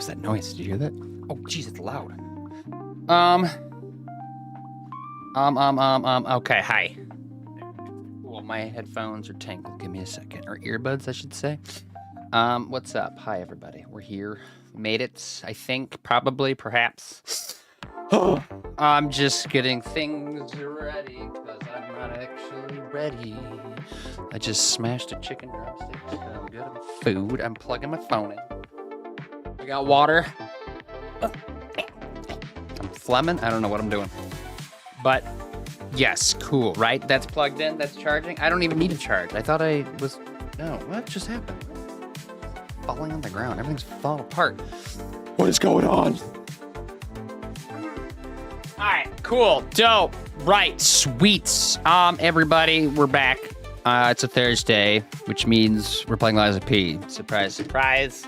What's that noise? Did you hear that? Oh, jeez, it's loud. Okay, hi. Well, my headphones are tangled. Give me a second. Or earbuds, I should say. What's up? Hi, everybody. We're here. Made it, I think, probably, perhaps. I'm just getting things ready, because I'm not actually ready. I just smashed a chicken drumstick. I'm good at food. I'm plugging my phone in. I got water. I'm phlegming. I don't know what I'm doing. But, yes, cool, right? That's plugged in. That's charging. I don't even need to charge. I thought I was... No, what just happened? Falling on the ground. Everything's falling apart. What is going on? All right, cool, dope, right, sweets. Everybody, we're back. It's a Thursday, which means we're playing Lies of P. Surprise, surprise.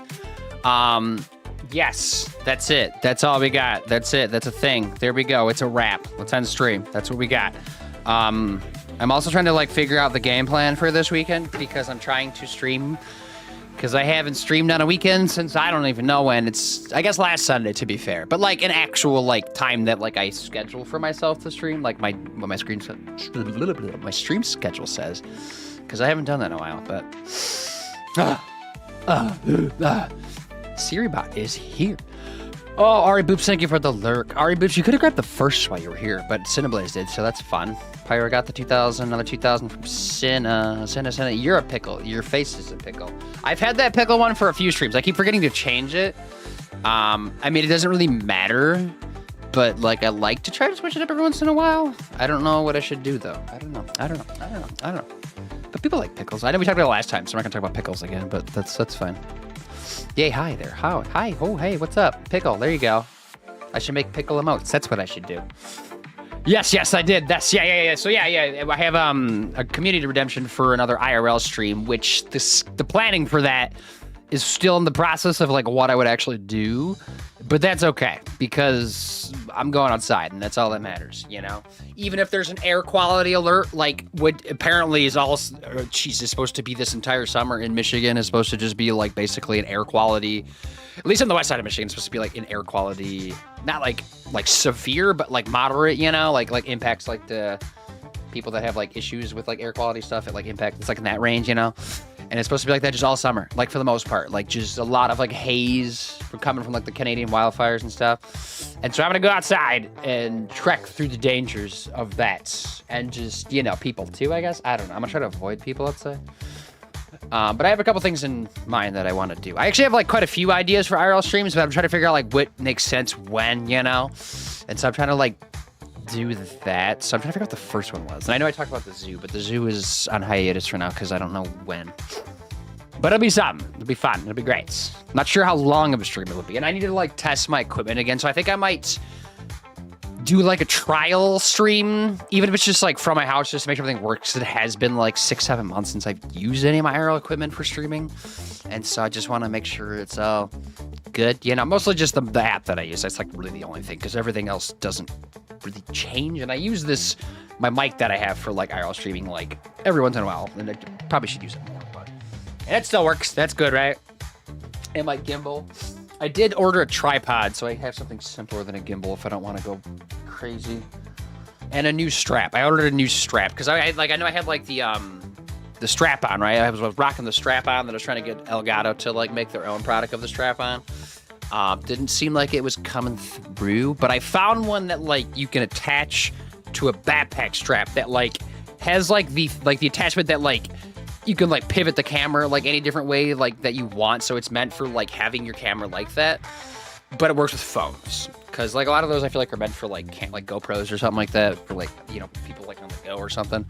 Yes, that's it. That's all we got. That's it. That's a thing. There we go. It's a wrap. Let's end stream. That's what we got. I'm also trying to like figure out the game plan for this weekend because I'm trying to stream because I haven't streamed on a weekend since I don't even know when. It's, I guess, last Sunday, to be fair. But, like, an actual, like, time that, like, I schedule for myself to stream. Like, what my stream schedule says. Because I haven't done that in a while, but... SiriBot is here. Oh, Ari Boops, thank you for the lurk. Ari Boops, you could have grabbed the first while you were here, but Cineblaze did, so that's fun. Pyro got the 2,000, another 2,000 from Cinna. You're a pickle. Your face is a pickle. I've had that pickle one for a few streams. I keep forgetting to change it. I mean, it doesn't really matter, but, like, I like to try to switch it up every once in a while. I don't know what I should do, though. I don't know. But people like pickles. I know we talked about it last time, so I'm not going to talk about pickles again, but that's fine. Yay, hi there. Hi. Oh, hey, what's up? Pickle, there you go. I should make pickle emotes. That's what I should do. Yes, I did. That's, yeah. So, yeah, I have a community redemption for another IRL stream, which the planning for that is still in the process of, like, what I would actually do. But that's okay, because I'm going outside, and that's all that matters, you know? Even if there's an air quality alert, like what apparently is is supposed to be this entire summer in Michigan is supposed to just be, like, basically an air quality, at least on the west side of Michigan, it's supposed to be, like, an air quality, not, like severe, but, like, moderate, you know? Like impacts, like, the people that have, like, issues with, like, air quality stuff, it, like, it's, like, in that range, you know? And it's supposed to be like that just all summer, like, for the most part. Like, just a lot of, like, haze coming from, like, the Canadian wildfires and stuff. And so I'm going to go outside and trek through the dangers of that. And just, you know, people, too, I guess. I don't know. I'm going to try to avoid people outside. But I have a couple things in mind that I want to do. I actually have, like, quite a few ideas for IRL streams, but I'm trying to figure out, like, what makes sense when, you know? And so I'm trying to, like, do that. So I'm trying to figure out what the first one was. And I know I talked about the zoo, but the zoo is on hiatus for now because I don't know when. But it'll be something. It'll be fun. It'll be great. Not sure how long of a stream it will be. And I need to, like, test my equipment again. So I think I might do, like, a trial stream, even if it's just, like, from my house, just to make sure everything works. It has been, like, 6-7 months since I've used any of my IRL equipment for streaming. And so I just want to make sure it's all good. You know, mostly just the app that I use. That's, like, really the only thing, because everything else doesn't really change. And I use my mic that I have for, like, IRL streaming, like, every once in a while. And I probably should use it more, but... And it still works. That's good, right? And my gimbal. I did order a tripod, so I have something simpler than a gimbal if I don't want to go crazy. And a new strap. I ordered a new strap, because I know I had, like, the strap on, right? I was rocking the strap on, then I was trying to get Elgato to, like, make their own product of the strap on. Didn't seem like it was coming through, but I found one that like you can attach to a backpack strap that like has like the attachment that like you can like pivot the camera like any different way like that you want. So it's meant for like having your camera like that, but it works with phones. Cause like a lot of those I feel like are meant for like GoPros or something like that for like, you know, people like on the go or something.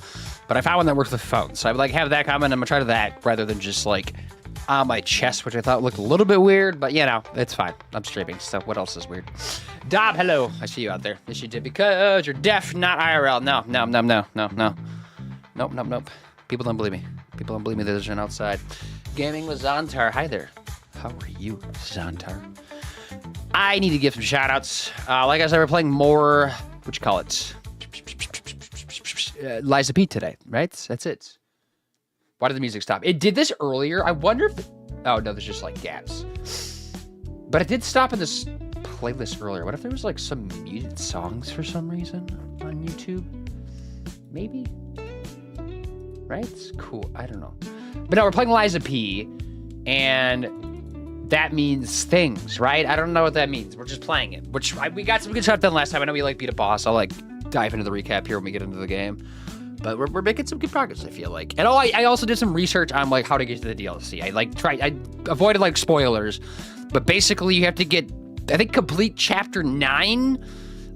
But I found one that works with phones. So I would like have that comment. I'm gonna try that rather than just like on my chest, which I thought looked a little bit weird, but you know, it's fine. I'm streaming, so what else is weird? Dob, hello. I see you out there. Yes, you did, because you're deaf, not IRL. No. Nope. People don't believe me. People don't believe me that there's an outside. Gaming with Zontar. Hi there. How are you, Zontar? I need to give some shout outs. Like I said, we're playing more, what you call it? Lies of P today, right? That's it. Why did the music stop? It did this earlier. I wonder if... Oh, no, there's just, like, gaps. But it did stop in this playlist earlier. What if there was, like, some muted songs for some reason on YouTube? Maybe? Right? Cool. I don't know. But no, we're playing Lies P, and that means things, right? I don't know what that means. We're just playing it, which we got some good stuff done last time. I know we, like, beat a boss. I'll, like, dive into the recap here when we get into the game. But we're making some good progress, I feel like. And I also did some research on like how to get to the DLC. I avoided like spoilers, but basically you have to get, I think, complete chapter 9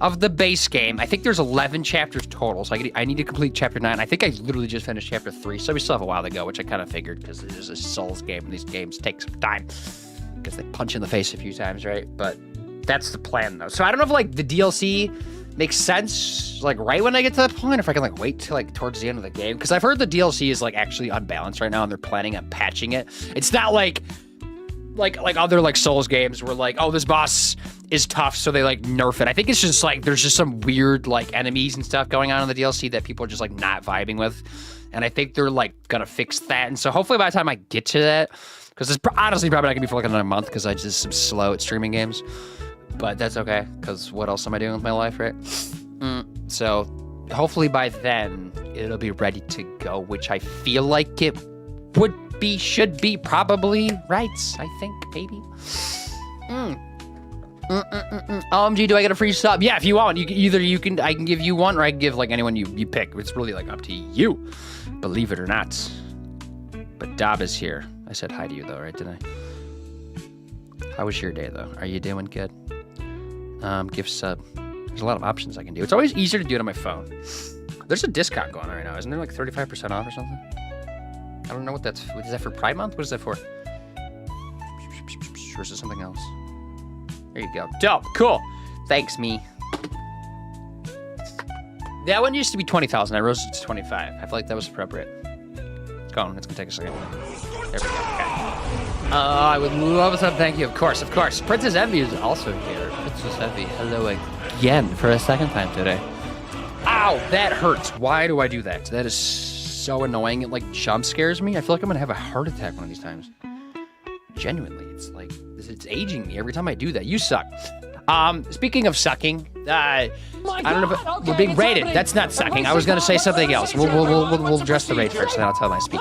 of the base game. I think there's 11 chapters total, so I need to complete chapter 9. I think I literally just finished chapter 3, so we still have a while to go, which I kind of figured because it is a Souls game and these games take some time because they punch in the face a few times, right? But that's the plan though. So I don't know if like the DLC makes sense like right when I get to that point, if I can like wait till like towards the end of the game, because I've heard the DLC is like actually unbalanced right now and they're planning on patching it. It's not like other like Souls games where like, oh, this boss is tough, so they like nerf it. I think it's just like there's just some weird like enemies and stuff going on in the DLC that people are just like not vibing with, and I think they're like gonna fix that. And so hopefully by the time I get to that, because it's honestly probably not gonna be for like another month because I just am slow at streaming games. But that's okay, because what else am I doing with my life, right? So hopefully by then, it'll be ready to go, which I feel like it would be, should be, probably, right? I think, maybe. OMG, do I get a free sub? Yeah, if you want. I can give you one, or I can give like anyone you pick. It's really like up to you, believe it or not. But Dob is here. I said hi to you though, right? Didn't I? How was your day though? Are you doing good? Give sub. There's a lot of options I can do. It's always easier to do it on my phone. There's a discount going on right now. Isn't there like 35% off or something? I don't know what that's... Is that for Pride Month? What is that for? Or is it something else? There you go. Dope. Cool. Thanks, me. That one used to be 20,000. I rose it to 25. I feel like that was appropriate. It's going. It's going to take a second. There we go. Okay. I would love some. Thank you. Of course. Princess Envy is also here. Princess Envy, hello again for a second time today. Ow, that hurts. Why do I do that? That is so annoying. It like jump scares me. I feel like I'm gonna have a heart attack one of these times. Genuinely, it's like it's aging me every time I do that. You suck. Speaking of sucking, I don't know if we're being raided. That's not sucking. I was gonna say something else. We'll address the raid first, and then I'll tell my speech.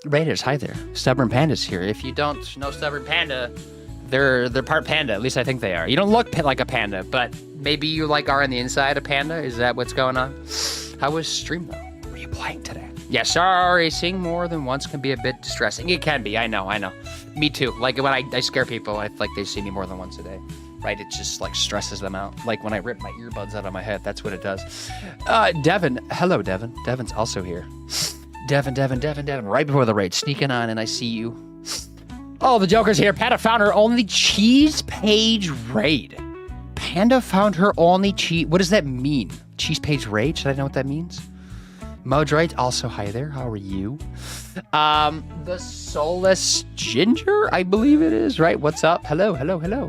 Raiders, hi there. Stubborn Panda's here. If you don't know Stubborn Panda, they're part panda. At least I think they are. You don't look like a panda, but maybe you like are on the inside a panda. Is that what's going on? How was stream though? What were you playing today? Yeah, sorry. Seeing more than once can be a bit distressing. It can be. I know. Me too. Like when I scare people, I feel like they see me more than once a day. Right? It just like stresses them out. Like when I rip my earbuds out of my head, that's what it does. Devin. Hello, Devin. Devin's also here. Devin. Right before the raid, sneaking on, and I see you. Oh, the Joker's here. Panda found her only cheese page raid. Panda found her only cheese. What does that mean? Cheese page raid? Should I know what that means? Modrite, also hi there. How are you? The Soulless Ginger, I believe it is, right? What's up? Hello.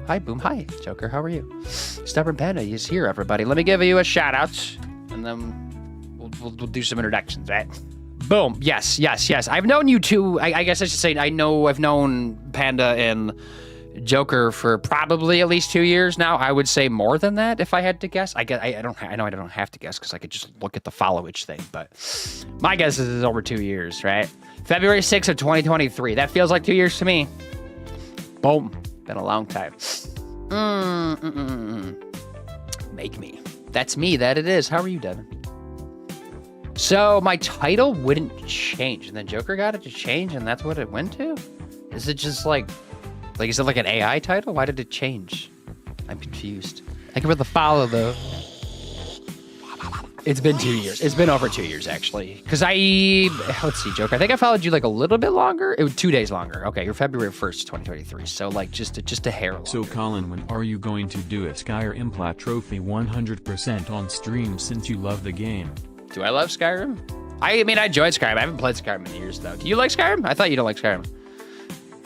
Hi, Boom. Hi, Joker. How are you? Stubborn Panda is here, everybody. Let me give you a shout out, and then we'll do some introductions, right? Boom. Yes. I've known you two. I guess I should say I've known Panda and Joker for probably at least 2 years now. I would say more than that if I had to guess. I know I don't have to guess because I could just look at the followage thing, but my guess is it's over 2 years, right? February 6th of 2023. That feels like 2 years to me. Boom. Been a long time. Make me. That's me. That it is. How are you, Devin? So my title wouldn't change, and then Joker got it to change, and that's what it went to? Is it just like is it like an AI title? Why did it change? I'm confused. Thank you for the follow, though. It's been 2 years. It's been over 2 years, actually. Because let's see, Joker. I think I followed you like a little bit longer. It was 2 days longer. Okay, you're February 1st, 2023. So like just a hair longer. So Colin, when are you going to do a Skyrim Plat Trophy 100% on stream since you love the game? Do I love Skyrim? I mean, I enjoyed Skyrim. I haven't played Skyrim in years, though. Do you like Skyrim? I thought you don't like Skyrim.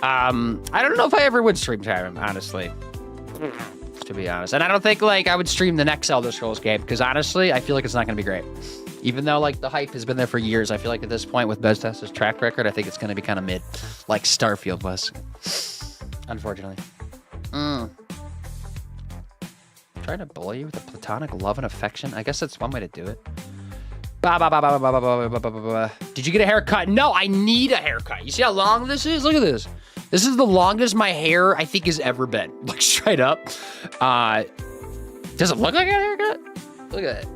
I don't know if I ever would stream Skyrim, honestly. To be honest. And I don't think, like, I would stream the next Elder Scrolls game, because honestly, I feel like it's not going to be great. Even though, like, the hype has been there for years, I feel like at this point with Bethesda's track record, I think it's going to be kind of mid, like Starfield was. Unfortunately. Trying to bully you with a platonic love and affection? I guess that's one way to do it. Did you get a haircut? No, I need a haircut. You see how long this is? Look at this. This is the longest my hair, I think, has ever been. Like, straight up. Does it look like a haircut? Look at it.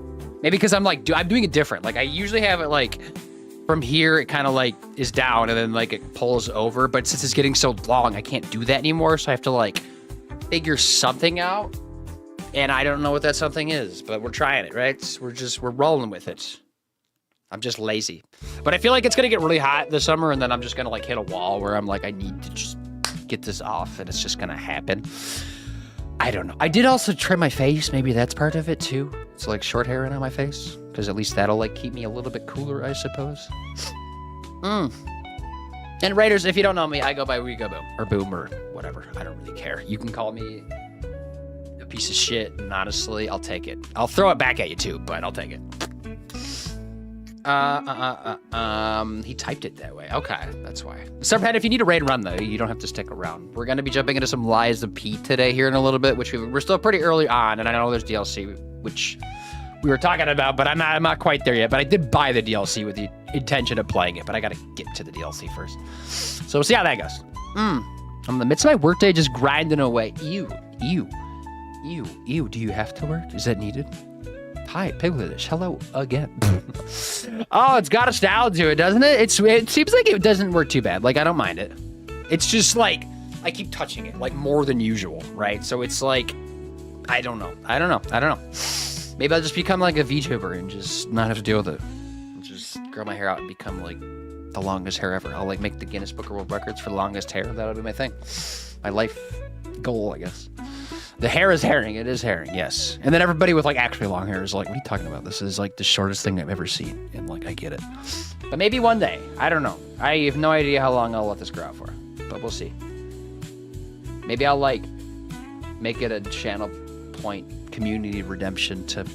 Maybe because I'm doing it different. Like, I usually have it, like, from here, it kind of, like, is down, and then, like, it pulls over. But since it's getting so long, I can't do that anymore. So I have to, like, figure something out. And I don't know what that something is. But we're trying it, right? We're rolling with it. I'm just lazy. But I feel like it's going to get really hot this summer, and then I'm just going to, like, hit a wall where I'm like, I need to just get this off, and it's just going to happen. I don't know. I did also trim my face. Maybe that's part of it, too. It's, like, short hair on my face, because at least that'll, like, keep me a little bit cooler, I suppose. And Raiders, if you don't know me, I go by We Go Boom, or Boom, or whatever. I don't really care. You can call me a piece of shit, and honestly, I'll take it. I'll throw it back at you, too, but I'll take it. He typed it that way. Okay, that's why. Subhead, if you need a raid run, though, you don't have to stick around. We're going to be jumping into some Lies of Pete today here in a little bit, which we're still pretty early on, and I know there's DLC, which we were talking about, but I'm not quite there yet. But I did buy the DLC with the intention of playing it, but I got to get to the DLC first. So we'll see how that goes. I'm in the midst of my workday just grinding away. Ew. Do you have to work? Is that needed? Hi, Piglish. Hello again. Oh, it's got a style to it, doesn't it? It seems like it doesn't work too bad. Like, I don't mind it. It's just like, I keep touching it, like, more than usual, right? So it's like, I don't know. Maybe I'll just become like a VTuber and just not have to deal with it. Just grow my hair out and become, like, the longest hair ever. I'll, like, make the Guinness Book of World Records for the longest hair. That'll be my thing. My life goal, I guess. The hair is herring. It is herring, yes. And then everybody with, like, actually long hair is like, what are you talking about? This is, like, the shortest thing I've ever seen. And, like, I get it. But maybe one day. I don't know. I have no idea how long I'll let this grow out for. But we'll see. Maybe I'll, like, make it a channel point community redemption to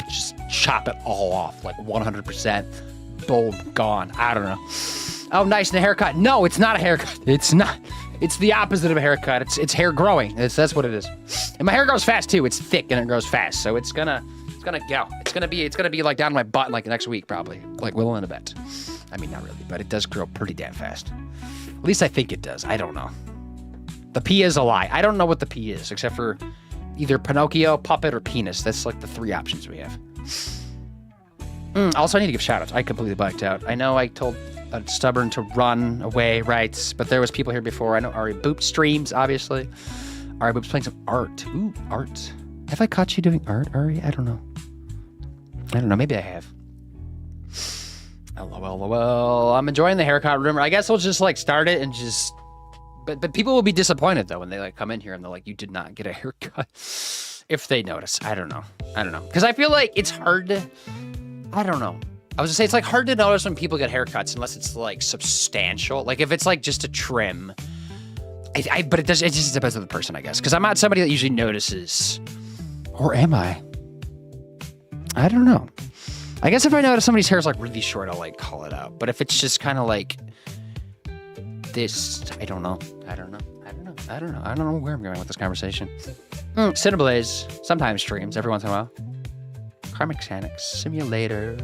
just chop it all off. Like, 100%. Boom. Gone. I don't know. Oh, nice. And a haircut. No, it's not a haircut. It's not. It's the opposite of a haircut. It's hair growing. That's what it is. And my hair grows fast too. It's thick and it grows fast. So it's gonna go. It's gonna be like down to my butt in like next week probably. Like willing to bet. I mean, not really, but it does grow pretty damn fast. At least I think it does. I don't know. The P is a lie. I don't know what the P is except for either Pinocchio, puppet, or penis. That's like the three options we have. Also, I need to give shout outs. I completely blacked out. I know I told Stubborn to run away, right? But there was people here before. I know Ari Boop streams, obviously. Ari Boop's playing some art. Ooh, art. Have I caught you doing art, Ari? I don't know. Maybe I have. LOL. I'm enjoying the haircut rumor. I guess we'll just, like, start it and just... But people will be disappointed, though, when they, like, come in here and they're like, you did not get a haircut. If they notice. I don't know. Because I feel like it's hard to... I don't know. I was gonna say, it's, like, hard to notice when people get haircuts unless it's, like, substantial. Like, if it's, like, just a trim. But it just depends on the person, I guess. Because I'm not somebody that usually notices. Or am I? I don't know. I guess if I notice somebody's hair is, like, really short, I'll, like, call it out. But if it's just kind of, like, this, I don't know. I don't know where I'm going with this conversation. Cineblaze sometimes streams every once in a while. Car Mechanics Simulator.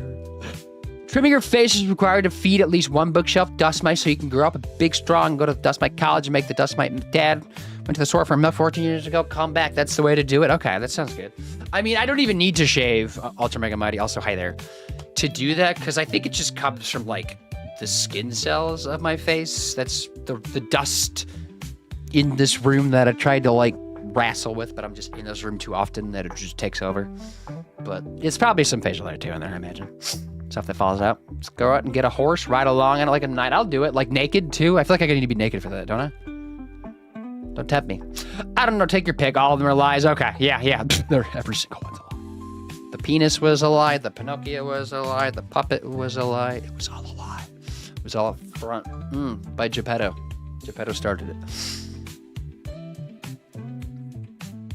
Trimming your face is required to feed at least one bookshelf dust mite so you can grow up a big, strong, go to Dust Mite College and make the Dust Mite dad Went to the store for a milk 14 years ago. Come back. That's the way to do it. Okay, that sounds good. I mean, I don't even need to shave Ultra Mega Mighty. Also, hi there. To do that, because I think it just comes from like the skin cells of my face. That's the dust in this room that I tried to like wrestle with, but I'm just in this room too often that it just takes over. But it's probably some facial hair too in there, I imagine. Stuff that falls out. Let's go out and get a horse, ride along on it like a knight. I'll do it. Like naked too. I feel like I need to be naked for that, don't I? Don't tempt me. I don't know. Take your pick. All of them are lies. Okay. Yeah. They're every single one's a lie. The penis was a lie. The Pinocchio was a lie. The puppet was a lie. It was all a lie. It was all a front. By Geppetto. Geppetto started it.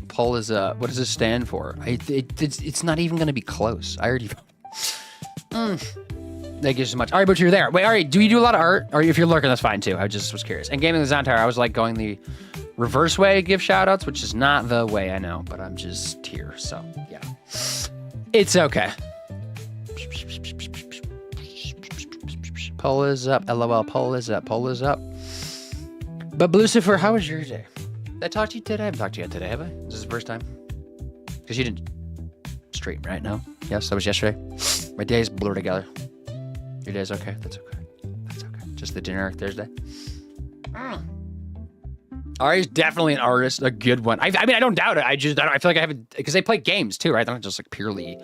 Poll is what does this stand for? It's not even going to be close. I already. Thank you so much. All right, but you're there. Wait, all right. Do you do a lot of art? Or if you're lurking, that's fine too. I just was curious. And Gaming the Zontar, I was like going the reverse way to give shout outs, which is not the way, I know, but I'm just here. So yeah, it's okay. Poll is up. LOL. Poll is up. Poll is up. But Lucifer, how was your day? Did I talk to you today? I haven't talked to you yet today, have I? Is this the first time? Because you didn't stream, right? No? Yes, that was yesterday. My days blur together. Your day's okay? That's okay. That's okay. Just the generic Thursday. Ari's definitely an artist, a good one. I mean, I don't doubt it. I feel like I haven't, because they play games too, right? They're not just like purely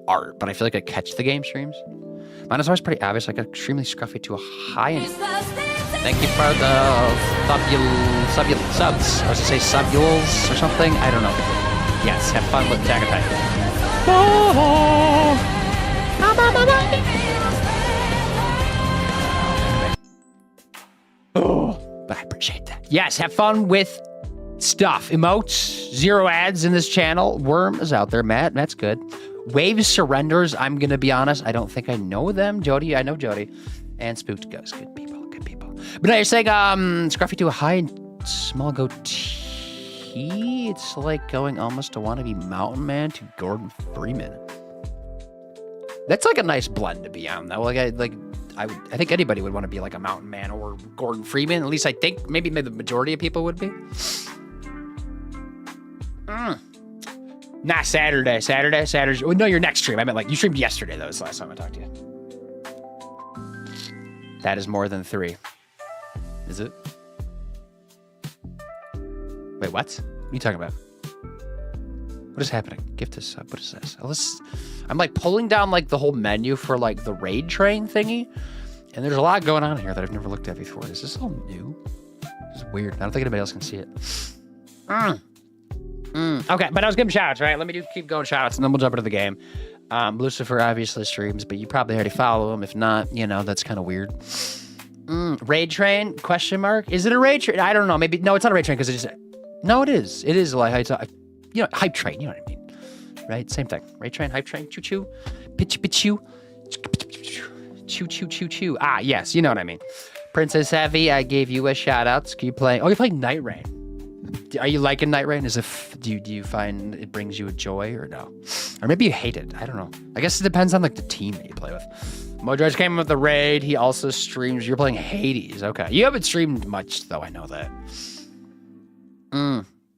art, but I feel like I catch the game streams. Mine is always pretty obvious, like extremely scruffy to a high end. Thank you for the subs. I was gonna say subules or something. I don't know. Yes, have fun with Attack on Titan. Oh, but I appreciate that. Yes, have fun with stuff. Emotes, 0 ads in this channel. Worm is out there. Matt's good. Waves Surrenders, I'm gonna be honest, I don't think I know them. Jody, I know Jody. And Spooked Ghost, good people. But now you're saying, scruffy to a high small goatee. It's like going almost to wannabe Mountain Man to Gordon Freeman. That's like a nice blend to be on, though. I think anybody would want to be like a Mountain Man or Gordon Freeman. At least I think maybe the majority of people would be. Not Saturday. Oh, no, your next stream. I meant like you streamed yesterday. That was the last time I talked to you. That is more than 3. Is it? Wait, what? What are you talking about? What is happening? Gift a sub. What is this? I'm like pulling down like the whole menu for like the raid train thingy. And there's a lot going on here that I've never looked at before. Is this all new? This is weird. I don't think anybody else can see it. Okay, but I was giving shout outs, right? Let me keep going shout outs and then we'll jump into the game. Lucifer obviously streams, but you probably already follow him. If not, that's kind of weird. Raid train? Question mark? Is it a raid train? I don't know. Maybe no. It's not a raid train because it just. No, it is. It is like hype train. You know what I mean, right? Same thing. Raid train, hype train, choo choo, pitch choo, choo choo choo choo. Ah, yes, you know what I mean. Princess Heavy, I gave you a shout out. Keep playing. Oh, you're playing Night Rain. Are you liking Night Rain? Do you find it brings you a joy or no? Or maybe you hate it. I don't know. I guess it depends on like the team that you play with. Modric came in with the raid. He also streams. You're playing Hades. Okay. You haven't streamed much though. I know that.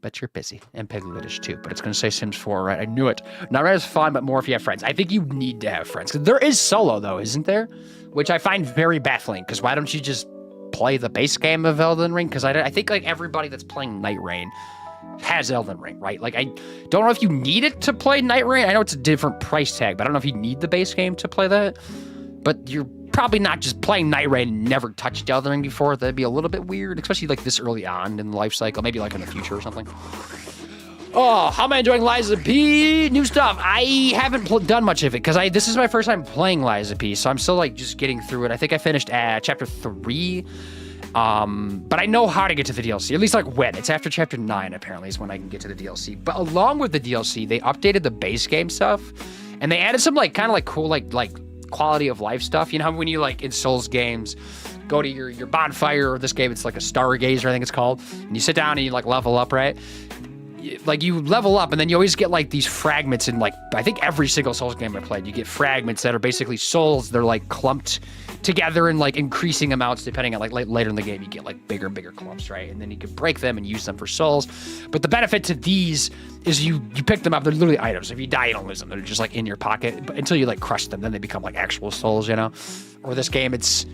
Bet you're busy. And Pigletish too. But it's going to say Sims 4, right? I knew it. Not right as fun, but more if you have friends. I think you need to have friends. Because there is solo though, isn't there? Which I find very baffling. Because why don't you just play the base game of Elden Ring? Because I think like everybody that's playing Night Rain has Elden Ring, right? Like I don't know if you need it to play Night Rain. I know it's a different price tag, but I don't know if you need the base game to play that. But you're probably not just playing Night Rain and never touched Elden Ring before. That'd be a little bit weird, especially like this early on in the life cycle. Maybe like in the future or something. Oh, how am I enjoying Lies of P? New stuff. I haven't done much of it because this is my first time playing Lies of P, so I'm still like just getting through it. I think I finished chapter 3. But I know how to get to the DLC, at least like when. It's after chapter 9 apparently is when I can get to the DLC. But along with the DLC, they updated the base game stuff and they added some like kind of like cool like quality of life stuff. You know how when you like in Souls games go to your bonfire, or this game it's like a stargazer I think it's called, and you sit down and you like level up, right? Like you level up and then you always get like these fragments in like I think every single Souls game I played. You get fragments that are basically souls. They're like clumped together in like increasing amounts depending on like later in the game you get like bigger and bigger clumps, right? And then you can break them and use them for souls. But the benefit to these is you pick them up, they're literally items. If you die, you don't lose them. They're just like in your pocket, but until you like crush them, then they become like actual souls, you know? Or this game, it's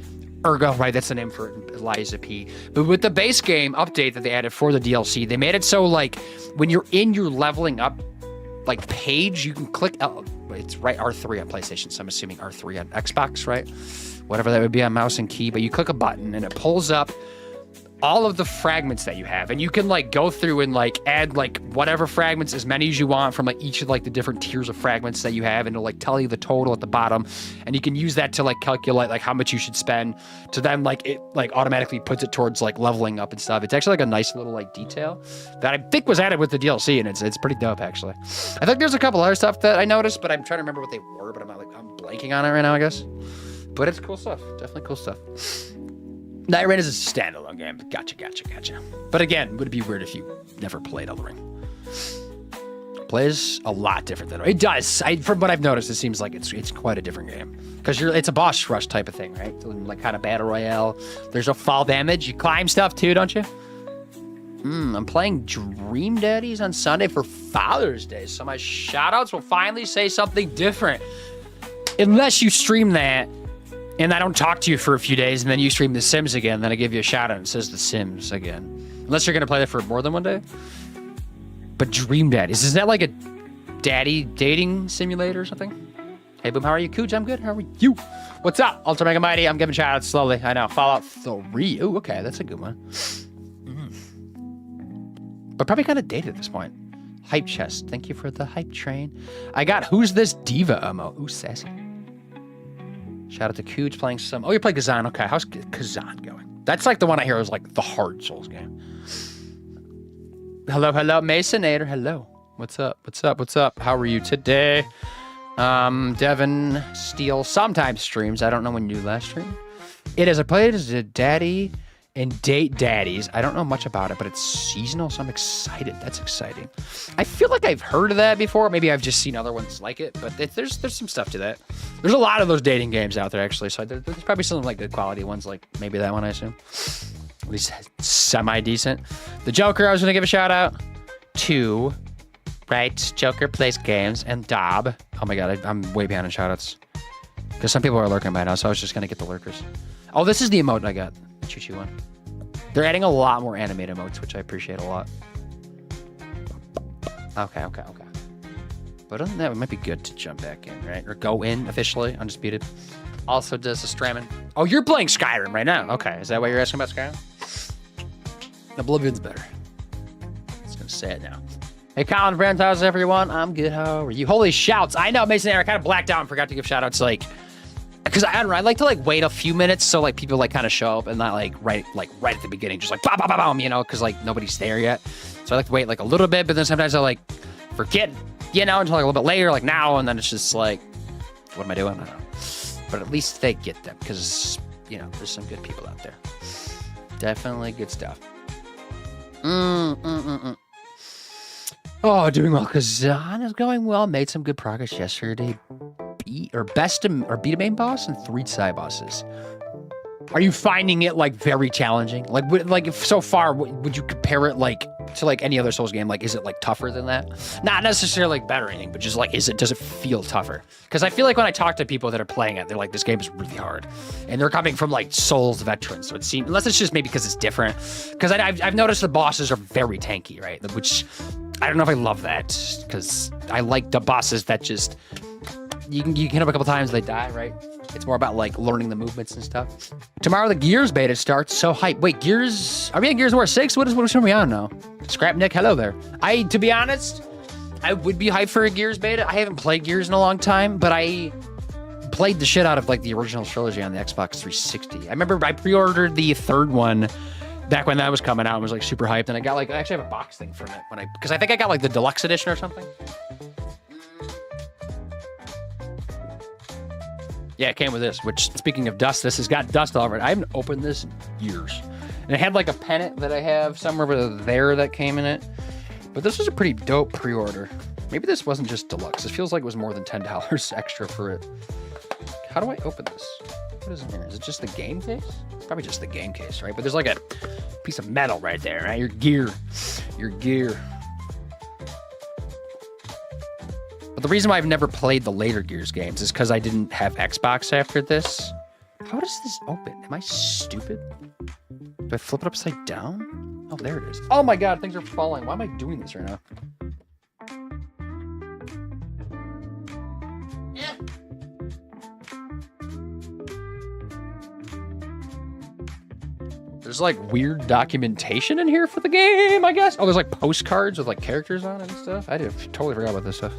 Ergo, right? That's the name for Eliza P. But with the base game update that they added for the DLC, they made it so like when you're in your leveling up like page, you can click it's right R3 on PlayStation, so I'm assuming R3 on Xbox, right? Whatever that would be on mouse and key, but you click a button and it pulls up all of the fragments that you have, and you can like go through and like add like whatever fragments, as many as you want from like each of like the different tiers of fragments that you have, and it'll like tell you the total at the bottom, and you can use that to like calculate like how much you should spend to then like it like automatically puts it towards like leveling up and stuff. It's actually like a nice little like detail that I think was added with the DLC, and it's pretty dope actually. I think there's a couple other stuff that I noticed, but I'm trying to remember what they were, but I'm blanking on it right now, I guess. But it's cool stuff, definitely cool stuff. Night Rain is a standalone game. Gotcha. But again, would it be weird if you never played Elden Ring? Plays a lot different than it does. From what I've noticed, it seems like it's quite a different game because it's a boss rush type of thing, right? Like kind of battle royale. There's no fall damage. You climb stuff too, don't you? I'm playing Dream Daddies on Sunday for Father's Day, so my shoutouts will finally say something different. Unless you stream that. And I don't talk to you for a few days, and then you stream The Sims again, then I give you a shout out and it says The Sims again. Unless you're going to play that for more than one day. But Dream Daddies, is that like a daddy dating simulator or something? Hey, Boom, how are you? Cooch, I'm good. How are you? What's up? Ultra Mega Mighty, I'm giving shout outs slowly. I know. Fallout 3. Ooh, okay, that's a good one. But probably kind of dated at this point. Hype Chest, thank you for the hype train. I got Who's This Diva emo. Ooh, sassy. Shout out to Cooge playing some. Oh, you play Kazan. Okay, how's Kazan going? That's like the one I hear is like the hard Souls game. Hello, Masonator. Hello. What's up? How are you today? Devin Steele sometimes streams. I don't know when you last streamed. It is. I played as a daddy and date daddies. I don't know much about it, but it's seasonal, so I'm excited. That's exciting. I feel like I've heard of that before. Maybe I've just seen other ones like it, but there's some stuff to that. There's a lot of those dating games out there, actually, so there's probably some like good quality ones, like maybe that one, I assume. At least semi-decent. The Joker, I was going to give a shout out to, right? Joker plays games, and Dob. Oh my god, I'm way behind on shout outs. Because some people are lurking by now, so I was just going to get the lurkers. Oh, this is the emote I got. The Choo-Choo one. They're adding a lot more animated emotes, which I appreciate a lot. Okay. But other than that, it might be good to jump back in, right? Or go in officially, Undisputed. Also does the Stramin. Oh, you're playing Skyrim right now. Okay, is that why you're asking about Skyrim? Oblivion's better. I was gonna say it now. Hey, Colin Brandt, how's everyone? I'm good. How are you? Holy shouts! I know, Mason. I kind of blacked out and forgot to give shout outs, like, because I don't know. I like to like wait a few minutes so like people like kind of show up and not like right at the beginning, just like bam, bam, bam, bam, you know, because like nobody's there yet. So I like to wait like a little bit, but then sometimes I like forget, you know, until like a little bit later, like now, and then it's just like, what am I doing? I don't know. But at least they get them because you know there's some good people out there. Definitely good stuff. Oh, doing well. Kazan is going well. Made some good progress yesterday. Beat a main boss and 3 side bosses. Are you finding it like very challenging? Like if so far, would you compare it like to like any other Souls game? Like, is it like tougher than that? Not necessarily like better or anything, but just like, does it feel tougher? Because I feel like when I talk to people that are playing it, they're like, this game is really hard, and they're coming from like Souls veterans. So it seems, unless it's just maybe because it's different. Because I've noticed the bosses are very tanky, right? Which I don't know if I love that, because I like the bosses that just you can hit them a couple times, they die, right? It's more about like learning the movements and stuff. Tomorrow the Gears beta starts, so hype. Wait, Gears? Are we on Gears of War 6? What are we on now? Scrap Nick, hello there. To be honest, I would be hyped for a Gears beta. I haven't played Gears in a long time, but I played the shit out of like the original trilogy on the Xbox 360. I remember I pre-ordered the third one back when that was coming out and was like super hyped, and I got like, I actually have a box thing from it because I think I got like the deluxe edition or something. Yeah, it came with this, which, speaking of dust, this has got dust all over it. I haven't opened this in years. And it had like a pennant that I have somewhere over there that came in it. But this was a pretty dope pre-order. Maybe this wasn't just deluxe. It feels like it was more than $10 extra for it. How do I open this? What is in here? Is it just the game case? It's probably just the game case, right? But there's like a piece of metal right there, right? Your gear. Your gear. But the reason why I've never played the later Gears games is because I didn't have Xbox after this. How does this open? Am I stupid? Do I flip it upside down? Oh, there it is. Oh my god, things are falling. Why am I doing this right now? Yeah. There's like weird documentation in here for the game, I guess. Oh, there's like postcards with like characters on it and stuff. I totally forgot about this stuff.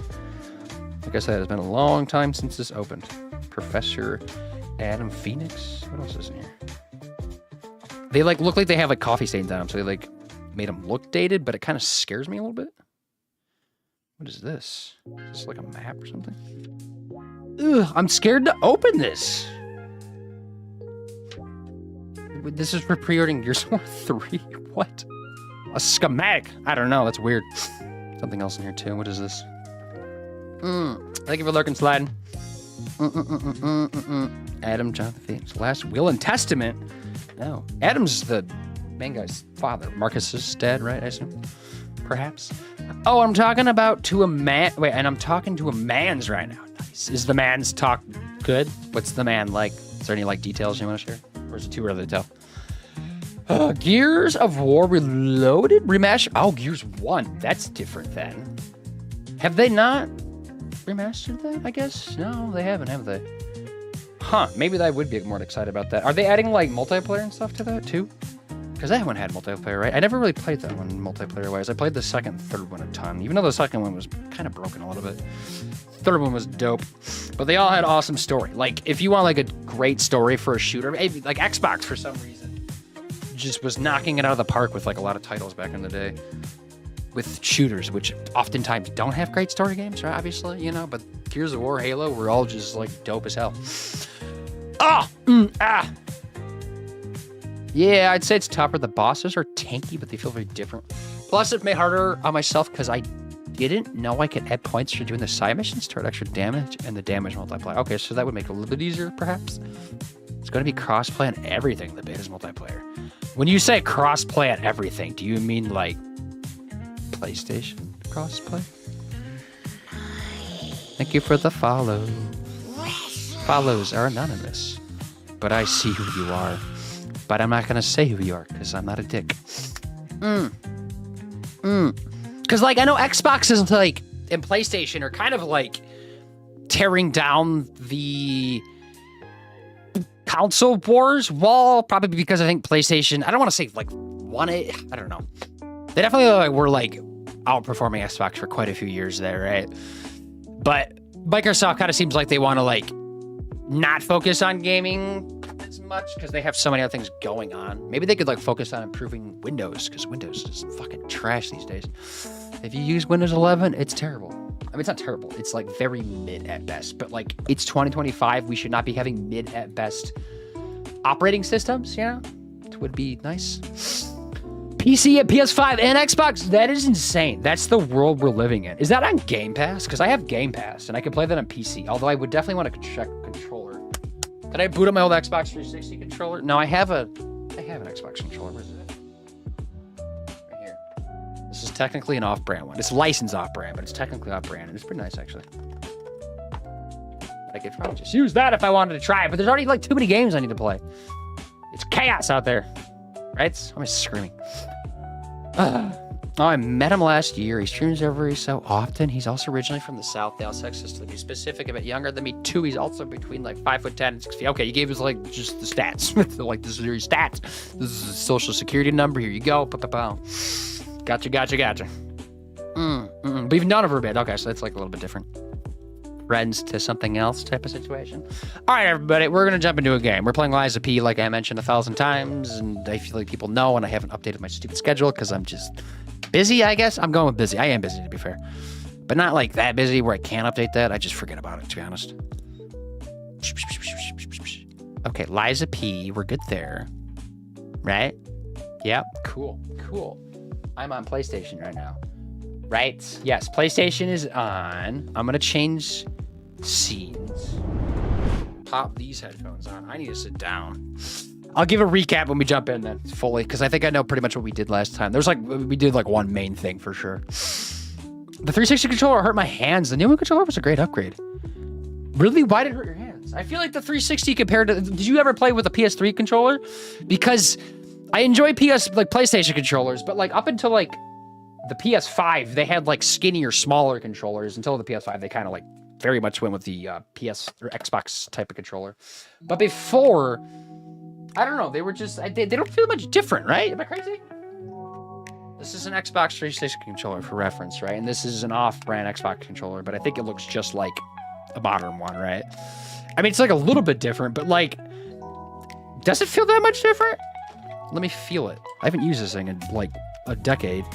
Like I said, it's been a long time since this opened. Professor Adam Phoenix. What else is in here? They like look like they have like coffee stains on them, so they like made them look dated, but it kind of scares me a little bit. What is this? Is this like a map or something? Ugh, I'm scared to open this. This is for pre-ordering Gears of War 3. What? A schematic. I don't know. That's weird. Something else in here too. What is this? Thank you for lurking, sliding. Adam Jonathan Phoenix. Last Will and Testament. No. Adam's the main guy's father. Marcus's dad, right? I assume. Perhaps. Oh, I'm talking about to a man. Wait, and I'm talking to a man's right now. Nice. Is the man's talk good? What's the man like? Is there any like details you want to share? Or is it too early to tell? Gears of War Reloaded? Remaster? Oh, Gears 1. That's different then. Have they not remastered that, I guess? No, they haven't, have they? Huh, maybe I would be more excited about that. Are they adding, like, multiplayer and stuff to that, too? Because that one had multiplayer, right? I never really played that one multiplayer-wise. I played the second and third one a ton, even though the second one was kind of broken a little bit. Third one was dope. But they all had awesome story. Like, if you want, like, a great story for a shooter, maybe, like, Xbox, for some reason, just was knocking it out of the park with, like, a lot of titles back in the day. With shooters, which oftentimes don't have great story games, right? Obviously, you know, but Gears of War, Halo, were all just like dope as hell. Yeah, I'd say it's tougher. The bosses are tanky, but they feel very different. Plus, it made harder on myself because I didn't know I could add points for doing the side missions to add extra damage and the damage multiplier. Okay, so that would make it a little bit easier, perhaps. It's going to be crossplay on everything, the beta's multiplayer. When you say crossplay on everything, do you mean like PlayStation crossplay? Thank you for the follow. Follows are anonymous, but I see who you are. But I'm not gonna say who you are because I'm not a dick. Because like I know Xbox is like and PlayStation are kind of like tearing down the console wars wall, probably because I think PlayStation. I don't want to say like won it. I don't know. They definitely like were like outperforming Xbox for quite a few years there, right? But Microsoft kind of seems like they want to like not focus on gaming as much because they have so many other things going on. Maybe they could like focus on improving Windows because Windows is fucking trash these days. If you use Windows 11, it's terrible. I mean, it's not terrible. It's like very mid at best, but like it's 2025. We should not be having mid at best operating systems, you know? It would be nice. PC and PS5 and Xbox, that is insane. That's the world we're living in. Is that on Game Pass? Because I have Game Pass and I can play that on PC, although I would definitely want to check controller. Did I boot up my old Xbox 360 controller? No, I have an Xbox controller. Where's it? Right here. This is technically an off-brand one. It's licensed off-brand, but it's technically off-brand, and it's pretty nice, actually. I could probably just use that if I wanted to try it, but there's already like too many games I need to play. It's chaos out there. Right? I'm just screaming. Oh, I met him last year. He streams every so often. He's also originally from the South, Dallas, Texas. To be specific, a bit younger than me too. He's also between like 5'10" and 6 feet. Okay, you gave us like just the stats. Like this is your stats. This is his social security number. Here you go. Gotcha. But you've known him for a bit. Okay, so that's like a little bit different. Friends to something else type of situation. All right, everybody, we're going to jump into a game. We're playing Lies of P, like I mentioned 1,000 times, and I feel like people know, and I haven't updated my stupid schedule because I'm just busy, I guess. I'm going with busy. I am busy, to be fair. But not like that busy where I can't update that. I just forget about it, to be honest. Okay, Lies of P, we're good there. Right? Yep, cool. I'm on PlayStation right now. Right? Yes, PlayStation is on. I'm going to change scenes. pop these headphones on. I need to sit down. I'll give a recap when we jump in then fully, because I think I know pretty much what we did last time. There's like, we did like one main thing for sure. The 360 controller hurt my hands. The new controller was a great upgrade. Really? Why did it hurt your hands? I feel like the 360 compared to, did you ever play with a PS3 controller? Because I enjoy PlayStation controllers, but like up until like the PS5, they had like skinnier, smaller controllers. Until the PS5, they kind of like very much went with the PS or Xbox type of controller. But before, I don't know, they were just, they don't feel much different, right? Am I crazy? This is an Xbox 360 controller for reference, right? And this is an off-brand Xbox controller, but I think it looks just like a modern one, right? I mean, it's like a little bit different, but like, does it feel that much different? Let me feel it. I haven't used this thing in like a decade.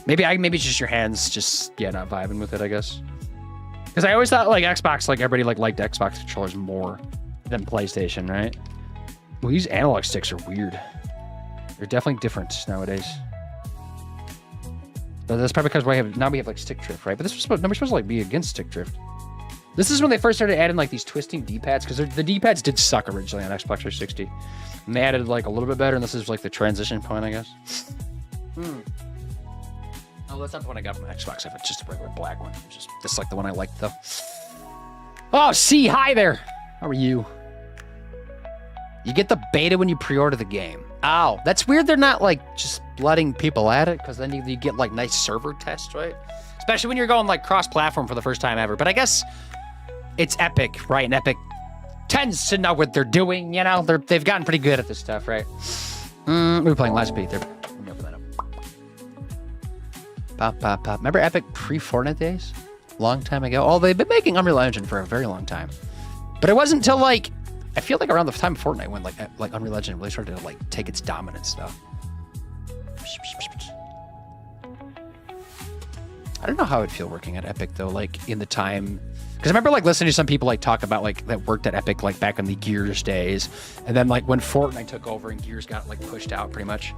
Maybe it's just your hands just, yeah, not vibing with it, I guess. Because I always thought like Xbox, like everybody like liked Xbox controllers more than PlayStation, right? Well, these analog sticks are weird. They're definitely different nowadays. But that's probably because we have like stick drift, right? But this was supposed to like be against stick drift. This is when they first started adding like these twisting D-pads, because the D-pads did suck originally on Xbox 360. And they added like a little bit better, and this is like the transition point, I guess. Oh, that's not the one I got from Xbox. I have just a regular black one. This is like the one I liked, though. Oh, C, hi there. How are you? You get the beta when you pre-order the game. Oh, that's weird. They're not like just letting people at it, because then you get like nice server tests, right? Especially when you're going like cross-platform for the first time ever. But I guess it's Epic, right? And Epic tends to know what they're doing. You know, they've gotten pretty good at this stuff, right? We were playing Last Beat there. Let me open that up. Pop, pop, pop. Remember Epic pre-Fortnite days? Long time ago. Oh, they've been making Unreal Engine for a very long time. But it wasn't until like, I feel like around the time of Fortnite when like Unreal Engine really started to like take its dominant stuff. I don't know how it'd feel working at Epic though, like in the time, because I remember like listening to some people like talk about like that worked at Epic like back in the Gears days, and then like when Fortnite took over and Gears got like pushed out pretty much,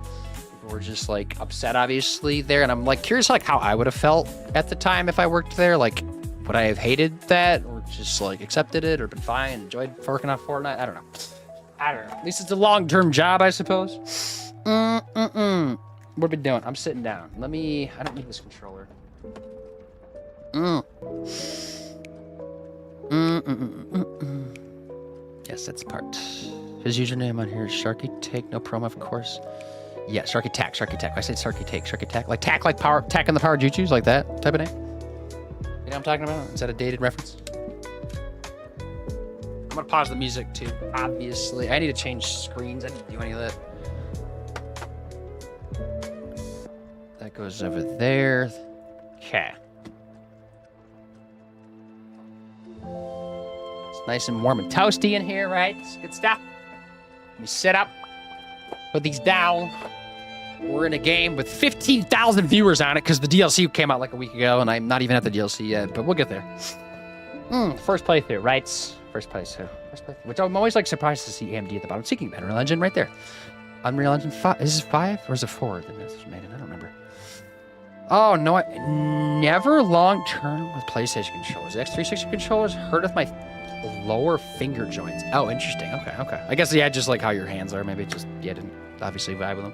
people were just like upset obviously there, and I'm like curious like how I would have felt at the time if I worked there. Like, would I have hated that or just like accepted it or been fine, enjoyed working on Fortnite? I don't know. At least it's a long-term job, I suppose. What are we doing? I'm sitting down. I don't need this controller. Yes, that's the part. His username on here is Sharky Take, no promo, of course. Yeah, Sharky Tack. I said Sharky Take, like tack, like power, tack in the Power Jutsus, like that type of name. You know what I'm talking about? Is that a dated reference? I'm gonna pause the music too, obviously. I need to change screens. I didn't do any of that. That goes over there. Okay. It's nice and warm and toasty in here, right? It's good stuff. Let me sit up. Put these down. We're in a game with 15,000 viewers on it because the DLC came out like a week ago, and I'm not even at the DLC yet, but we'll get there. First playthrough, right? First playthrough. Which I'm always like surprised to see AMD at the bottom. Seeking Unreal Engine right there. Unreal Engine 5. Is this 5 or is it 4 that this was made in? I don't remember. Oh, no. I never long-term with PlayStation controllers. The X360 controllers hurt with my lower finger joints. Oh, interesting. Okay. I guess, yeah, just like how your hands are. Maybe just, yeah, didn't obviously vibe with them.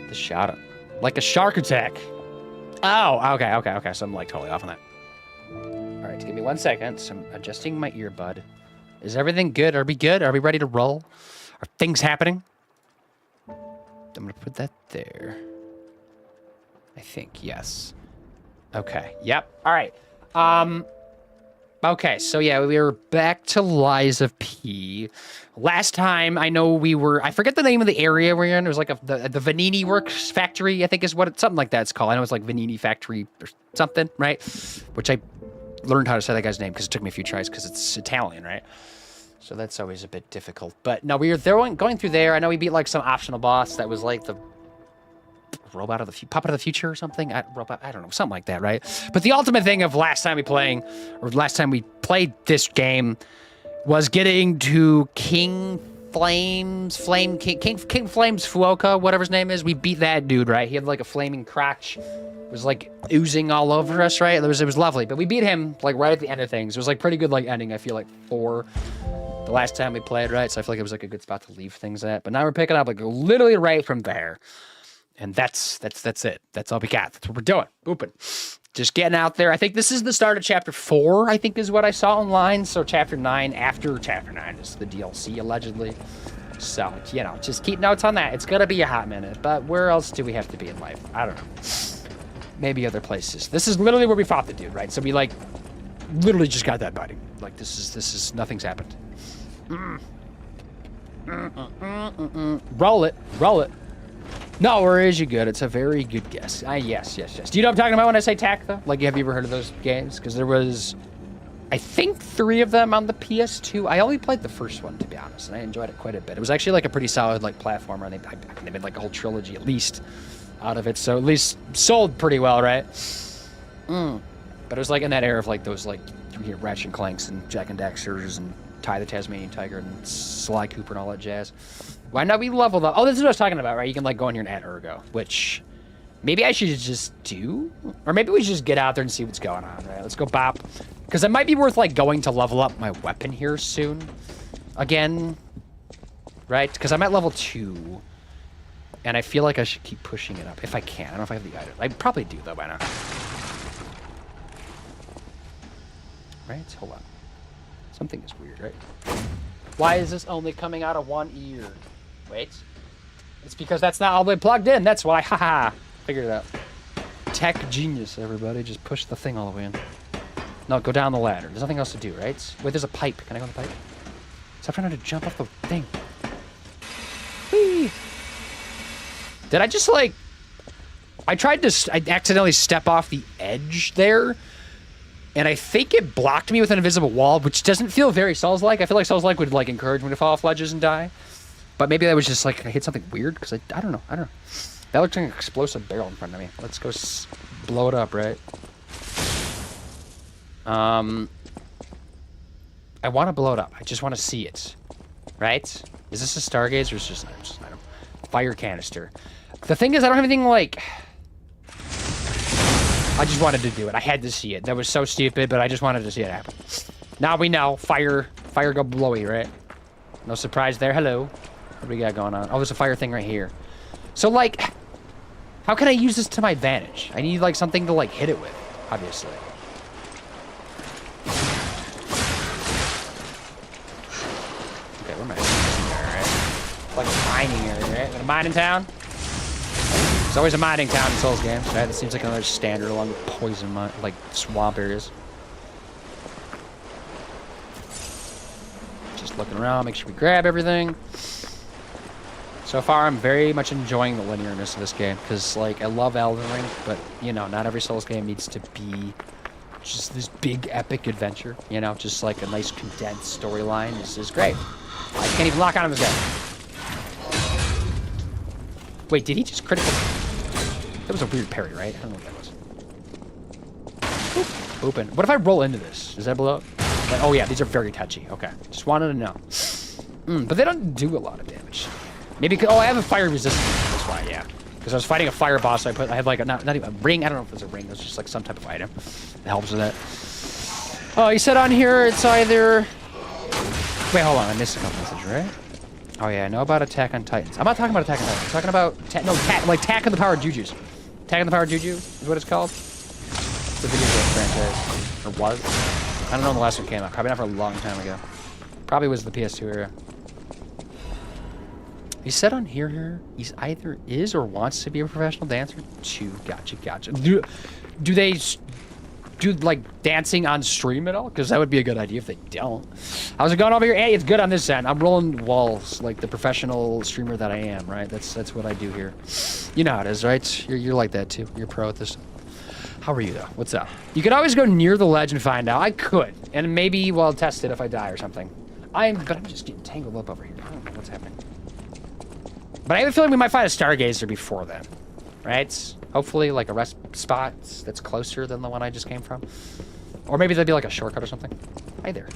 The shot. Like a shark attack. Oh, okay. So I'm like totally off on that. All right, give me 1 second. So I'm adjusting my earbud. Is everything good? Are we good? Are we ready to roll? Are things happening? I'm going to put that there. I think, yes. Okay, yep. All right. Okay, so yeah, we were back to Lies of P. Last time, I know I forget the name of the area we're in. It was like the Vanini Works Factory, I think is something like that it's called. I know it's like Vanini Factory or something, right? Which I learned how to say that guy's name because it took me a few tries because it's Italian, right? So that's always a bit difficult. But no, we were going through there. I know we beat like some optional boss that was like the Puppet of the Future or something. I don't know, something like that, right? But the ultimate thing of last time we played this game was getting to King King Flames Fuoka, whatever his name is. We beat that dude, right? He had like a flaming crotch. It was like oozing all over us, right? It was lovely. But we beat him like right at the end of things. It was like pretty good like ending, I feel like, for the last time we played, right? So I feel like it was like a good spot to leave things at. But now we're picking up like literally right from there. And that's it. That's all we got. That's what we're doing. Booping. Just getting out there. I think this is the start of chapter 4, I think is what I saw online. So chapter 9, after chapter 9 is the DLC, allegedly. So, you know, just keep notes on that. It's going to be a hot minute. But where else do we have to be in life? I don't know. Maybe other places. This is literally where we fought the dude, right? So we, like, literally just got that buddy. Like, this is nothing's happened. Roll it. Roll it. No, where is you good? It's a very good guess. Yes. Do you know what I'm talking about when I say TAC, though? Like, have you ever heard of those games? Because there was, I think, 3 of them on the PS2. I only played the first one, to be honest, and I enjoyed it quite a bit. It was actually, like, a pretty solid, like, platformer. And they made, like, a whole trilogy, at least, out of it. So at least sold pretty well, right? But it was, like, in that era of, like, those, like, Ratchet and Clanks and Jack and Daxters and Ty the Tasmanian Tiger and Sly Cooper and all that jazz. Why not? We leveled up. Oh, this is what I was talking about, right? You can, like, go in here and add Ergo, which maybe I should just do. Or maybe we should just get out there and see what's going on, right? Let's go bop. Because it might be worth, like, going to level up my weapon here soon. Again. Right? Because I'm at level 2. And I feel like I should keep pushing it up. If I can. I don't know if I have the item. I probably do, though, by now. Right? Hold on. Something is weird, right? Why is this only coming out of one ear? Wait. It's because that's not all the way plugged in. That's why. Haha. Figured it out. Tech genius, everybody. Just push the thing all the way in. No, go down the ladder. There's nothing else to do, right? Wait, there's a pipe. Can I go on the pipe? Stop trying to jump off the thing. Whee! Did I just, like... I accidentally step off the edge there. And I think it blocked me with an invisible wall, which doesn't feel very Souls-like. I feel like Souls-like would, like, encourage me to fall off ledges and die. But maybe that was just, like, I hit something weird, because I don't know. That looks like an explosive barrel in front of me. Let's go blow it up, right? I want to blow it up. I just want to see it. Right? Is this a Stargazer or is this just an item? Fire canister. The thing is, I don't have anything, like... I just wanted to do it. I had to see it. That was so stupid, but I just wanted to see it happen. Now we know. Fire go blowy, right? No surprise there. Hello. What do we got going on? Oh, there's a fire thing right here. So, like, how can I use this to my advantage? I need, like, something to, like, hit it with, obviously. Okay, where am I? Like a mining area, right? A mining town? There's always a mining town in Souls games, right? That seems like another standard along the poison, like, swamp areas. Just looking around, make sure we grab everything. So far, I'm very much enjoying the linearness of this game, because, like, I love Elden Ring, but, you know, not every Souls game needs to be just this big, epic adventure, you know? Just, like, a nice, condensed storyline is great. I can't even lock on this guy. Wait, did he just critical? That was a weird parry, right? I don't know what that was. Boop. Open. What if I roll into this? Does that blow up? Like, oh yeah, these are very touchy. Okay. Just wanted to know. But they don't do a lot of damage. Maybe, oh, I have a fire resistance. That's why, yeah. Because I was fighting a fire boss, so I had like a, not even a ring. I don't know if it was a ring. It was just like some type of item that helps with that. Oh, you said on here it's either... Wait, hold on. I missed a couple messages, right? Oh yeah, I know about Attack on Titans. I'm not talking about Attack on Titans. I'm talking about like Attack on the Power of Jujus. Attack on the Power of Juju is what it's called. It's a video game franchise, or was. I don't know when the last one came out. Probably not for a long time ago. Probably was the PS2 era. He said on here he's either is or wants to be a professional dancer. Gotcha. Do they do like dancing on stream at all? Because that would be a good idea if they don't. How's it going over here? Hey, it's good on this end. I'm rolling walls like the professional streamer that I am, right? That's what I do here. You know how it is, right? You're like that too. You're pro at this. How are you though? What's up? You could always go near the ledge and find out. I could, and maybe I'll test it if I die or something. But I'm just getting tangled up over here. I don't know what's happening. But I have a feeling we might find a Stargazer before then, right? Hopefully, like a rest spot that's closer than the one I just came from. Or maybe there'd be like a shortcut or something. Hi there.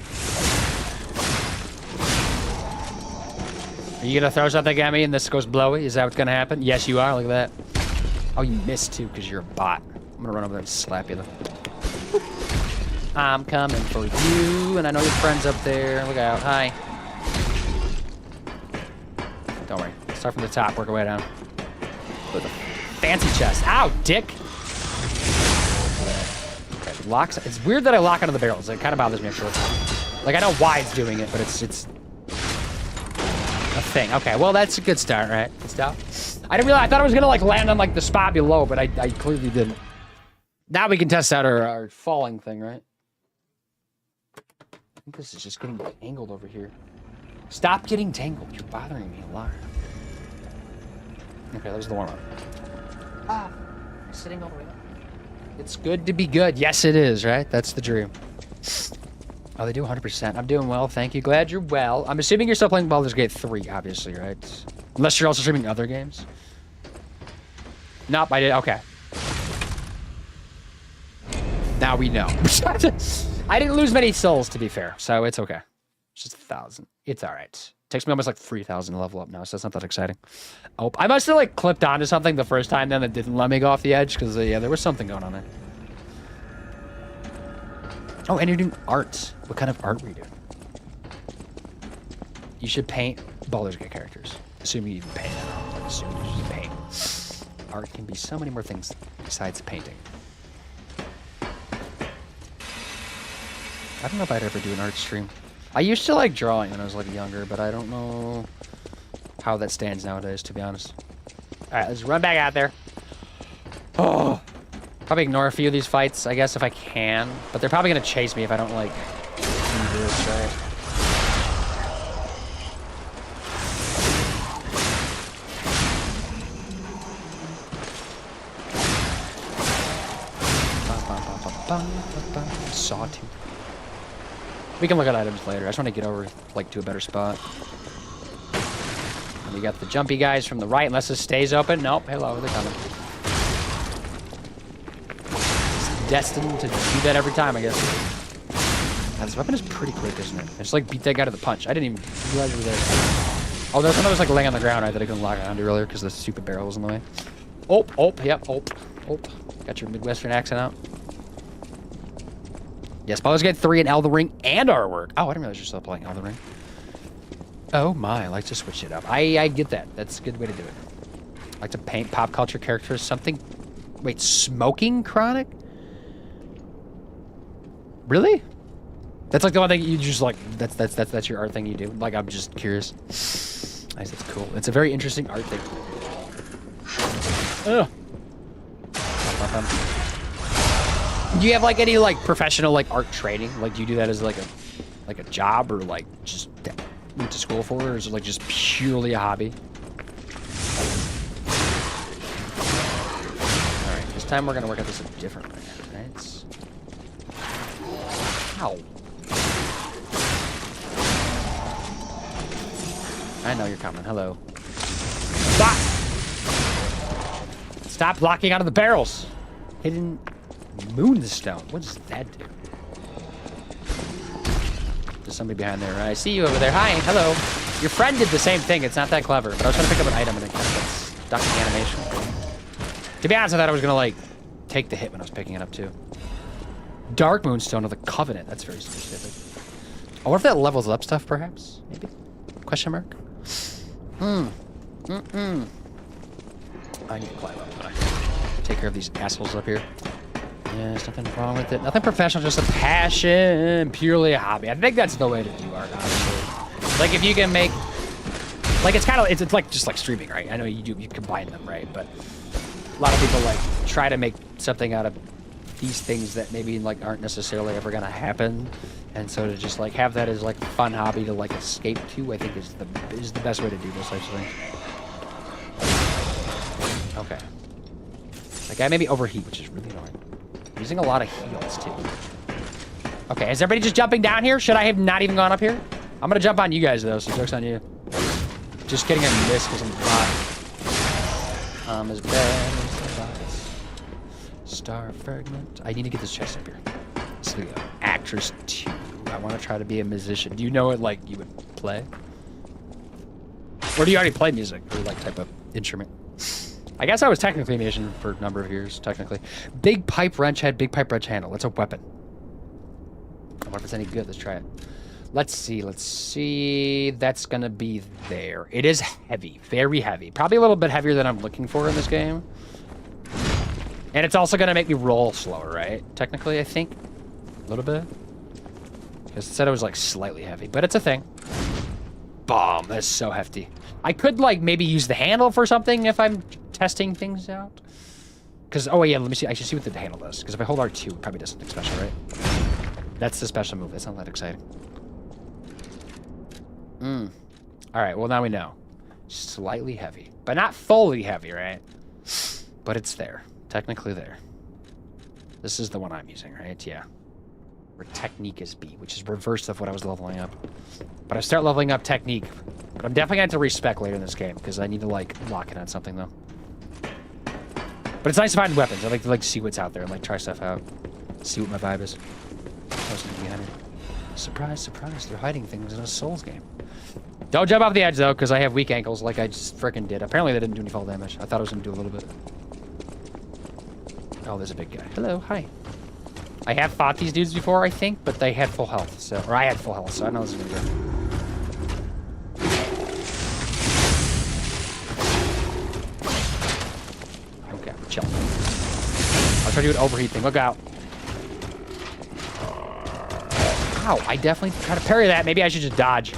Are you gonna throw something at me and this goes blowy? Is that what's gonna happen? Yes, you are. Look at that. Oh, you missed too because you're a bot. I'm gonna run over there and slap you though. I'm coming for you, and I know your friend's up there. Look out. Hi. Don't worry. Start from the top, work our way down. With a fancy chest. Ow, dick! Okay, locks. It's weird that I lock onto the barrels. It kind of bothers me actually. Like, I know why it's doing it, but it's a thing. Okay, well, that's a good start, right? Good start. I didn't realize. I thought I was gonna like land on like the spot below, but I clearly didn't. Now we can test out our falling thing, right? I think this is just getting tangled over here. Stop getting tangled. You're bothering me a lot. Okay, that was the warm-up. Ah, sitting all the way up. It's good to be good. Yes, it is, right? That's the dream. Oh, they do 100%. I'm doing well, thank you. Glad you're well. I'm assuming you're still playing Baldur's Gate 3, obviously, right? Unless you're also streaming other games. Nope, I did. Okay. Now we know. I didn't lose many souls, to be fair, so it's okay. It's just 1,000. It's all right. Takes me almost like 3,000 to level up now, so that's not that exciting. Oh, I must have like clipped onto something the first time then that didn't let me go off the edge because yeah, there was something going on there. Oh, and you're doing art. What kind of art were you doing? You should paint Baldur's Gate characters. Assuming you even paint them. I'm assuming you just paint. Art can be so many more things besides painting. I don't know if I'd ever do an art stream. I used to like drawing when I was like younger, but I don't know how that stands nowadays, to be honest. All right, let's run back out there. Oh, probably ignore a few of these fights, I guess, if I can. But they're probably gonna chase me if I don't like do this, right? Sawtooth. We can look at items later. I just want to get over like to a better spot. And we got the jumpy guys from the right, unless this stays open. Nope. Hello, they're coming. It's destined to do that every time, I guess. Now, this weapon is pretty quick, isn't it? I just like beat that guy to the punch. I didn't even realize you were there. Oh, there's one that was like laying on the ground, right? That I couldn't lock onto earlier because the stupid barrel was in the way. Oh, yep, oh. Got your Midwestern accent out. Yes, Baldur's Gate 3 and Elden Ring and artwork. Oh, I didn't realize you're still playing Elden Ring. Oh my, I like to switch it up. I get that. That's a good way to do it. I like to paint pop culture characters. Something... Wait, Smoking Chronic? Really? That's like the one thing you just like... That's your art thing you do? Like, I'm just curious. Nice, that's cool. It's a very interesting art thing. Ugh. Do you have like any like professional like art training? Like, do you do that as like a job or like just went to school for it, or is it like just purely a hobby? All right, this time we're gonna work out this a different way, right? Ow! I know you're coming. Hello. Stop blocking out of the barrels. Hidden. Moonstone. What does that do? There's somebody behind there. I see you over there. Hi. Hello. Your friend did the same thing. It's not that clever, but I was trying to pick up an item and it kind of gets stuck in the animation. To be honest, I thought I was going to, like, take the hit when I was picking it up, too. Dark Moonstone of the Covenant. That's very specific. I wonder if that levels up stuff, perhaps? Maybe? Question mark? I need to climb up. Take care of these assholes up here. Yeah, there's nothing wrong with it. Nothing professional, just a passion, purely a hobby. I think that's the way to do art, honestly. Like, if you can make, like, it's kind of, it's like just like streaming, right? I know you combine them, right? But a lot of people like try to make something out of these things that maybe like aren't necessarily ever gonna happen, and so to just like have that as like a fun hobby to like escape to, I think is the best way to do those types of things. Okay. That guy made me overheat, which is really annoying. Using a lot of heals, too. Okay, is everybody just jumping down here? Should I have not even gone up here? I'm gonna jump on you guys, though, so joke's on you. Just kidding, I missed because I'm hot. As bad as the box. Star Fragment. I need to get this chest up here. So, Actress 2. I want to try to be a musician. Do you know what, like, you would play? Or do you already play music or like type of instrument? I guess I was technically a musician for a number of years, technically. Big pipe wrench head, big pipe wrench handle. That's a weapon. I wonder if it's any good. Let's try it. Let's see. That's gonna be there. It is heavy, very heavy. Probably a little bit heavier than I'm looking for in this game. And it's also gonna make me roll slower, right? Technically, I think. A little bit. Because it said it was like slightly heavy, but it's a thing. Bomb, that's so hefty. I could like maybe use the handle for something if I'm testing things out. Because, oh yeah, let me see. I should see what the handle does. Because if I hold R2, it probably does something special, right? That's the special move. That's not that exciting. All right, well now we know. Slightly heavy, but not fully heavy, right? But it's there. Technically there. This is the one I'm using, right? Yeah. Where technique is B, which is reverse of what I was leveling up. But I start leveling up technique. But I'm definitely going to respec later in this game, because I need to, like, lock in on something, though. But it's nice to find weapons. I like to, see what's out there and, like, try stuff out. See what my vibe is. Surprise, surprise. They're hiding things in a Souls game. Don't jump off the edge, though, because I have weak ankles like I just frickin' did. Apparently, they didn't do any fall damage. I thought I was going to do a little bit. Oh, there's a big guy. Hello, hi. I have fought these dudes before, I think, but they had full health, so... Or I had full health, so I know this is going to be good. Okay, chill. I'll try to do an overheat thing. Look out. Ow, I definitely try to parry that. Maybe I should just dodge.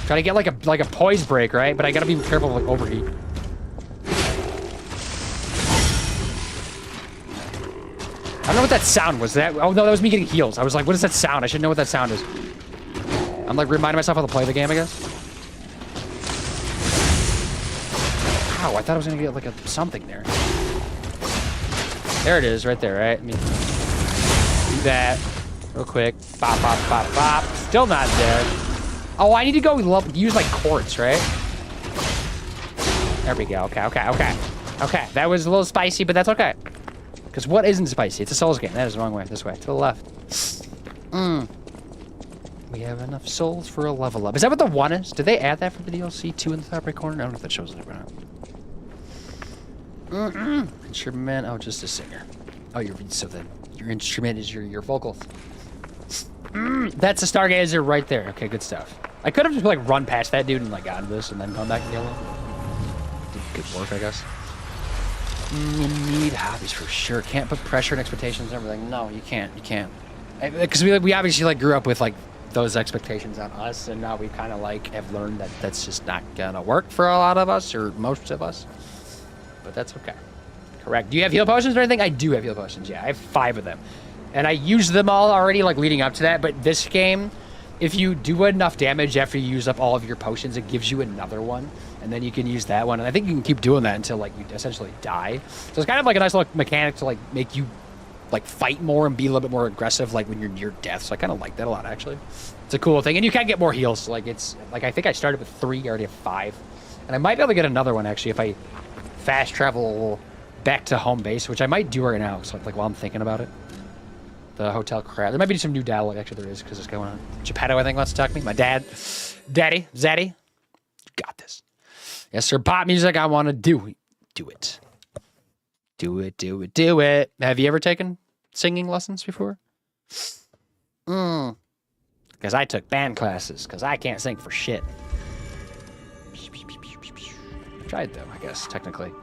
Try to get like a poise break, right? But I gotta be careful of like overheat. I don't know what that sound was. Oh no, that was me getting heals. I was like, what is that sound? I should know what that sound is. I'm like reminding myself how to play the game, I guess. Ow, I thought I was gonna get like something there. There it is, right there, right? Let me do that real quick. Bop, bop, bop, bop. Still not dead. Oh, I need to go use like quartz, right? There we go. Okay. That was a little spicy, but that's okay. Because what isn't spicy? It's a Souls game. That is the wrong way. This way. To the left. We have enough souls for a level up. Is that what the 1 is? Did they add that for the DLC? 2 in the top right corner? I don't know if that shows it or not. Instrument. Oh, just a singer. Oh, so then your instrument is your vocals. That's a Stargazer right there. Okay, good stuff. I could have just like run past that dude and like gotten this and then come back and yellow. Did good work, I guess. You need hobbies for sure. Can't put pressure and expectations and everything. No, you can't. You can't. Because we obviously like grew up with like those expectations on us, and now we kind of like have learned that that's just not gonna work for a lot of us or most of us. But that's okay. Correct. Do you have heal potions or anything? I do have heal potions. Yeah, I have 5 of them. And I used them all already, like, leading up to that. But this game, if you do enough damage after you use up all of your potions, it gives you another one. And then you can use that one. And I think you can keep doing that until, like, you essentially die. So it's kind of like a nice little mechanic to, like, make you, like, fight more and be a little bit more aggressive, like, when you're near death. So I kind of like that a lot, actually. It's a cool thing. And you can get more heals. Like, it's, like, I think I started with 3. I already have 5. And I might be able to get another one, actually, if I fast travel back to home base, which I might do right now. So, like, while I'm thinking about it. The hotel crab. There might be some new dialogue. Actually, there is, because it's going on. Geppetto, I think, wants to talk to me. My dad. Daddy. Zaddy. You got this. Yes, sir. Pop music. I want to do it. Do it. Do it. Do it. Do it. Have you ever taken singing lessons before? Because I took band classes. Because I can't sing for shit. I've tried, though, I guess, technically.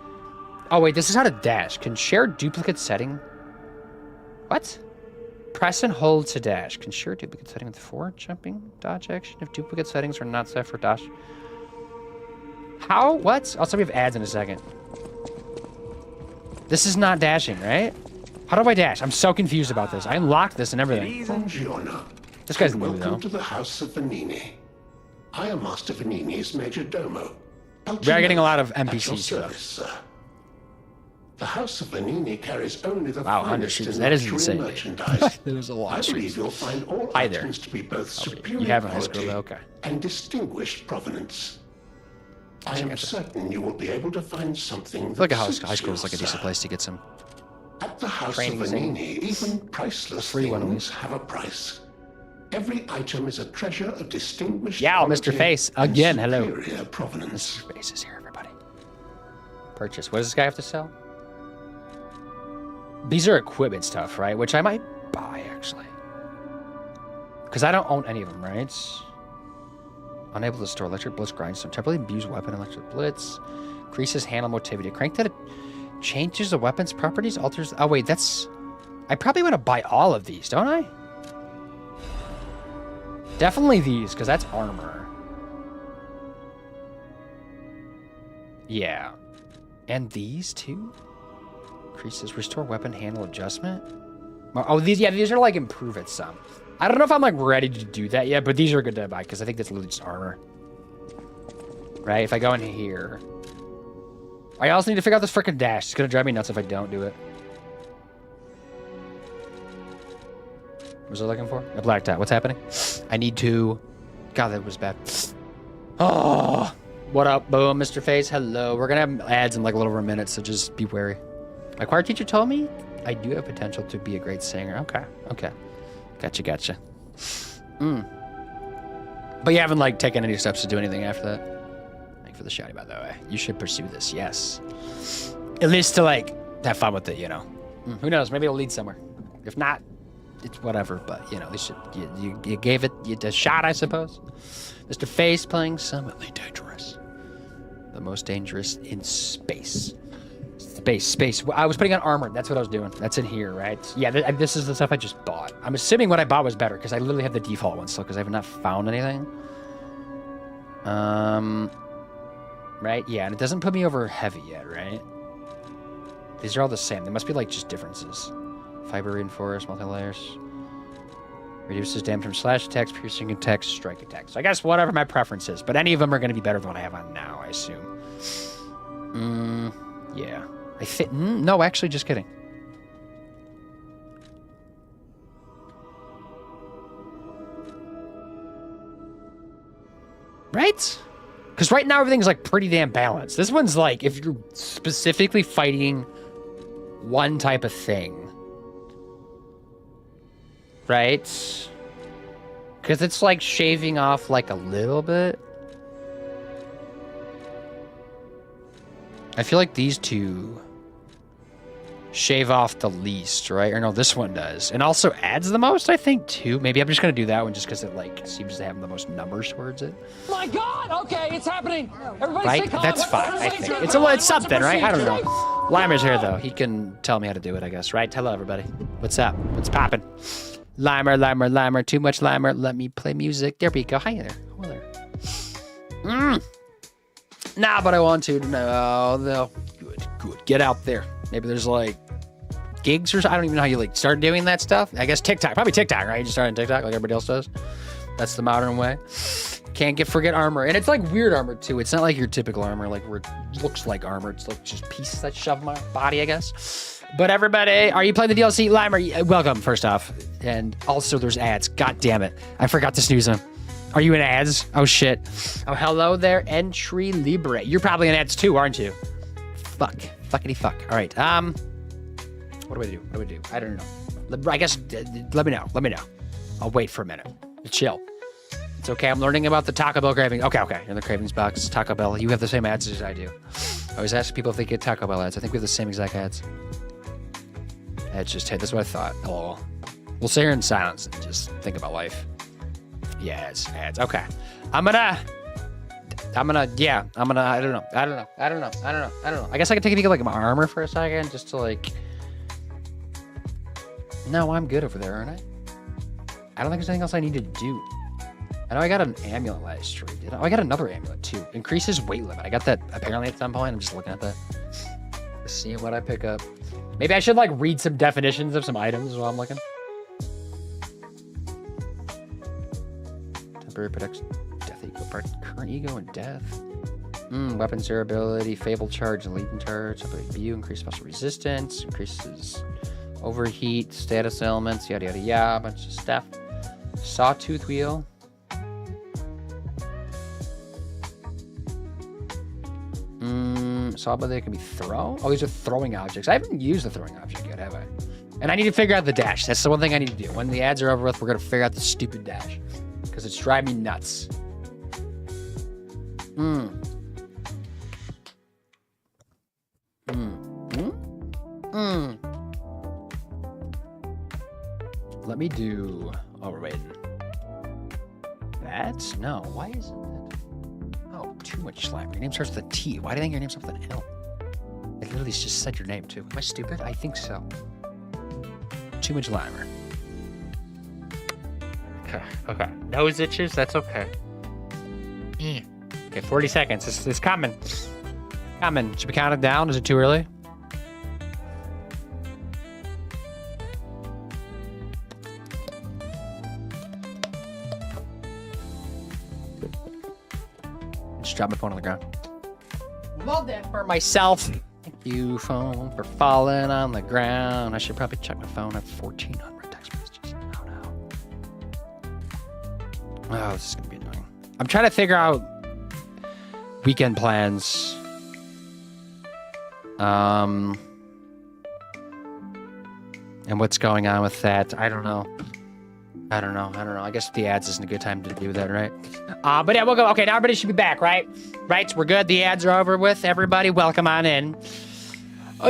Oh, wait. This is how to dash. Can share duplicate setting. What? Press and hold to dash. Can share duplicate setting with forward jumping dodge action if duplicate settings are not set for dash. How? What? Also, we have ads in a second. This is not dashing, right? How do I dash? I'm so confused about this. I unlocked this and everything. This guy's new, though. Welcome to the House of Vanini. I am Master Vanini's major domo. We are getting a lot of NPCs service, sir. The House of Vanini carries only the finest in that is luxury insane. merchandise. There's a lot of I believe you'll find all Hi there. items to be both superior you have a high quality school, okay. and distinguished provenance. I am certain you will be able to find something. I feel like a high school is like a decent place to get some At the House Training of zone. Vanini, even priceless Free one at things least. have a price. Every item is a treasure of distinguished Yeah, Mr. quality Face. and Again, hello. superior provenance. Mr. Face is here, everybody. Purchase. What does this guy have to sell? These are equipment stuff, right? Which I might buy, actually. Because I don't own any of them, right? Unable to store electric blitz grindstone. Temporarily imbues weapon electric blitz. Increases handle motivity. Crank that it changes the weapon's properties, alters... Oh, wait, that's... I probably want to buy all of these, don't I? Definitely these, because that's armor. Yeah. And these, too? Increases restore weapon handle adjustment. Oh, these are like improve it some. I don't know if I'm like ready to do that yet, but these are good to buy because I think that's literally just armor. Right? If I go in here. I also need to figure out this freaking dash. It's gonna drive me nuts if I don't do it. What was I looking for? A black dot. What's happening? I need to... God, that was bad. Oh, what up, boom, Mr. Face? Hello. We're gonna have ads in like a little over a minute, so just be wary. My choir teacher told me I do have potential to be a great singer. Okay, okay. Gotcha. But you haven't like taken any steps to do anything after that? Thank you for the shouty, by the way. You should pursue this, yes. At least to like have fun with it, you know. Who knows? Maybe it'll lead somewhere. If not, it's whatever. But you know, you gave it a shot, I suppose. Mr. Face playing Summitly Dangerous. The most dangerous in space. Space. I was putting on armor. That's what I was doing. That's in here, right? Yeah, this is the stuff I just bought. I'm assuming what I bought was better because I literally have the default one still because I have not found anything. Right? Yeah, and it doesn't put me over heavy yet, right? These are all the same. They must be like just differences. Fiber reinforced, multi-layers. Reduces damage from slash attacks, piercing attacks, strike attacks. So I guess whatever my preference is, but any of them are going to be better than what I have on now, I assume. Yeah. I think... No, actually, just kidding. Right? Because right now, everything's, like, pretty damn balanced. This one's, like, if you're specifically fighting one type of thing. Right? Because it's, like, shaving off, like, a little bit. I feel like these two shave off the least, right? Or no, this one does. And also adds the most, I think, too. Maybe I'm just going to do that one just because it, like, seems to have the most numbers towards it. My God! Okay, it's happening. Everybody Right? stay calm. That's fine, I think. It's something, right? I don't know. Limer's here, though. He can tell me how to do it, I guess, right? Hello, everybody. What's up? What's poppin'? Limer. Too much Limer. Let me play music. There we go. Hi there. Hello there. Nah, but I want to. No. Good. Get out there. Maybe there's like gigs or something. I don't even know how you like start doing that stuff. I guess TikTok. Probably TikTok, right? You just start on TikTok like everybody else does. That's the modern way. Can't forget armor. And it's like weird armor too. It's not like your typical armor, like where it looks like armor. It's like just pieces that shove my body, I guess. But everybody, are you playing the DLC? Limer, welcome, first off. And also there's ads. God damn it. I forgot to snooze them. Are you in ads? Oh, shit. Oh, hello there, Entry Libre. You're probably in ads too, aren't you? Fuckity fuck. All right. What do I do? I don't know. I guess, let me know. I'll wait for a minute. Chill. It's okay. I'm learning about the Taco Bell craving. Okay. In the cravings box, Taco Bell. You have the same ads as I do. I always ask people if they get Taco Bell ads. I think we have the same exact ads. It's just, hey, that's what I thought. LOL. We'll sit here in silence and just think about life. Yeah, it's ads. Okay. I don't know. I guess I could take a peek at like my armor for a second just to like... No, I'm good over there, aren't I? I don't think there's anything else I need to do. I know I got an amulet last stream. I got another amulet too. Increases weight limit. I got that apparently at some point. I'm just looking at that. Seeing what I pick up. Maybe I should like read some definitions of some items while I'm looking. Temporary protects death equal part current ego and death. Weapons durability, fabled charge, and leading charge. View, increase special resistance, increases overheat, status elements, yada yada yada, a bunch of stuff. Sawtooth wheel. Saw but they can be thrown. Oh, these are throwing objects. I haven't used the throwing object yet, have I? And I need to figure out the dash. That's the one thing I need to do. When the ads are over with, we're gonna figure out the stupid dash because it's driving me nuts. Let me do. Oh, we're waiting. That's no. Why isn't it? Oh, too much slime. Your name starts with a T. Why do you think your name starts with an L? It literally just said your name too. Am I stupid? I think so. Too much limer. Okay. Okay. Nose itches. That's okay. Okay. 40 seconds. It's coming. Coming. Should we count it down? Is it too early? Just drop my phone on the ground. Love that for myself. Thank you, phone, for falling on the ground. I should probably check my phone. I have 1,400 text messages. Oh, no. Oh, this is going to be annoying. I'm trying to figure out weekend plans. And what's going on with that. I don't know. I guess the ads isn't a good time to do that, right? But yeah, we'll go. Okay, now everybody should be back, right? Right, so we're good. The ads are over with. Everybody, welcome on in.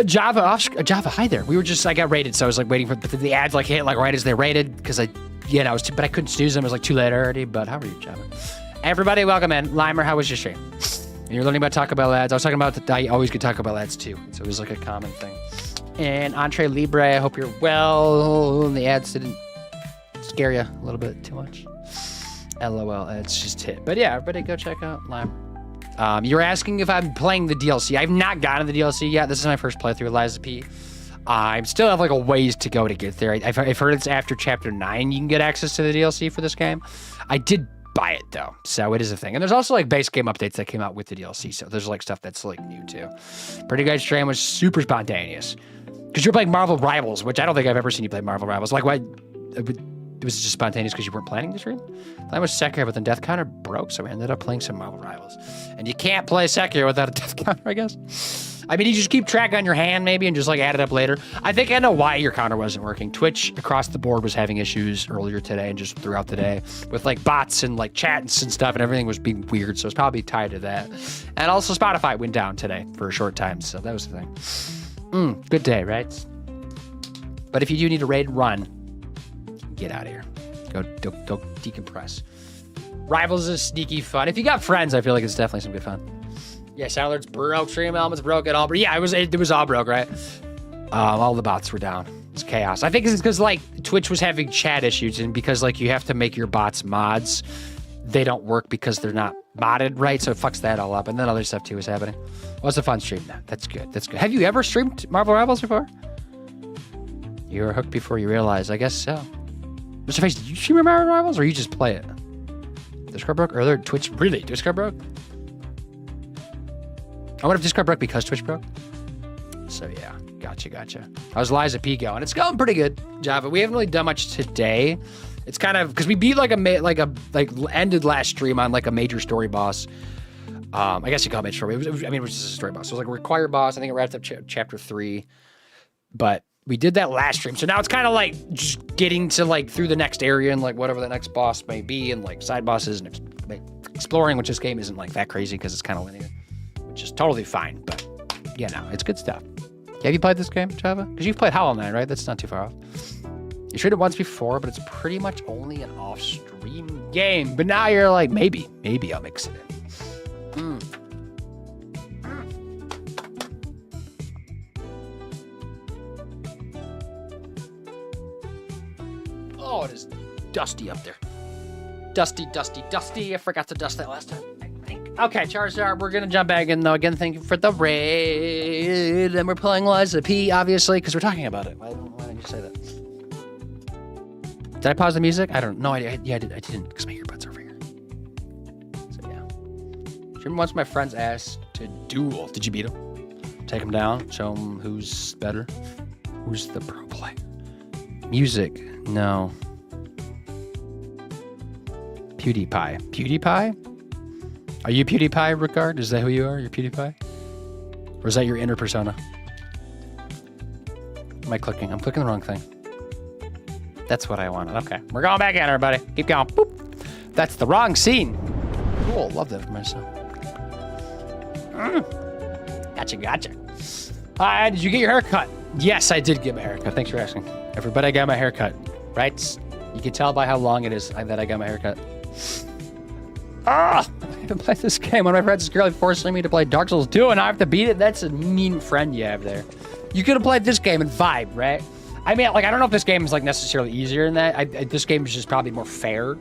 Java, hi there. I got rated, so I was like waiting for the ads like hit like right as they rated because but I couldn't snooze them. It was like too late already. But how are you, Java? Everybody, welcome in. Limer, how was your stream? And you're learning about Taco Bell ads. I was talking about I always get Taco Bell ads too, so it was like a common thing. And Entree Libre, I hope you're well. The ads didn't scare you a little bit too much. LOL, it's just hit. But yeah, everybody go check out Lime. You're asking if I'm playing the DLC. I've not gotten the DLC yet. This is my first playthrough, Liza P. I still have like a ways to go to get there. I've heard it's after Chapter 9 you can get access to the DLC for this game. I did buy it though, so it is a thing. And there's also like base game updates that came out with the DLC, so there's like stuff that's like new too. Pretty good stream, was super spontaneous. Because you're playing Marvel Rivals, which I don't think I've ever seen you play Marvel Rivals. Like, why? It was just spontaneous because you weren't planning to stream? I was Sekiro, but then Death Counter broke, so we ended up playing some Marvel Rivals. And you can't play Sekiro without a Death Counter, I guess. I mean, you just keep track on your hand, maybe, and just, like, add it up later. I think I know why your counter wasn't working. Twitch across the board was having issues earlier today and just throughout the day with, like, bots and, like, chats and stuff, and everything was being weird, so it's probably tied to that. And also Spotify went down today for a short time, so that was the thing. Good day, right? But if you do need a raid, run. Get out of here. Go decompress. Rivals is sneaky fun. If you got friends, I feel like it's definitely some good fun. Yeah, Soundler's broke, Stream Elements broke, it all. But yeah, it was all broke, right? All the bots were down. It's chaos. I think it's because like Twitch was having chat issues, and because like you have to make your bots mods, they don't work because they're not modded right, so it fucks that all up. And then other stuff too is happening. Well, it's a fun stream now. That's good. That's good. Have you ever streamed Marvel Rivals before? You were hooked before you realized. I guess so. Mr. Face, did you stream Marvel Rivals or you just play it? Discord broke earlier? Twitch really? Discord broke? I wonder if Discord broke because Twitch broke. So yeah, gotcha. How's Liza P going? It's going pretty good, Java. We haven't really done much today. It's kind of because we beat ended last stream on like a major story boss. I guess you call it major story. It was just a story boss. So it was like a required boss. I think it wrapped up chapter 3, but we did that last stream. So now it's kind of like just getting to like through the next area and like whatever the next boss may be and like side bosses and exploring, which this game isn't like that crazy because it's kind of linear, which is totally fine. But yeah, no, it's good stuff. Have you played this game, Java? Because you've played Hollow Knight, right? That's not too far off. You streamed it once before, but it's pretty much only an off-stream game. But now you're like, maybe I'll mix it in. Oh, it is dusty up there. Dusty. I forgot to dust that last time, I think. Okay, Charizard, we're going to jump back in, though. Again, thank you for the raid. And we're playing Liza P, obviously, because we're talking about it. Why didn't you say that? Did I pause the music? I don't know. I didn't, because my earbuds are over here. So, yeah. Remember once my friends asked to duel. Did you beat him? Take him down? Show him who's better? Who's the pro player? Music. No. PewDiePie. PewDiePie? Are you PewDiePie, Ricard? Is that who you are? You're PewDiePie? Or is that your inner persona? Am I clicking? I'm clicking the wrong thing. That's what I wanted. Okay. We're going back in, everybody. Keep going. Boop. That's the wrong scene. Cool. Love that for myself. Gotcha. Did you get your hair cut? Yes, I did get my hair cut. Thanks for asking. Everybody, I got my hair cut. Right? You can tell by how long it is that I got my hair cut. I haven't played this game. One of my friends is currently forcing me to play Dark Souls 2, and I have to beat it. That's a mean friend you have there. You could have played this game and vibe, right? I mean, like, I don't know if this game is, like, necessarily easier than that. This game is just probably more fair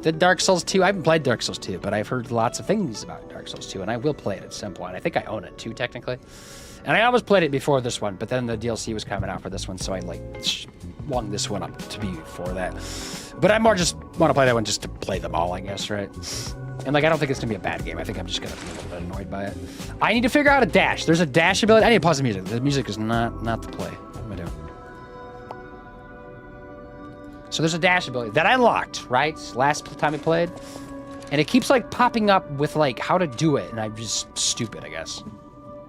than Dark Souls 2. I haven't played Dark Souls 2, but I've heard lots of things about Dark Souls 2, and I will play it at some point. I think I own it, too, technically. And I almost played it before this one, but then the DLC was coming out for this one, so I, like, swung this one up to be for that. But I more just want to play that one just to play them all, I guess, right? And, like, I don't think it's going to be a bad game. I think I'm just going to be a little bit annoyed by it. I need to figure out a dash. There's a dash ability. I need to pause the music. The music is not the play. What am I doing? So there's a dash ability that I unlocked, right? Last time I played. And it keeps, like, popping up with, like, how to do it. And I'm just stupid, I guess.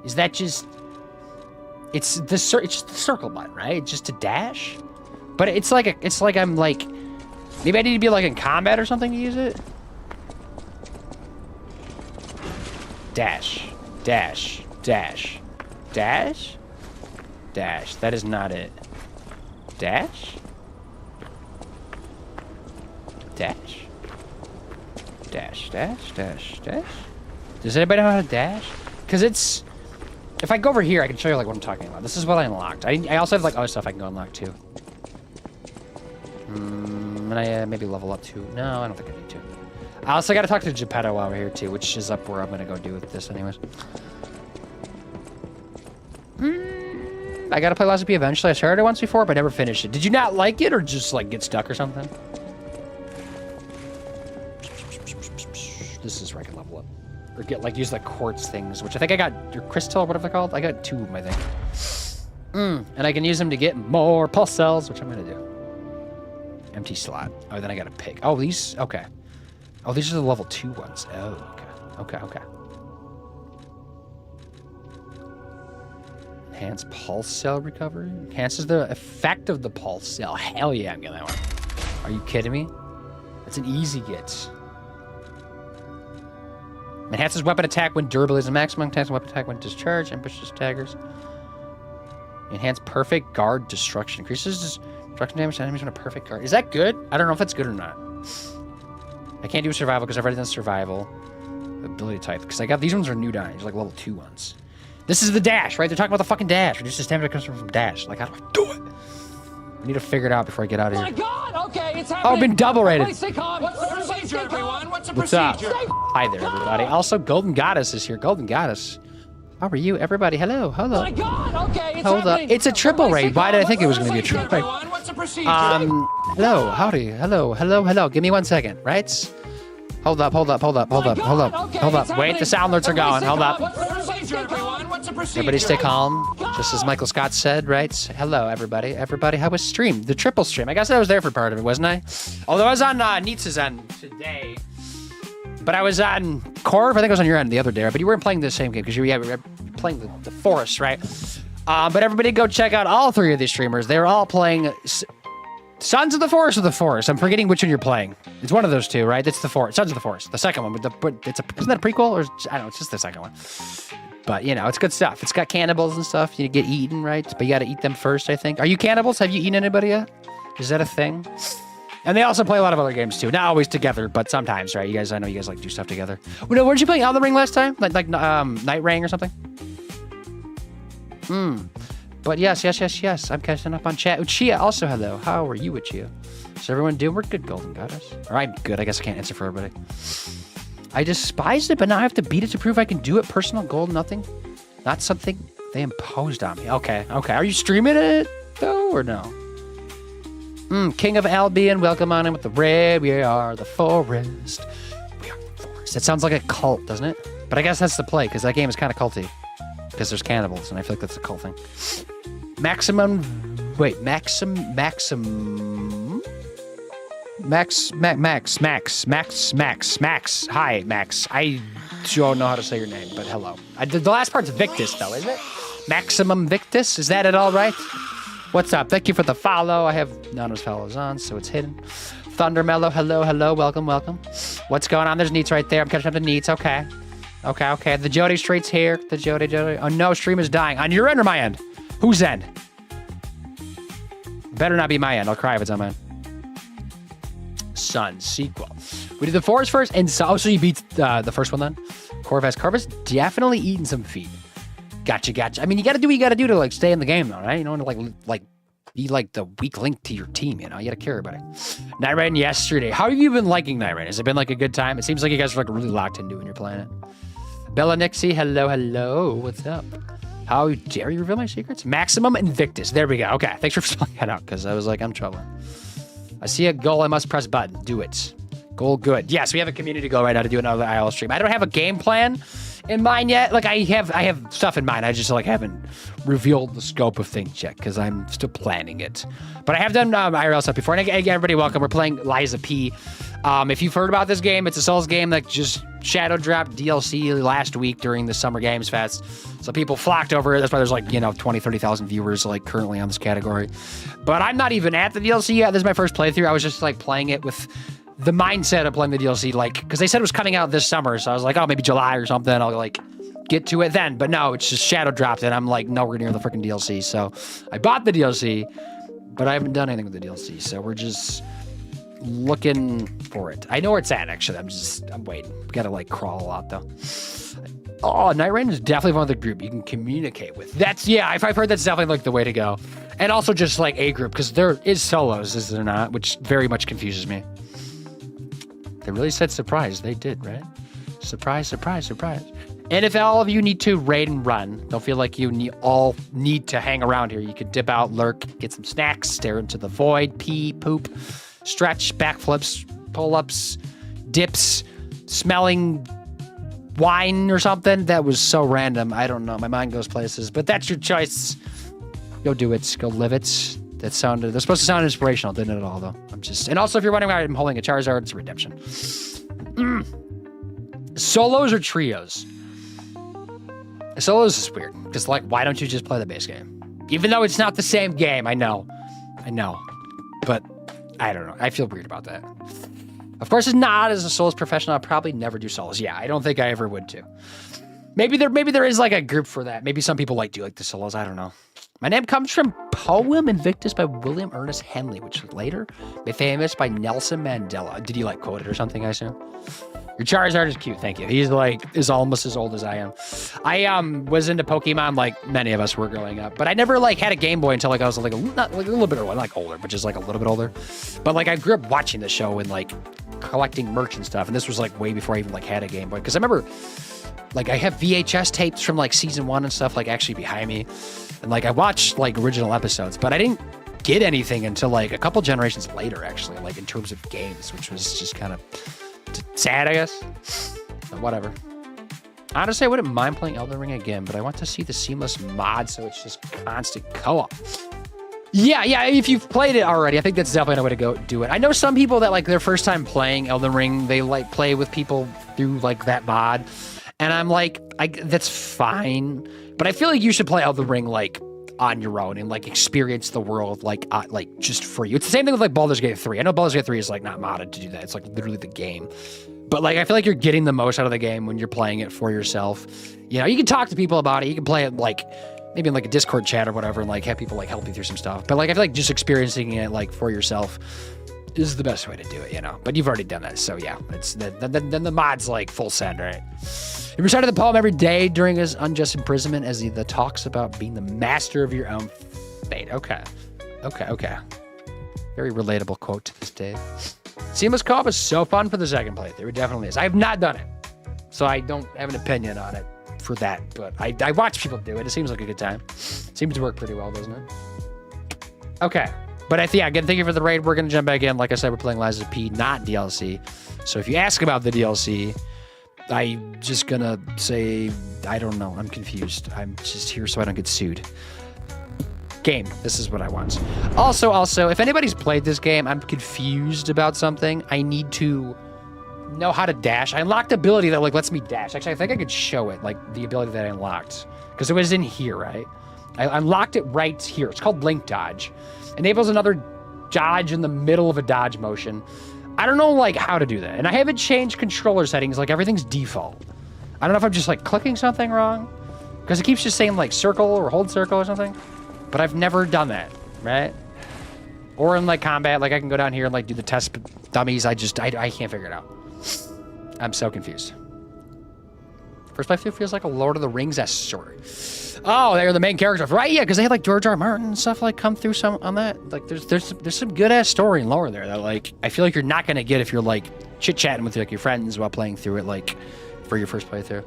Is that just... It's just the circle button, right? It's just a dash? But it's like I'm, like... Maybe I need to be, like, in combat or something to use it? Dash. Dash. Dash. Dash? Dash. That is not it. Dash? Dash? Dash, dash, dash, dash? Does anybody know how to dash? Because it's... If I go over here, I can show you, like, what I'm talking about. This is what I unlocked. I also have, like, other stuff I can go unlock, too. And I maybe level up, too. No, I don't think I need to. I also got to talk to Geppetto while we're here, too, which is up where I'm going to go do with this anyways. I got to play Lies of P eventually. I started it once before, but never finished it. Did you not like it or just, like, get stuck or something? This is where I can level up. Or get, like, use the quartz things, which I think I got, your crystal or whatever they're called. I got 2 of them, I think. And I can use them to get more pulse cells, which I'm going to do. Empty slot. Oh, then I got to pick. Oh, these, okay. Oh, these are the level 2 ones. Oh, okay. Okay. Enhance pulse cell recovery. Enhances the effect of the pulse cell. Hell yeah, I'm getting that one. Are you kidding me? That's an easy get. Enhances weapon attack when durability is a maximum. Enhances weapon attack when discharged. Ambushes daggers. Enhance perfect guard destruction. Increases destruction damage to enemies when a perfect guard. Is that good? I don't know if that's good or not. I can't do survival because I've already done survival. Ability type. Because I got these ones are new dying. Like level 2 ones. This is the dash, right? They're talking about the fucking dash. Reduces damage that comes from dash. Like, how do I do it? I need to figure it out before I get out of here. Oh my God! Okay, it's happening. Oh, I've been double rated. What's the procedure, everyone? What's the What's procedure? up? Hi there, everybody. Also, Golden Goddess is here. Golden Goddess. How are you, everybody? Hello. Hello. Oh my God! Okay, it's Hold up. happening. It's a triple raid. Why did I think it was going to be a triple raid? What's the procedure? Hello. Howdy. Hello. Give me 1 second, right? Hold up. Wait, the sound alerts are going. Hold up. What's the procedure, everyone? What's the procedure? Everybody stay calm. Just as Michael Scott said, right? Hello, everybody. Everybody, how was stream? The triple stream. I guess I was there for part of it, wasn't I? Although I was on Nietzsche's end today. But I was on Corv. I think I was on your end the other day, right? But you weren't playing the same game because you were playing the Forest, right? But everybody go check out all 3 of these streamers. They're all playing Sons of the Forest or the Forest. I'm forgetting which one you're playing. It's one of those 2, right? It's the Forest. Sons of the Forest. The second one. But isn't that a prequel? Or I don't know. It's just the second one. But, you know, it's good stuff. It's got cannibals and stuff. You get eaten, right? But you got to eat them first, I think. Are you cannibals? Have you eaten anybody yet? Is that a thing? And they also play a lot of other games, too. Not always together, but sometimes, right? I know you guys like to do stuff together. Well, no, weren't you playing Elden Ring last time? Like Night Ring or something? But yes. I'm catching up on chat. Uchiha, also hello. How are you, Uchiha? Is everyone doing? We're good, Golden Goddess. Or I'm good. I guess I can't answer for everybody. I despised it, but now I have to beat it to prove I can do it. Personal goal, nothing. Not something they imposed on me. Okay. Are you streaming it, though, or no? King of Albion, welcome on in with the red. We are the Forest. We are the Forest. It sounds like a cult, doesn't it? But I guess that's the play, because that game is kind of culty. Because there's cannibals, and I feel like that's a cult thing. Maximum Max. Hi, Max. I don't know how to say your name, but hello. The last part's Victus, though, isn't it? Maximum Victus? Is that it all right? What's up? Thank you for the follow. I have none of those follows on, so it's hidden. Thundermellow, hello. Welcome. What's going on? There's Neats right there. I'm catching up to Neats. Okay. The Jody Street's here. The Jody. Oh, no, stream is dying. On your end or my end? Whose end? Better not be my end. I'll cry if it's on mine. Sun sequel. We did the forest first, and so you beat the first one then. Corvus definitely eating some feet. Gotcha. I mean, you got to do what you got to do to like stay in the game, though, right? You don't want to like be like the weak link to your team. You know, you got to care about it. Night Rain yesterday. How have you been liking Night Rain? Has it been like a good time? It seems like you guys are like really locked into when you're playing it. Bella Nixie, hello. What's up? How dare you reveal my secrets? Maximum Invictus. There we go. Okay, thanks for spelling that out because I was like, I'm trouble. I see a goal. I must press button. Do it. Goal good. Yes, we have a community goal right now to do another IL stream. I don't have a game plan in mind yet. Like I have stuff in mind. I just like haven't revealed the scope of things yet because I'm still planning it. But I have done IRL stuff before. And again, everybody, welcome. We're playing Liza P. If you've heard about this game, it's a Souls game that just shadow dropped DLC last week during the Summer Games Fest. So people flocked over it. That's why there's like, 20, 30,000 viewers like currently on this category. But I'm not even at the DLC yet. This is my first playthrough. I was just like playing it with the mindset of playing the DLC, like, because they said it was coming out this summer. So I was like, oh, maybe July or something. I'll like get to it then. But no, it's just shadow dropped and I'm like nowhere near the freaking DLC. So I bought the DLC, but I haven't done anything with the DLC. So we're just looking for it. I know where it's at, actually. I'm waiting. We gotta like crawl a lot though. Oh, Night Rain is definitely one of the group you can communicate with. I've heard that's definitely like the way to go. And also just like a group, because there is solos, is there not? Which very much confuses me. They really said surprise. They did, right? Surprise. And if all of you need to raid and run, don't feel like you all need to hang around here. You could dip out, lurk, get some snacks, stare into the void, pee, poop, stretch, backflips, pull-ups, dips, smelling wine or something. That was so random. I don't know. My mind goes places, but that's your choice. Go do it. Go live it. That's supposed to sound inspirational. Didn't it at all, though. And also, if you're wondering why I'm holding a Charizard, it's a redemption. Solos or trios? Solos is weird. Because, like, why don't you just play the base game? Even though it's not the same game. I know. But I don't know. I feel weird about that. Of course, it's not. As a solos professional, I'll probably never do solos. Yeah, I don't think I ever would, too. Maybe there is, like, a group for that. Maybe some people, like, do like the solos. I don't know. My name comes from Poem Invictus by William Ernest Henley, which was later made famous by Nelson Mandela. Did you like quote it or something, I assume? Your Charizard is cute, thank you. He's is almost as old as I am. I was into Pokemon like many of us were growing up, but I never like had a Game Boy until like I was like not like a little bit older, like older, but just like a little bit older. But like I grew up watching the show and like collecting merch and stuff, and this was like way before I even like had a Game Boy. Because I remember like I have VHS tapes from like season 1 and stuff like actually behind me. And like I watched like original episodes, but I didn't get anything until like a couple generations later, actually, like in terms of games, which was just kind of sad, I guess. But whatever. Honestly, I wouldn't mind playing Elden Ring again, but I want to see the seamless mod, so it's just constant co-op. Yeah, if you've played it already, I think that's definitely a way to go do it. I know some people that like their first time playing Elden Ring, they like play with people through like that mod. And I'm like, that's fine. But I feel like you should play Elden Ring like on your own and like experience the world like just for you. It's the same thing with like Baldur's Gate 3. I know Baldur's Gate 3 is like not modded to do that. It's like literally the game. But like I feel like you're getting the most out of the game when you're playing it for yourself. You know, you can talk to people about it. You can play it like maybe in like a Discord chat or whatever and like have people like help you through some stuff. But like I feel like just experiencing it like for yourself is the best way to do it, you know. But you've already done that, so yeah. It's then the mod's like full send, right? He recited the poem every day during his unjust imprisonment as he talks about being the master of your own fate. Okay. Very relatable quote to this day. Seamless co-op is so fun for the second playthrough. It definitely is. I have not done it, so I don't have an opinion on it for that. But I watch people do it. It seems like a good time. Seems to work pretty well, doesn't it? Okay. But again, thank you for the raid. We're going to jump back in. Like I said, we're playing Liza P, not DLC. So if you ask about the DLC, I'm just going to say, I don't know. I'm confused. I'm just here so I don't get sued. game. This is what I want. Also, if anybody's played this game, I'm confused about something. I need to know how to dash. I unlocked the ability that like lets me dash. Actually, I think I could show it, like the ability that I unlocked, because it was in here, right? I unlocked it right here. It's called Link Dodge. Enables another dodge in the middle of a dodge motion. I don't know like how to do that, and I haven't changed controller settings. Like everything's default. I don't know if I'm just like clicking something wrong, because it keeps just saying like circle or hold circle or something. But I've never done that, right? Or in like combat, like I can go down here and like do the test dummies. I can't figure it out. I'm so confused. First playthrough feels like a Lord of the Rings-esque story. Oh, they're the main characters, right? Yeah, because they had like George R. R. Martin and stuff like come through some on that. Like there's some good ass story and lore there that like I feel like you're not gonna get if you're like chit chatting with like your friends while playing through it like for your first playthrough.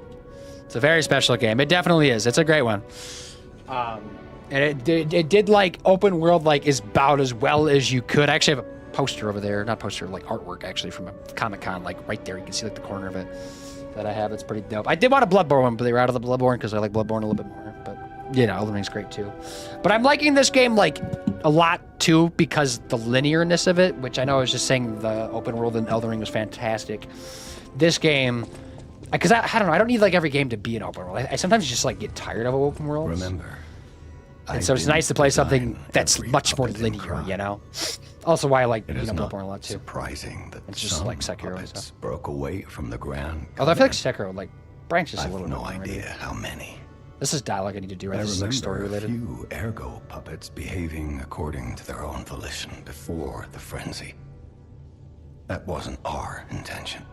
It's a very special game. It definitely is. It's a great one. And it did like open world like is about as well as you could. I actually have a poster over there, not poster, like artwork actually from a Comic-Con, like right there. You can see like the corner of it that I have. It's pretty dope. I did want a Bloodborne one, but they were out of the Bloodborne because I like Bloodborne a little bit more. But you know, Elden Ring's great too. But I'm liking this game like a lot too because the linearness of it, which I know I was just saying the open world in Elden Ring was fantastic. This game, because I don't know, I don't need like every game to be an open world. I sometimes just like get tired of open worlds. Remember. And so it's nice to play something that's much more linear, you know? Also why I like, Bloodborne a lot too. Surprising that it's just like Sekiro and stuff. Broke away from the ground. Although I feel like Sekiro like branches a little bit. I have no idea how many. This is dialogue I need to do, right? This is like story related. A few ergo puppets behaving according to their own volition before the frenzy. That wasn't our intention.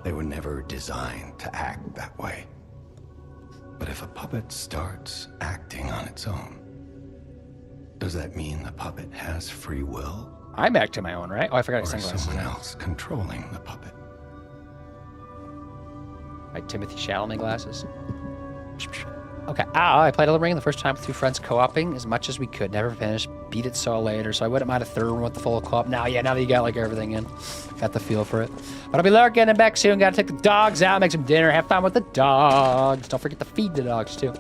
They were never designed to act that way. But if a puppet starts acting on its own, does that mean the puppet has free will? I'm acting my own, right? Oh, I forgot to sunglasses. Someone else controlling the puppet. My Timothy Chalamet glasses. Okay. I played Elden Ring the first time with two friends co-oping as much as we could. Never finished. Beat it so later, so I wouldn't mind a third one with the full co-op. Now that you got like everything in, got the feel for it. But I'll be lurking and back soon. Gotta take the dogs out, make some dinner, have fun with the dogs. Don't forget to feed the dogs too.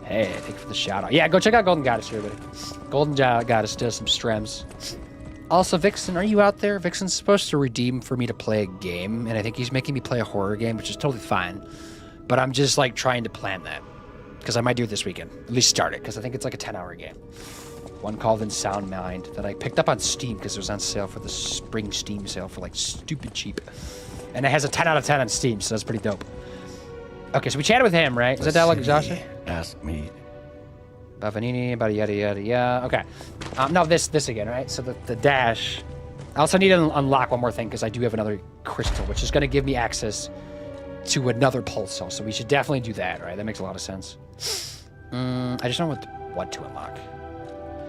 Hey, thank you for the shout out. Yeah, go check out Golden Goddess, everybody. Golden Goddess does some streams. Also, Vixen, are you out there? Vixen's supposed to redeem for me to play a game, and I think he's making me play a horror game, which is totally fine. But I'm just like trying to plan that. Because I might do it this weekend. At least start it, because I think it's like a 10-hour game. One called In Sound Mind that I picked up on Steam because it was on sale for the spring Steam sale for like stupid cheap. And it has a 10 out of 10 on Steam, so that's pretty dope. Okay, so we chatted with him, right? Is that dialogue exhaustion? Ask me. Bavanini, about yada yada yada. Okay. No, this again, right? So the dash. I also need to unlock one more thing because I do have another crystal, which is going to give me access to another pulse cell. So we should definitely do that, right? That makes a lot of sense. I just don't know what to unlock.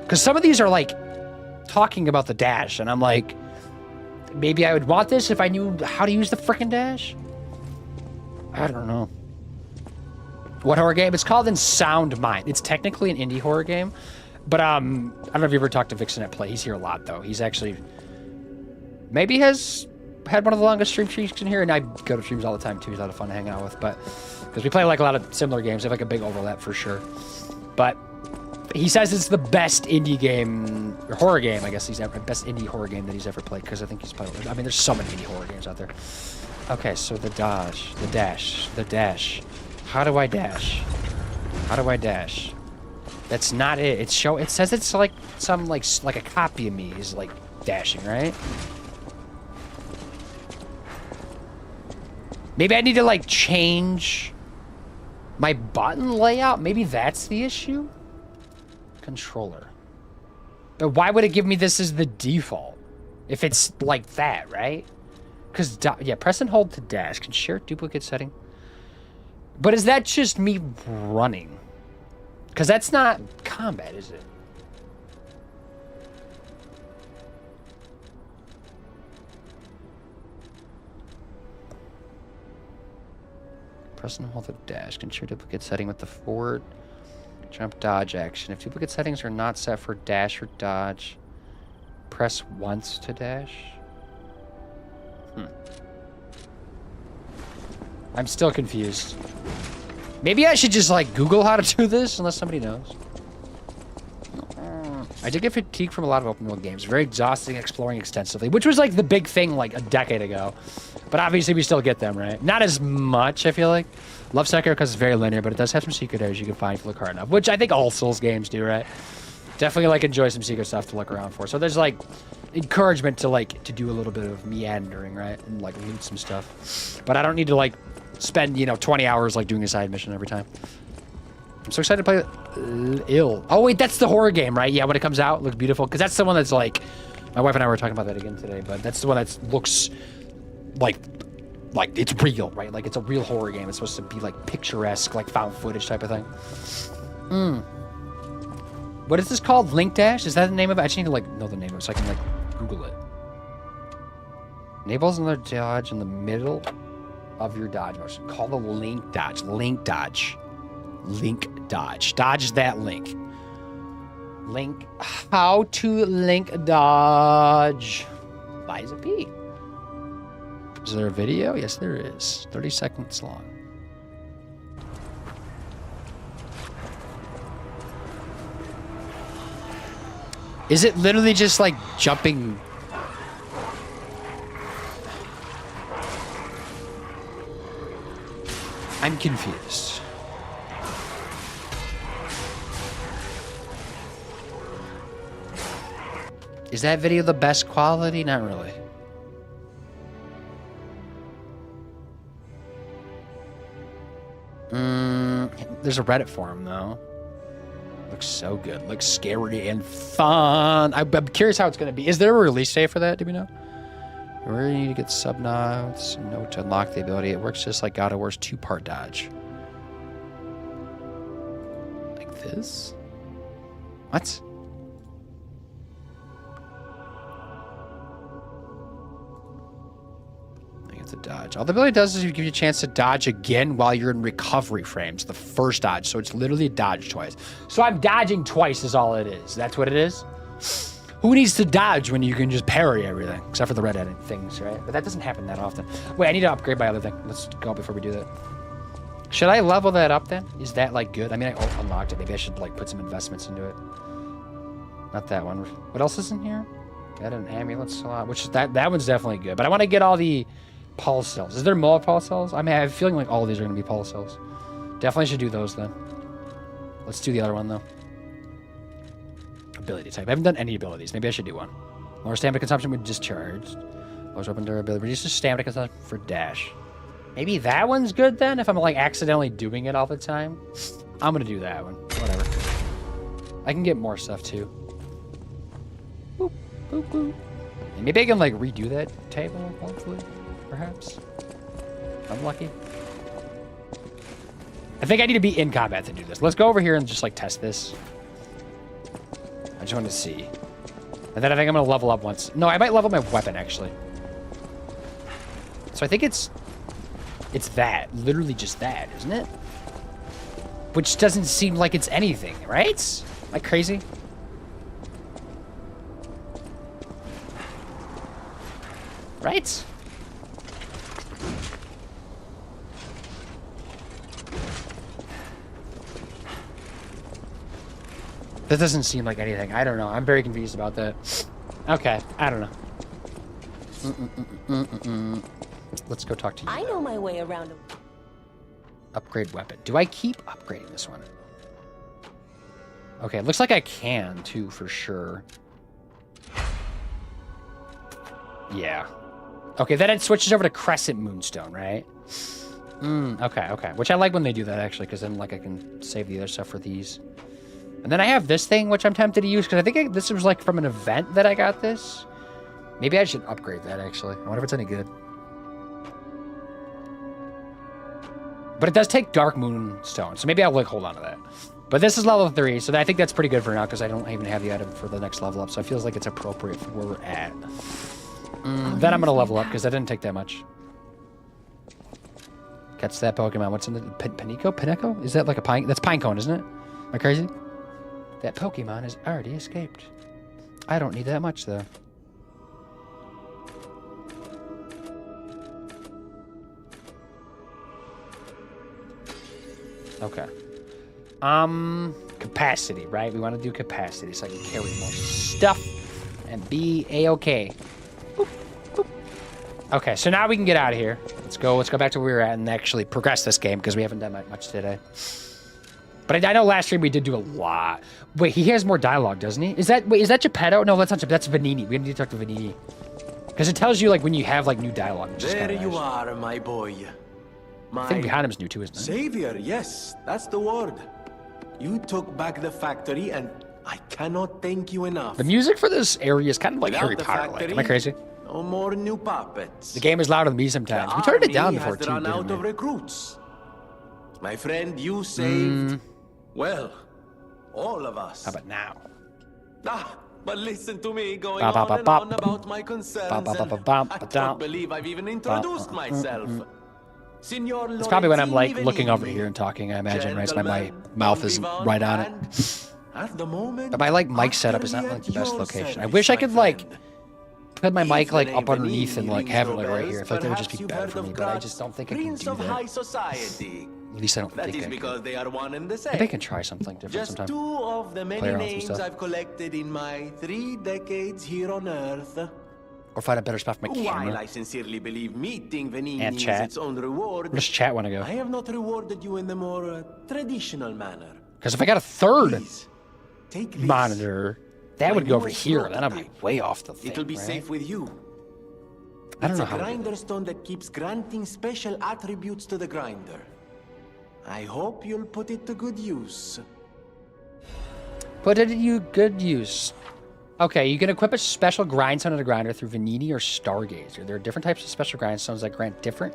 Because some of these are like talking about the dash, and I'm like, maybe I would want this if I knew how to use the frickin' dash. I don't know. What horror game? It's called In Sound Mind. It's technically an indie horror game, but I don't know if you ever talked to Vixen at Play. He's here a lot though. He's actually maybe has had one of the longest stream streaks in here, and I go to streams all the time too. He's a lot of fun to hang out with, but because we play like a lot of similar games, they have like a big overlap for sure. But he says it's the best indie game, or horror game, I guess he's ever, best indie horror game that he's ever played, because I think he's played, I mean, there's so many indie horror games out there. Okay, so the dash. How do I dash? How do I dash? That's not it. It says it's like some, like a copy of me is like dashing, right? Maybe I need to like change my button layout. Maybe that's the issue. Controller. But why would it give me this as the default? If it's like that, right? Because, yeah, press and hold to dash. Can share duplicate setting. But is that just me running? Because that's not combat, is it? Press and hold to dash. Can share duplicate setting with the forward. Jump dodge action. If duplicate settings are not set for dash or dodge, press once to dash. I'm still confused. Maybe I should just like Google how to do this unless somebody knows. I did get fatigued from a lot of open world games. Very exhausting exploring extensively, which was like the big thing like a decade ago. But obviously we still get them, right? Not as much, I feel like. Love Sekiro because it's very linear, but it does have some secret areas you can find if you look hard enough, which I think all Souls games do, right? Definitely like enjoy some secret stuff to look around for. So there's like encouragement to like to do a little bit of meandering, right? And like loot some stuff. But I don't need to like spend, you know, 20 hours like doing a side mission every time. I'm so excited to play Ill. Oh, wait, that's the horror game, right? Yeah, when it comes out, it looks beautiful. Because that's the one that's like... My wife and I were talking about that again today, but that's the one that looks like it's real, right? Like, it's a real horror game. It's supposed to be, like, picturesque, like, found footage type of thing. What is this called? Link Dash? Is that the name of it? I just need to, like, know the name of it so I can, like, Google it. Enables another dodge in the middle of your dodge motion. Call the link dodge. Link dodge. Link dodge. Dodge that link. Link. How to link dodge. Liza P. Is there a video? Yes, there is. 30 seconds long. Is it literally just like jumping? I'm confused. Is that video the best quality? Not really. There's a Reddit forum though. Looks so good. Looks scary and fun. I'm curious how it's going to be. Is there a release date for that? Do we know? Where you need to get sub notes, note to unlock the ability. It works just like God of War's 2-part dodge. Like this? What? To dodge. All the ability does is give you a chance to dodge again while you're in recovery frames. The first dodge. So it's literally a dodge twice. So I'm dodging twice is all it is. That's what it is? Who needs to dodge when you can just parry everything? Except for the red things, right? But that doesn't happen that often. Wait, I need to upgrade my other thing. Let's go before we do that. Should I level that up then? Is that like good? I mean, I unlocked it. Maybe I should like put some investments into it. Not that one. What else is in here? Got an amulet slot, which is that one's definitely good. But I want to get all the pulse cells. Is there more pulse cells? I mean, I have a feeling like all of these are going to be pulse cells. Definitely should do those then. Let's do the other one though. Ability type. I haven't done any abilities. Maybe I should do one. Lower stamina consumption with discharge. Lower open durability. Reduces stamina consumption for dash. Maybe that one's good then if I'm like accidentally doing it all the time. I'm going to do that one. Whatever. I can get more stuff too. Boop, boop, boop. And maybe I can like redo that table hopefully. Perhaps. I'm lucky. I think I need to be in combat to do this. Let's go over here and just like test this. I just wanted to see. And then I think I'm going to level up once. No, I might level my weapon actually. So I think it's that. Literally just that, isn't it? Which doesn't seem like it's anything, right? Am I crazy? Right? That doesn't seem like anything. I don't know. I'm very confused about that. Okay. I don't know. Let's go talk to you. I know my way around. Upgrade weapon. Do I keep upgrading this one? Okay. It looks like I can too, for sure. Yeah. Okay. Then it switches over to Crescent Moonstone, right? Okay. Okay. Which I like when they do that actually, because then like I can save the other stuff for these. And then I have this thing, which I'm tempted to use, because I think this was like from an event that I got this. Maybe I should upgrade that, actually. I wonder if it's any good. But it does take Dark Moonstone, so maybe I'll like hold on to that. But this is level 3, so I think that's pretty good for now, because I don't even have the item for the next level up, so it feels like it's appropriate for where we're at. Then I'm going to level up, because that didn't take that much. Catch that Pokemon. What's in the... Pineco? Is that like a pine... That's Pinecone, isn't it? Am I crazy? That Pokemon has already escaped. I don't need that much, though. Okay. capacity, right? We want to do capacity so I can carry more stuff and be a-okay. Boop, boop. Okay, so now we can get out of here. Let's go back to where we were at and actually progress this game because we haven't done much today. But I know last stream we did do a lot. Wait, he has more dialogue, doesn't he? Is that Geppetto? No, that's not. That's Venini. We need to talk to Venini because it tells you like when you have like new dialogue. There you are, my boy. I think behind him is new too, isn't it? Savior, yes, that's the word. You took back the factory, and I cannot thank you enough. The music for this area is kind of like Without Harry the Potter. Like, factory, am I crazy? No more new puppets. The game is louder than me sometimes. The We turned it down army before has too, run out didn't of we? recruits. My friend, you saved, well, all of us. How about now? Ah, but listen to me going Ba, ba, on ba, and ba. on about my concerns. Ba, ba, ba, ba, And ba, I ba, don't da. believe I've even introduced myself. Signor It's probably when I'm like Lorenzini looking over Venini. here and talking, I imagine, right? So my Gentlemen, mouth isn't bon right on it. vivant, and at the moment, But my like mic setup is not like the utterly best at location. I your wish I service, could my like friend. put my mic If like the up name underneath and Venini like have it rings like no right here. I bells, feel like that would just be perhaps better you've for heard me, of but I Graz just don't think I can Prince do of that. High Society. At least I don't That think is I can. because they are one and the same. Maybe I can try something different Just sometime. two of the many Play around with some names stuff. I've collected in my 3 decades here on Earth. Or find a better spot for my While camera. I sincerely believe meeting Venini And is chat. its own reward, Where does chat want to go? I have not rewarded you in the more traditional manner. Because if I got a third Please, take this. monitor, that My would go over newest here. Then I'd be prototype. way off the thing. It'll be right? safe with you. I don't It's know a how to do grinder that. stone that keeps granting special attributes to the grinder. I hope you'll put it to good use. Put it to good use. Okay, you can equip a special grindstone on a grinder through Venini or Stargazer. There are different types of special grindstones that grant different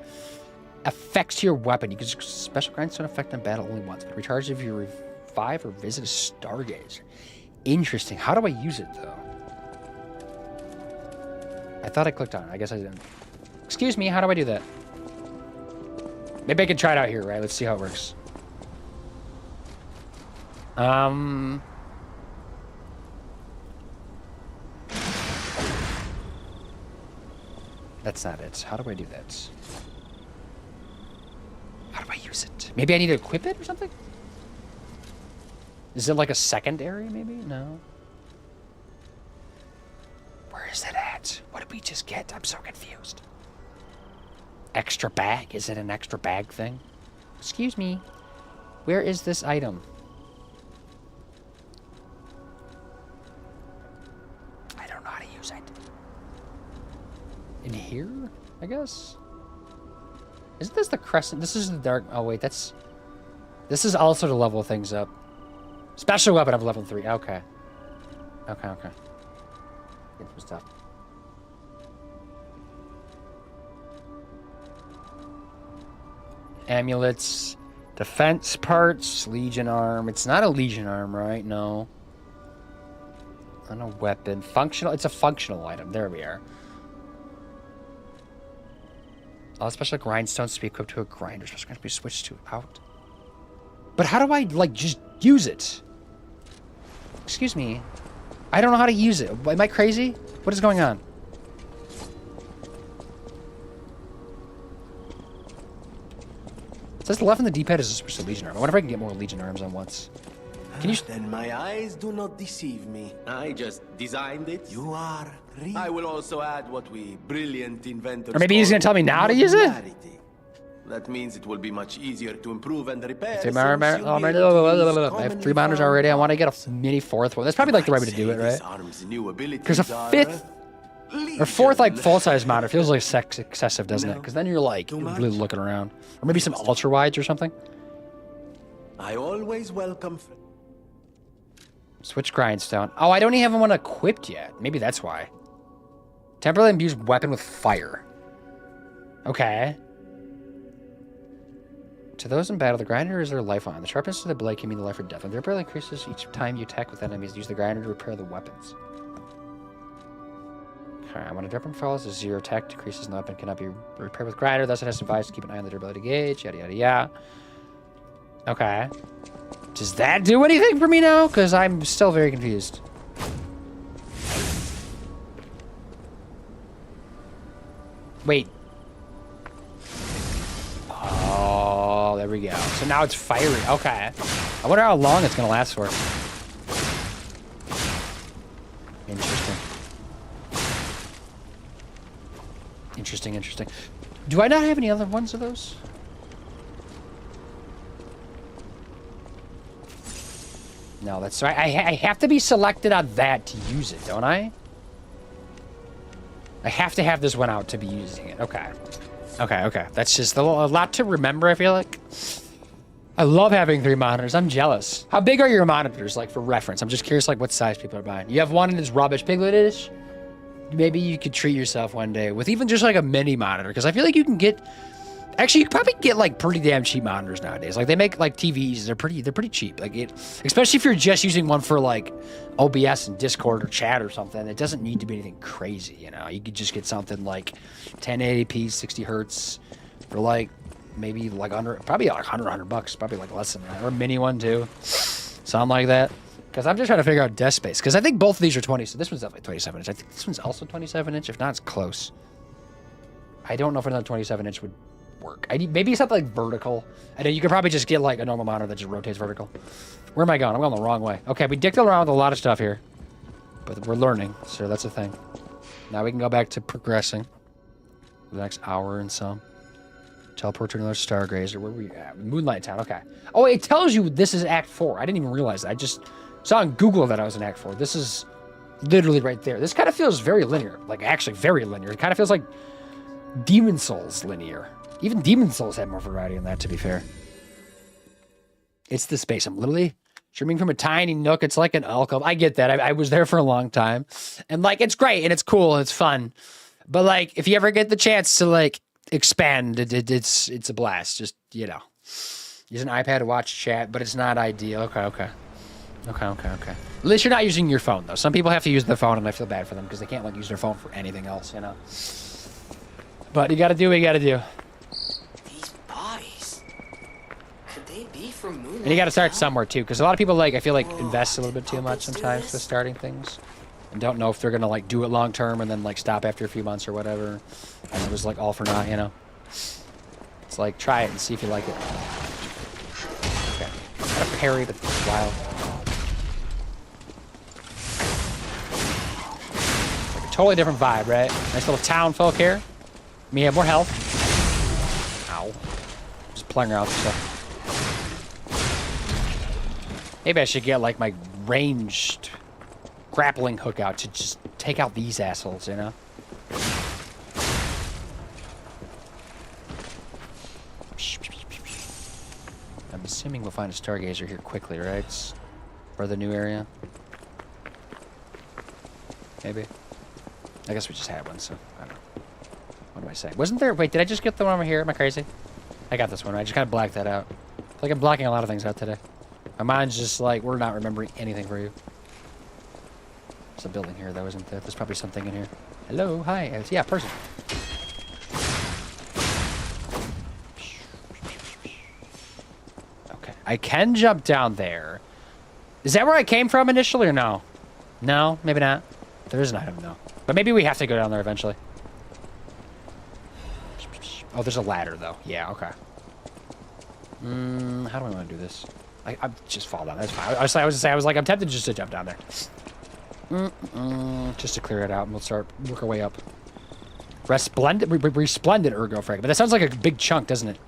effects to your weapon. You can use special grindstone effect in battle only once, but recharge if you revive or visit a Stargazer. Interesting. How do I use it though? I thought I clicked on it. I guess I didn't. Excuse me, how do I do that? Maybe I can try it out here, right? Let's see how it works. That's not it. How do I do that? How do I use it? Maybe I need to equip it or something? Is it like a secondary, maybe? No. Where is it at? What did we just get? I'm so confused. Extra bag? Is it an extra bag thing? Excuse me. Where is this item? I don't know how to use it. In here, I guess? Isn't this the crescent? This is the dark... Oh, wait, that's... This is also to level things up. Special weapon of level 3. Okay. Okay. Get some stuff. Amulets. Defense parts. Legion arm. It's not a Legion arm, right? No. Not a weapon. Functional. It's a functional item. There we are. All special grindstones to be equipped to a grinder. Special grindstones to be switched to out. But how do I, like, just use it? Excuse me. I don't know how to use it. Am I crazy? What is going on? It says the left on the D-pad is a special Legion arm. I wonder if I can get more Legion arms on once. Can you... Then my eyes do not deceive me. I just designed it. You are real. I will also add what we brilliant inventors Or maybe he's call gonna tell me now how to use it? modularity. That means it will be much easier to improve and repair. Three since monitors. you'll be able to use I have 3 commonly monitors found already. I want to parts. get a mini 4th one. That's probably like the right way to do it, I'd say right? this arm's new abilities Because a are 5th or 4th, like legion. full-size monitor feels like excessive, doesn't it? No. Because then you're like Too much? really looking around, or maybe some ultra wides or something. I always welcome. Switch grindstone. Oh, I don't even have one equipped yet. Maybe that's why. Temporarily imbues weapon with fire. Okay. To those in battle, the grinder is their lifeline. The sharpness of the blade can mean the life or death. And temporarily increases each time you attack with enemies. Use the grinder to repair the weapons. Okay, when a weapon falls, a 0 attack decreases and the weapon cannot be repaired with grinder. Thus, it has advised to keep an eye on the durability gauge. Yada yada yada. Okay. Does that do anything for me now? Because I'm still very confused. Wait. Oh, there we go. So now it's fiery. Okay. I wonder how long it's gonna last for. Interesting. Interesting, interesting. Do I not have any other ones of those? No, that's right. I have to be selected on that to use it, don't I? I have to have this one out to be using it. Okay. Okay, okay. That's just a lot to remember, I feel like. I love having 3 monitors. I'm jealous. How big are your monitors, like, for reference? I'm just curious, like, what size people are buying. You have one and it's rubbish, Piglet-ish? Maybe you could treat yourself one day with even just, like, a mini monitor, because I feel like you can get... Actually, you could probably get, like, pretty damn cheap monitors nowadays. Like, they make, like, TVs. They're pretty cheap. Like, especially if you're just using one for, like, OBS and Discord or chat or something. It doesn't need to be anything crazy, you know? You could just get something like 1080p, 60 hertz for, like, maybe, like, probably, like, $100 probably, like, less than that. Or a mini one, too. Something like that. Because I'm just trying to figure out desk space. Because I think both of these are 20. So this one's definitely 27 inch. I think this one's also 27 inch. If not, it's close. I don't know if another 27 inch would work. Maybe something like vertical. And then you could probably just get like a normal monitor that just rotates vertical. Where am I going? I'm going the wrong way. Okay, we dicked around with a lot of stuff here. But we're learning, so that's a thing. Now we can go back to progressing. For the next hour and some. Teleport to another stargazer. Where were we at? Moonlight Town, okay. Oh, it tells you this is Act 4. I didn't even realize that. I just saw on Google that I was in Act 4. This is literally right there. This kind of feels very linear. Like, actually very linear. It kind of feels like Demon Souls linear. Even Demon Souls had more variety than that, to be fair. It's the space. I'm literally streaming from a tiny nook. It's like an alcove. I get that. I was there for a long time. And, like, it's great, and it's cool, and it's fun. But, like, if you ever get the chance to, like, expand, it's a blast. Just, you know. Use an iPad to watch chat, but it's not ideal. Okay. At least you're not using your phone, though. Some people have to use their phone, and I feel bad for them because they can't, like, use their phone for anything else, you know? But you gotta do what you gotta do. And you got to start somewhere too, because a lot of people, like, I feel like invest a little bit too much sometimes with starting things, and don't know if they're gonna, like, do it long term and then, like, stop after a few months or whatever, and it was like all for naught, you know. It's like, try it and see if you like it. Okay, got a parry, but it's wild. Like a totally different vibe, right? Nice little town folk here. Me have more health. Ow. Just playing around with stuff. Maybe I should get, like, my ranged grappling hook out to just take out these assholes, you know? I'm assuming we'll find a stargazer here quickly, right? For the new area. Maybe. I guess we just had one, so I don't know. What am I saying? Wasn't there... Wait, did I just get the one over here? Am I crazy? I got this one. I just kind of blacked that out. I feel like I'm blocking a lot of things out today. My mind's just like, we're not remembering anything for you. There's a building here, though, isn't there? There's probably something in here. Hello, hi. Yeah, person. Okay. I can jump down there. Is that where I came from initially, or no? No, maybe not. There is an item, no. But maybe we have to go down there eventually. Oh, there's a ladder, though. Yeah, okay. How do I want to do this? I just fall down. That's fine. I was like, I'm tempted just to jump down there. Just to clear it out, and we'll work our way up. Resplendent ergo fragment. But that sounds like a big chunk, doesn't it?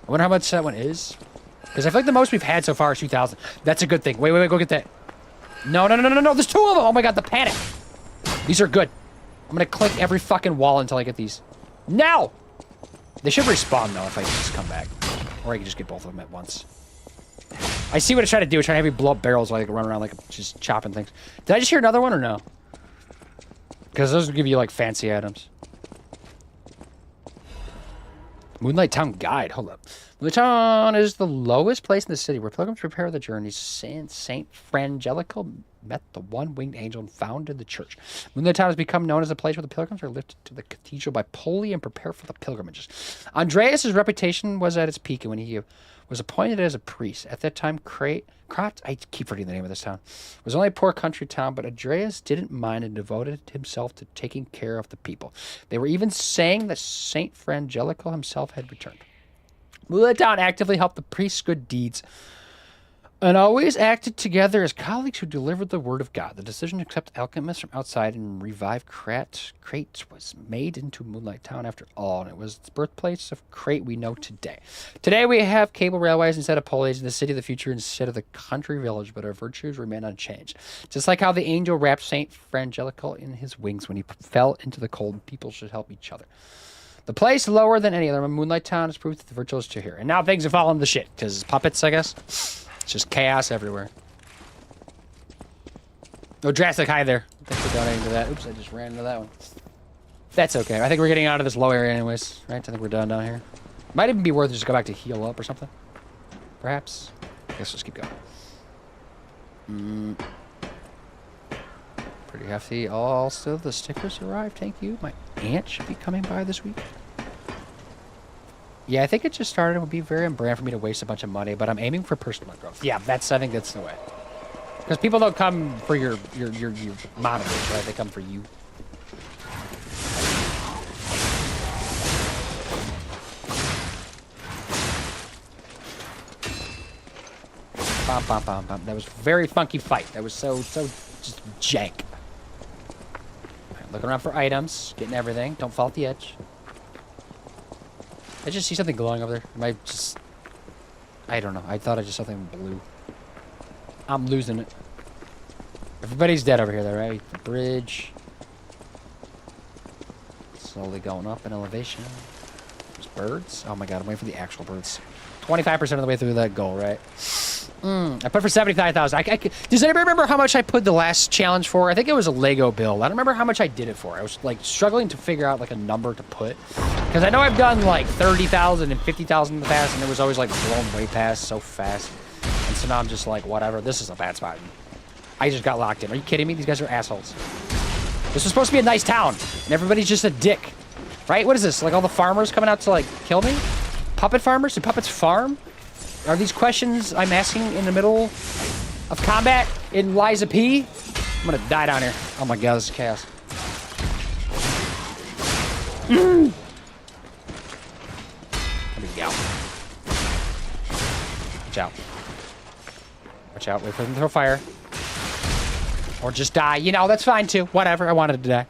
I wonder how much that one is. Because I feel like the most we've had so far is 2,000. That's a good thing. Wait, go get that. No. There's 2 of them. Oh my god, the panic. These are good. I'm gonna click every fucking wall until I get these. No! They should respawn, though, if I just come back. Or I can just get both of them at once. I see what it's trying to do. It's trying to have you blow up barrels while I can run around, like, just chopping things. Did I just hear another one, or no? Because those will give you, like, fancy items. Moonlight Town Guide. Hold up. Moonlight Town is the lowest place in the city where pilgrims prepare the journey. Saint Frangelico met the one-winged angel and founded the church. Moonlight Town has become known as a place where the pilgrims are lifted to the cathedral by pulley and prepare for the pilgrimages. Andreas' reputation was at its peak when he was appointed as a priest. At that time, Krat, I keep forgetting the name of this town, was only a poor country town, but Andreas didn't mind and devoted himself to taking care of the people. They were even saying that Saint Frangelico himself had returned. Moonlight Town actively helped the priest's good deeds And always acted together as colleagues who delivered the word of God. The decision to accept alchemists from outside and revive Crate was made into Moonlight Town after all, and it was the birthplace of Crate we know today. Today we have cable railways instead of pulleys, in the city of the future instead of the country village, but our virtues remain unchanged. Just like how the angel wrapped Saint Frangelico in his wings when he fell into the cold, people should help each other. The place lower than any other Moonlight Town is proof that the virtues are here. And now things have fallen to shit, because puppets, I guess. It's just chaos everywhere. No drastic high there. Thanks for donating to that. Oops, I just ran into that one. That's okay. I think we're getting out of this low area anyways, right? I think we're done down here. Might even be worth it just go back to heal up or something. Perhaps. I guess let's keep going. Pretty hefty. Also, the stickers arrived. Thank you. My aunt should be coming by this week. Yeah, I think it just started. It would be very on brand for me to waste a bunch of money, but I'm aiming for personal growth. Yeah, I think that's the way. Because people don't come for your monitors, right? They come for you. Bum, bum, bum, bum. That was a very funky fight. That was so just jank. Right, looking around for items, getting everything. Don't fall off the edge. I just see something glowing over there. I don't know. I thought I just saw something blue. I'm losing it. Everybody's dead over here, though, right? The bridge. Slowly going up in elevation. There's birds. Oh my god, I'm waiting for the actual birds. 25% of the way through that goal, right? I put for 75,000. Does anybody remember how much I put the last challenge for? I think it was a Lego build. I don't remember how much I did it for. I was like struggling to figure out like a number to put. Because I know I've done like 30,000 and 50,000 in the past, and it was always like blown way past so fast. And so now I'm just like, whatever. This is a bad spot. I just got locked in. Are you kidding me? These guys are assholes. This was supposed to be a nice town, and everybody's just a dick. Right? What is this? Like all the farmers coming out to like kill me? Puppet farmers? Do puppets farm? Are these questions I'm asking in the middle of combat in Liza P? I'm gonna die down here. Oh my god, this is chaos. There we go. Watch out. Watch out. Wait for them to throw fire. Or just die. You know, that's fine too. Whatever. I wanted to die.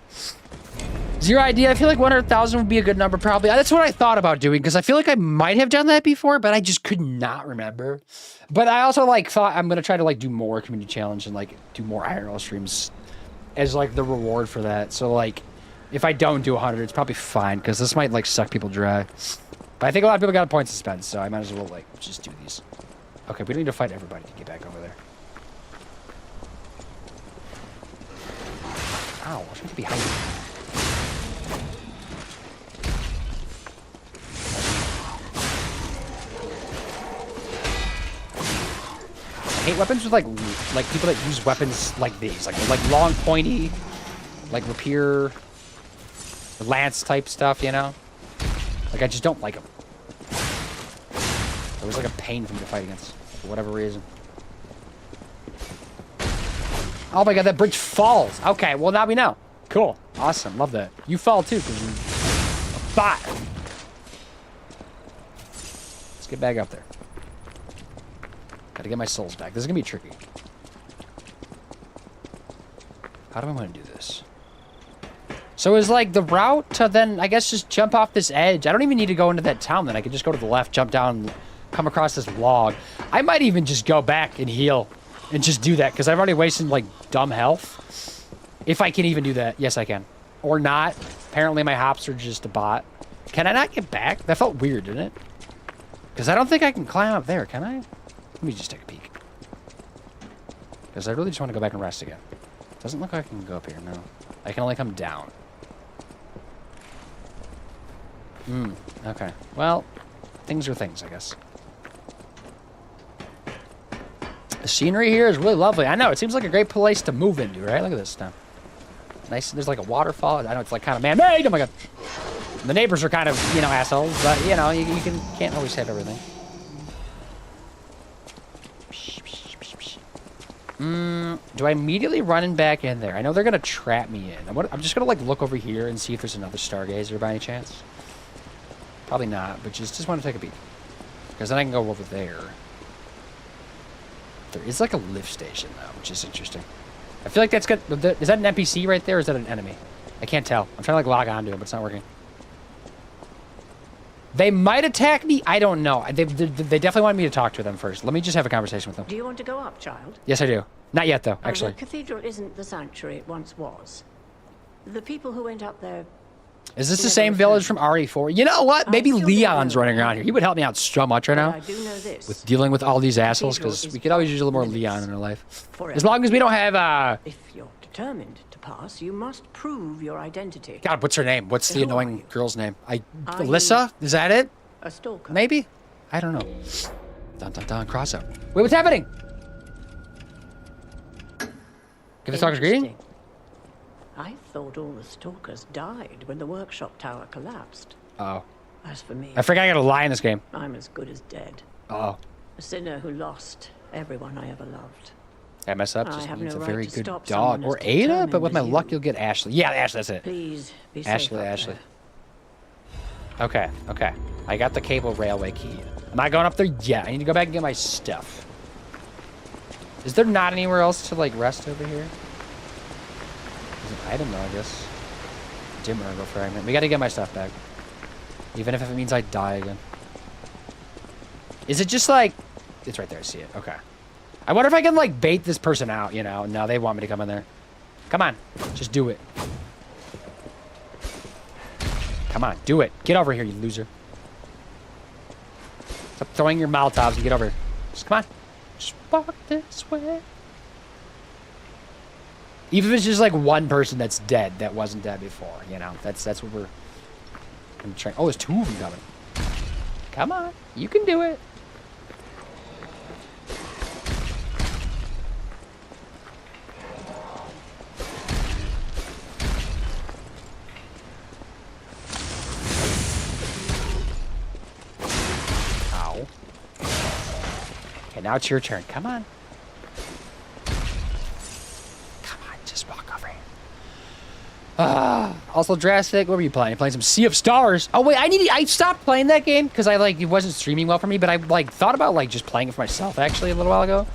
Zero idea. I feel like 100,000 would be a good number, probably. That's what I thought about doing, because I feel like I might have done that before, but I just could not remember. But I also like thought I'm gonna try to like do more community challenge and like do more IRL streams as like the reward for that. So like, if I don't do 100, it's probably fine, because this might like suck people dry. But I think a lot of people got a point to spend, so I might as well like just do these. Okay, we don't need to fight everybody to get back over there. Ow, I should be behind you. I hate weapons with like people that use weapons like these, like long pointy, like rapier, lance type stuff, you know? Like I just don't like them. It was like a pain for me to fight against for whatever reason. Oh my god, that bridge falls. Okay, well now we know. Cool, awesome, love that. You fall too, because you're a bot. Let's get back up there. Gotta get my souls back. This is gonna be tricky. How do I want to do this? So is like the route to then, I guess, just jump off this edge. I don't even need to go into that town then. I could just go to the left, jump down, come across this log. I might even just go back and heal and just do that, because I've already wasted like dumb health. If I can even do that. Yes, I can. Or not. Apparently my hops are just a bot. Can I not get back? That felt weird, didn't it? Because I don't think I can climb up there, can I? Let me just take a peek. Because I really just want to go back and rest again. Doesn't look like I can go up here, no. I can only come down. Okay. Well, things are things, I guess. The scenery here is really lovely. I know, it seems like a great place to move into, right? Look at this stuff. Nice, there's like a waterfall. I know it's like kind of man-made, oh my god. The neighbors are kind of, you know, assholes, but, you know, you can't always have everything. Do I immediately run back in there? I know they're going to trap me in. I'm just going to, like, look over here and see if there's another Stargazer by any chance. Probably not, but just want to take a peek. Because then I can go over there. There is like a lift station though, which is interesting. I feel like that's good. Is that an NPC right there, or is that an enemy? I can't tell. I'm trying to like log onto it, but it's not working. They might attack me. I don't know. They definitely want me to talk to them first. Let me just have a conversation with them. Do you want to go up, child? Yes, I do. Not yet, though, actually. The cathedral isn't the sanctuary it once was. The people who went up there... Is this the same village from RE4? You know what? Maybe Leon's running around here. He would help me out so much right now. I do know this. With dealing with all these assholes, because we could always use a little more Leon in our life. As long as we don't have, If you're determined to pass, you must prove your identity. God, what's her name? What's the Who annoying are you? girl's name? Are Alyssa? Is that it? A stalker. Maybe? I don't know. Dun dun dun, cross out. Wait, what's happening? Give the stalker's greeting? Interesting. I thought all the stalkers died when the workshop tower collapsed. Oh. As for me, I forgot I gotta lie in this game. I'm as good as dead. Oh. A sinner who lost everyone I ever loved. I mess up. I Just have means no a right very to good stop dog. someone Or as Ada, but determined with my as luck you. you'll get Ashley. Yeah, Ashley, that's it. Please be safe Ashley, up Ashley. there. Okay, okay. I got the cable railway key. Am I going up there? Yeah, I need to go back and get my stuff. Is there not anywhere else to, like, rest over here? There's an item, though, I guess. Dim ergo fragment. We gotta get my stuff back. Even if it means I die again. Is it just, like... It's right there, I see it. Okay. I wonder if I can, like, bait this person out, you know? No, they want me to come in there. Come on. Just do it. Come on, do it. Get over here, you loser. Stop throwing your Molotovs and get over here. Just come on. Just walk this way. Even if it's just like one person that's dead that wasn't dead before, you know. That's what we're trying. Oh, there's two of them coming. Come on. You can do it. Okay, now it's your turn. Come on. Come on, just walk over here. Also, Drastic, what were you playing? You're playing some Sea of Stars. Oh, wait, I stopped playing that game because it wasn't streaming well for me, but I, thought about, just playing it for myself, actually, a little while ago.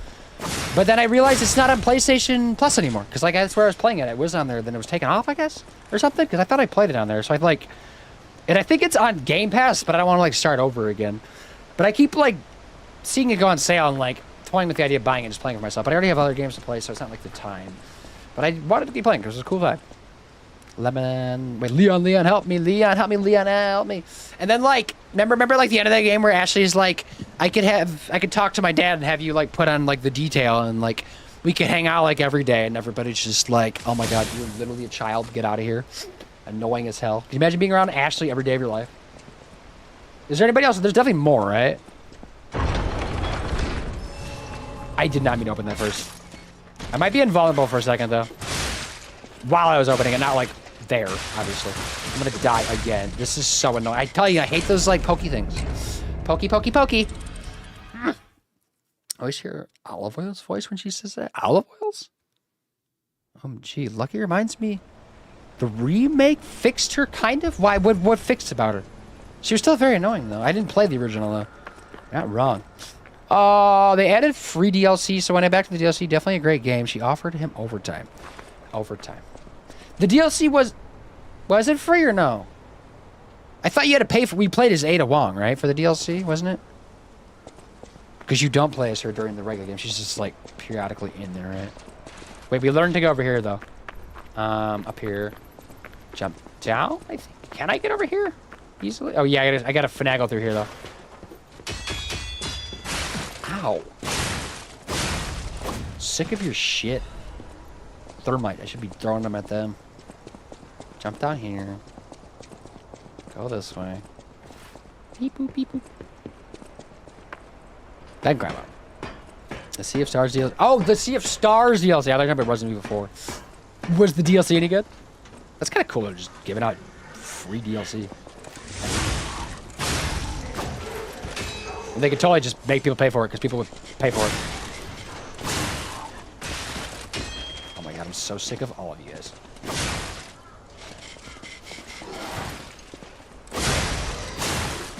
But then I realized it's not on PlayStation Plus anymore because, that's where I was playing it. It was on there, then it was taken off, I guess, or something, because I thought I played it on there. So and I think it's on Game Pass, but I don't want to, start over again. But I keep, seeing it go on sale and toying with the idea of buying it and just playing it for myself. But I already have other games to play, so it's not the time. But I wanted to keep playing because it was a cool vibe. Leon, help me, Leon, help me. And then remember the end of that game where Ashley's I could talk to my dad and have you put on the detail and we could hang out every day and everybody's just oh my god, you're literally a child, get out of here. Annoying as hell. Can you imagine being around Ashley every day of your life? Is there anybody else? There's definitely more, right? I did not mean to open that first. I might be invulnerable for a second, though. While I was opening it, not there, obviously. I'm gonna die again. This is so annoying. I tell you, I hate those pokey things. Pokey, pokey, pokey. I always hear Olive Oil's voice when she says that. Olive Oil's? Gee, Lucky reminds me. The remake fixed her, kind of? Why? What fixed about her? She was still very annoying, though. I didn't play the original, though. Not wrong. Oh, they added free DLC, so when I back to the DLC, definitely a great game. She offered him overtime. The DLC was it free or no? I thought you had to pay for, we played as Ada Wong, right? For the DLC, wasn't it? Because you don't play as her during the regular game. She's just periodically in there, right? Wait, we learned to go over here, though. Up here. Jump down, I think. Can I get over here? Easily? Oh, yeah, I gotta finagle through here, though. Ow. Sick of your shit. Thermite. I should be throwing them at them. Jump down here. Go this way. Beep boop, beep boop. Then grab up. The Sea of Stars DLC. Oh, the Sea of Stars DLC. I don't remember it wasn't before. Was the DLC any good? That's kind of cool. They're just giving out free DLC. And they could totally just make people pay for it because people would pay for it. Oh my god, I'm so sick of all of you guys.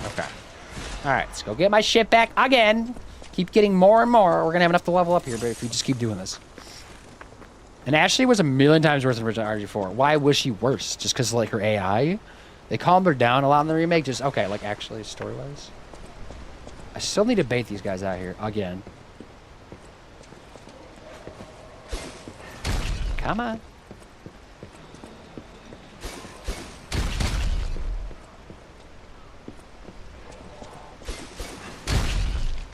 Okay. Alright, let's go get my shit back again. Keep getting more and more. We're gonna have enough to level up here, but if we just keep doing this. And Ashley was a million times worse than original RG4. Why was she worse? Just because like her AI? They calmed her down a lot in the remake. Just okay, like actually story-wise. I still need to bait these guys out here again. Come on.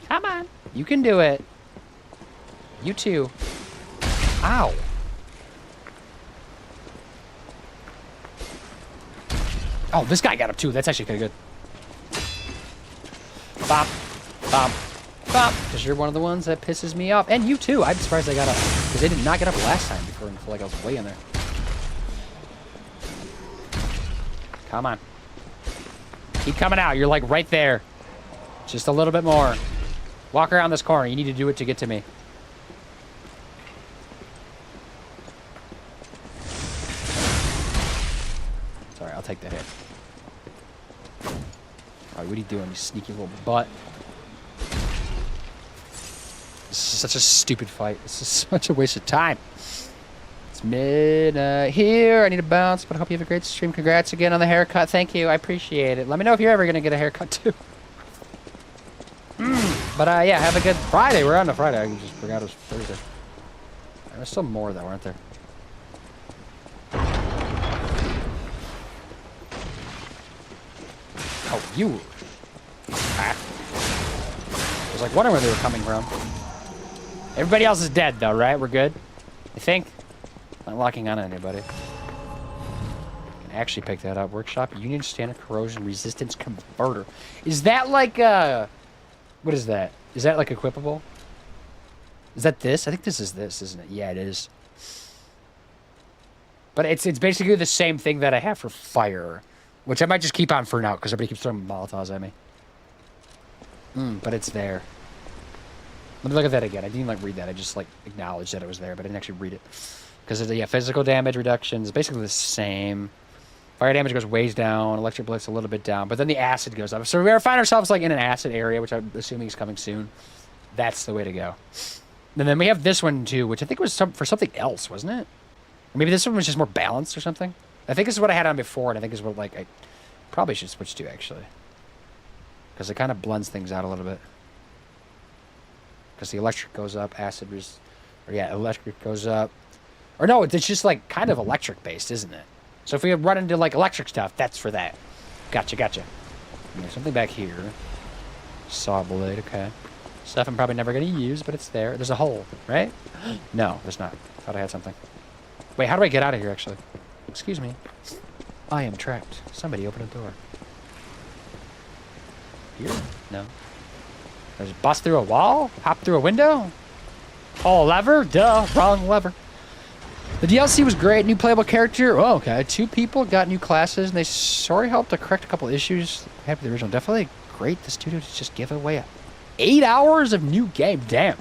Come on. You can do it. You too. Ow. Oh, this guy got up too. That's actually kind of good. Bop. Bop. Bop. Because you're one of the ones that pisses me off. And you too. I'm surprised they got up. Because they did not get up last time before I feel like I was way in there. Come on. Keep coming out. You're like right there. Just a little bit more. Walk around this corner. You need to do it to get to me. Sorry, I'll take the hit. Alright, what are you doing, you sneaky little butt? This is such a stupid fight. This is such a waste of time. It's midnight here. I need to bounce, but I hope you have a great stream. Congrats again on the haircut. Thank you. I appreciate it. Let me know if you're ever going to get a haircut, too. But, yeah, have a good Friday. We're on a Friday. I just forgot it was Thursday. There's still more, though, aren't there? Oh, you. Ah. I was like wondering where they were coming from. Everybody else is dead, though, right? We're good? I think? Not locking on anybody. Can actually pick that up. Workshop Union Standard Corrosion Resistance Converter. Is that like what is that? Is that like equipable? Is that this? I think this is this, isn't it? Yeah, it is. But it's basically the same thing that I have for fire, which I might just keep on for now because everybody keeps throwing Molotovs at me. But it's there. Let me look at that again. I didn't like read that. I just like acknowledged that it was there, but I didn't actually read it. Because yeah, physical damage reduction is basically the same. Fire damage goes ways down. Electric blitz a little bit down, but then the acid goes up. So we find ourselves like in an acid area, which I'm assuming is coming soon. That's the way to go. And then we have this one too, which I think was for something else, wasn't it? Or maybe this one was just more balanced or something. I think this is what I had on before, and I think this is what like I probably should switch to actually, because it kind of blends things out a little bit. Because the electric goes up, electric goes up. Or no, it's just like kind of electric based, isn't it? So if we run into like electric stuff, that's for that. Gotcha. And there's something back here. Saw blade, okay. Stuff I'm probably never going to use, but it's there. There's a hole, right? No, there's not. Thought I had something. Wait, how do I get out of here, actually? Excuse me. I am trapped. Somebody open a door. Here? No. There's bust through a wall? Hop through a window? Oh, lever? Duh, wrong lever. The DLC was great. New playable character. Oh, okay. 2 people got new classes, and they sort of helped to correct a couple issues. Happy with the original. Definitely great. The studio to just give away 8 hours of new game. Damn.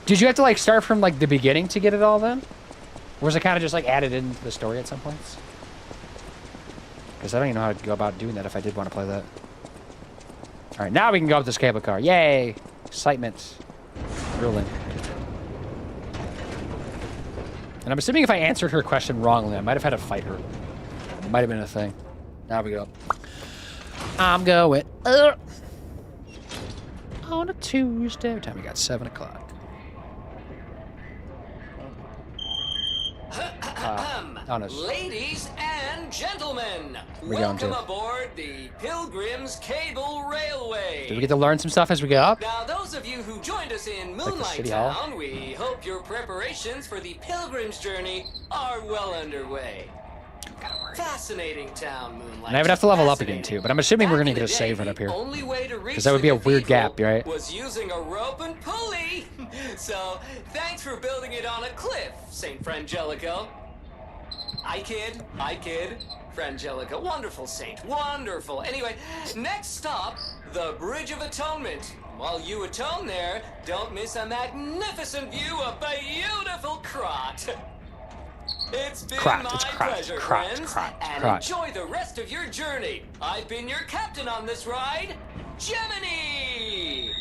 Did you have to like start from like the beginning to get it all then? Or was it kind of just like added into the story at some points? Because I don't even know how to go about doing that if I did want to play that. All right, now we can go up this cable car. Yay! Excitement. Ruling. And I'm assuming if I answered her question wrongly, I might have had to fight her. It might have been a thing. Now we go. I'm going on a Tuesday. What time we got? 7 o'clock. Oh, no. Ladies and gentlemen, We're going to. welcome aboard the Pilgrim's Cable Railway. Did we get to learn some stuff as we go up? Now, those of you who joined us in the Moonlight City Hall? Town, we hope your preparations for the Pilgrim's Journey are well underway. Fascinating town, Moonlight. And I would have to level up again, Fascinating. too, but I'm assuming we're Back going to in get a the save day, right up here. the only way to reach 'Cause that would be a the weird cathedral gap, right? was using a rope and pulley. So, thanks for building it on a cliff, St. Frangelico. I kid. Frangelico, wonderful saint, wonderful. Anyway, next stop, the Bridge of Atonement. While you atone there, don't miss a magnificent view of beautiful Krot. It's been Krot, my it's Krot, pleasure, Krot, friends, Krot, and Krot. enjoy the rest of your journey. I've been your captain on this ride, Gemini!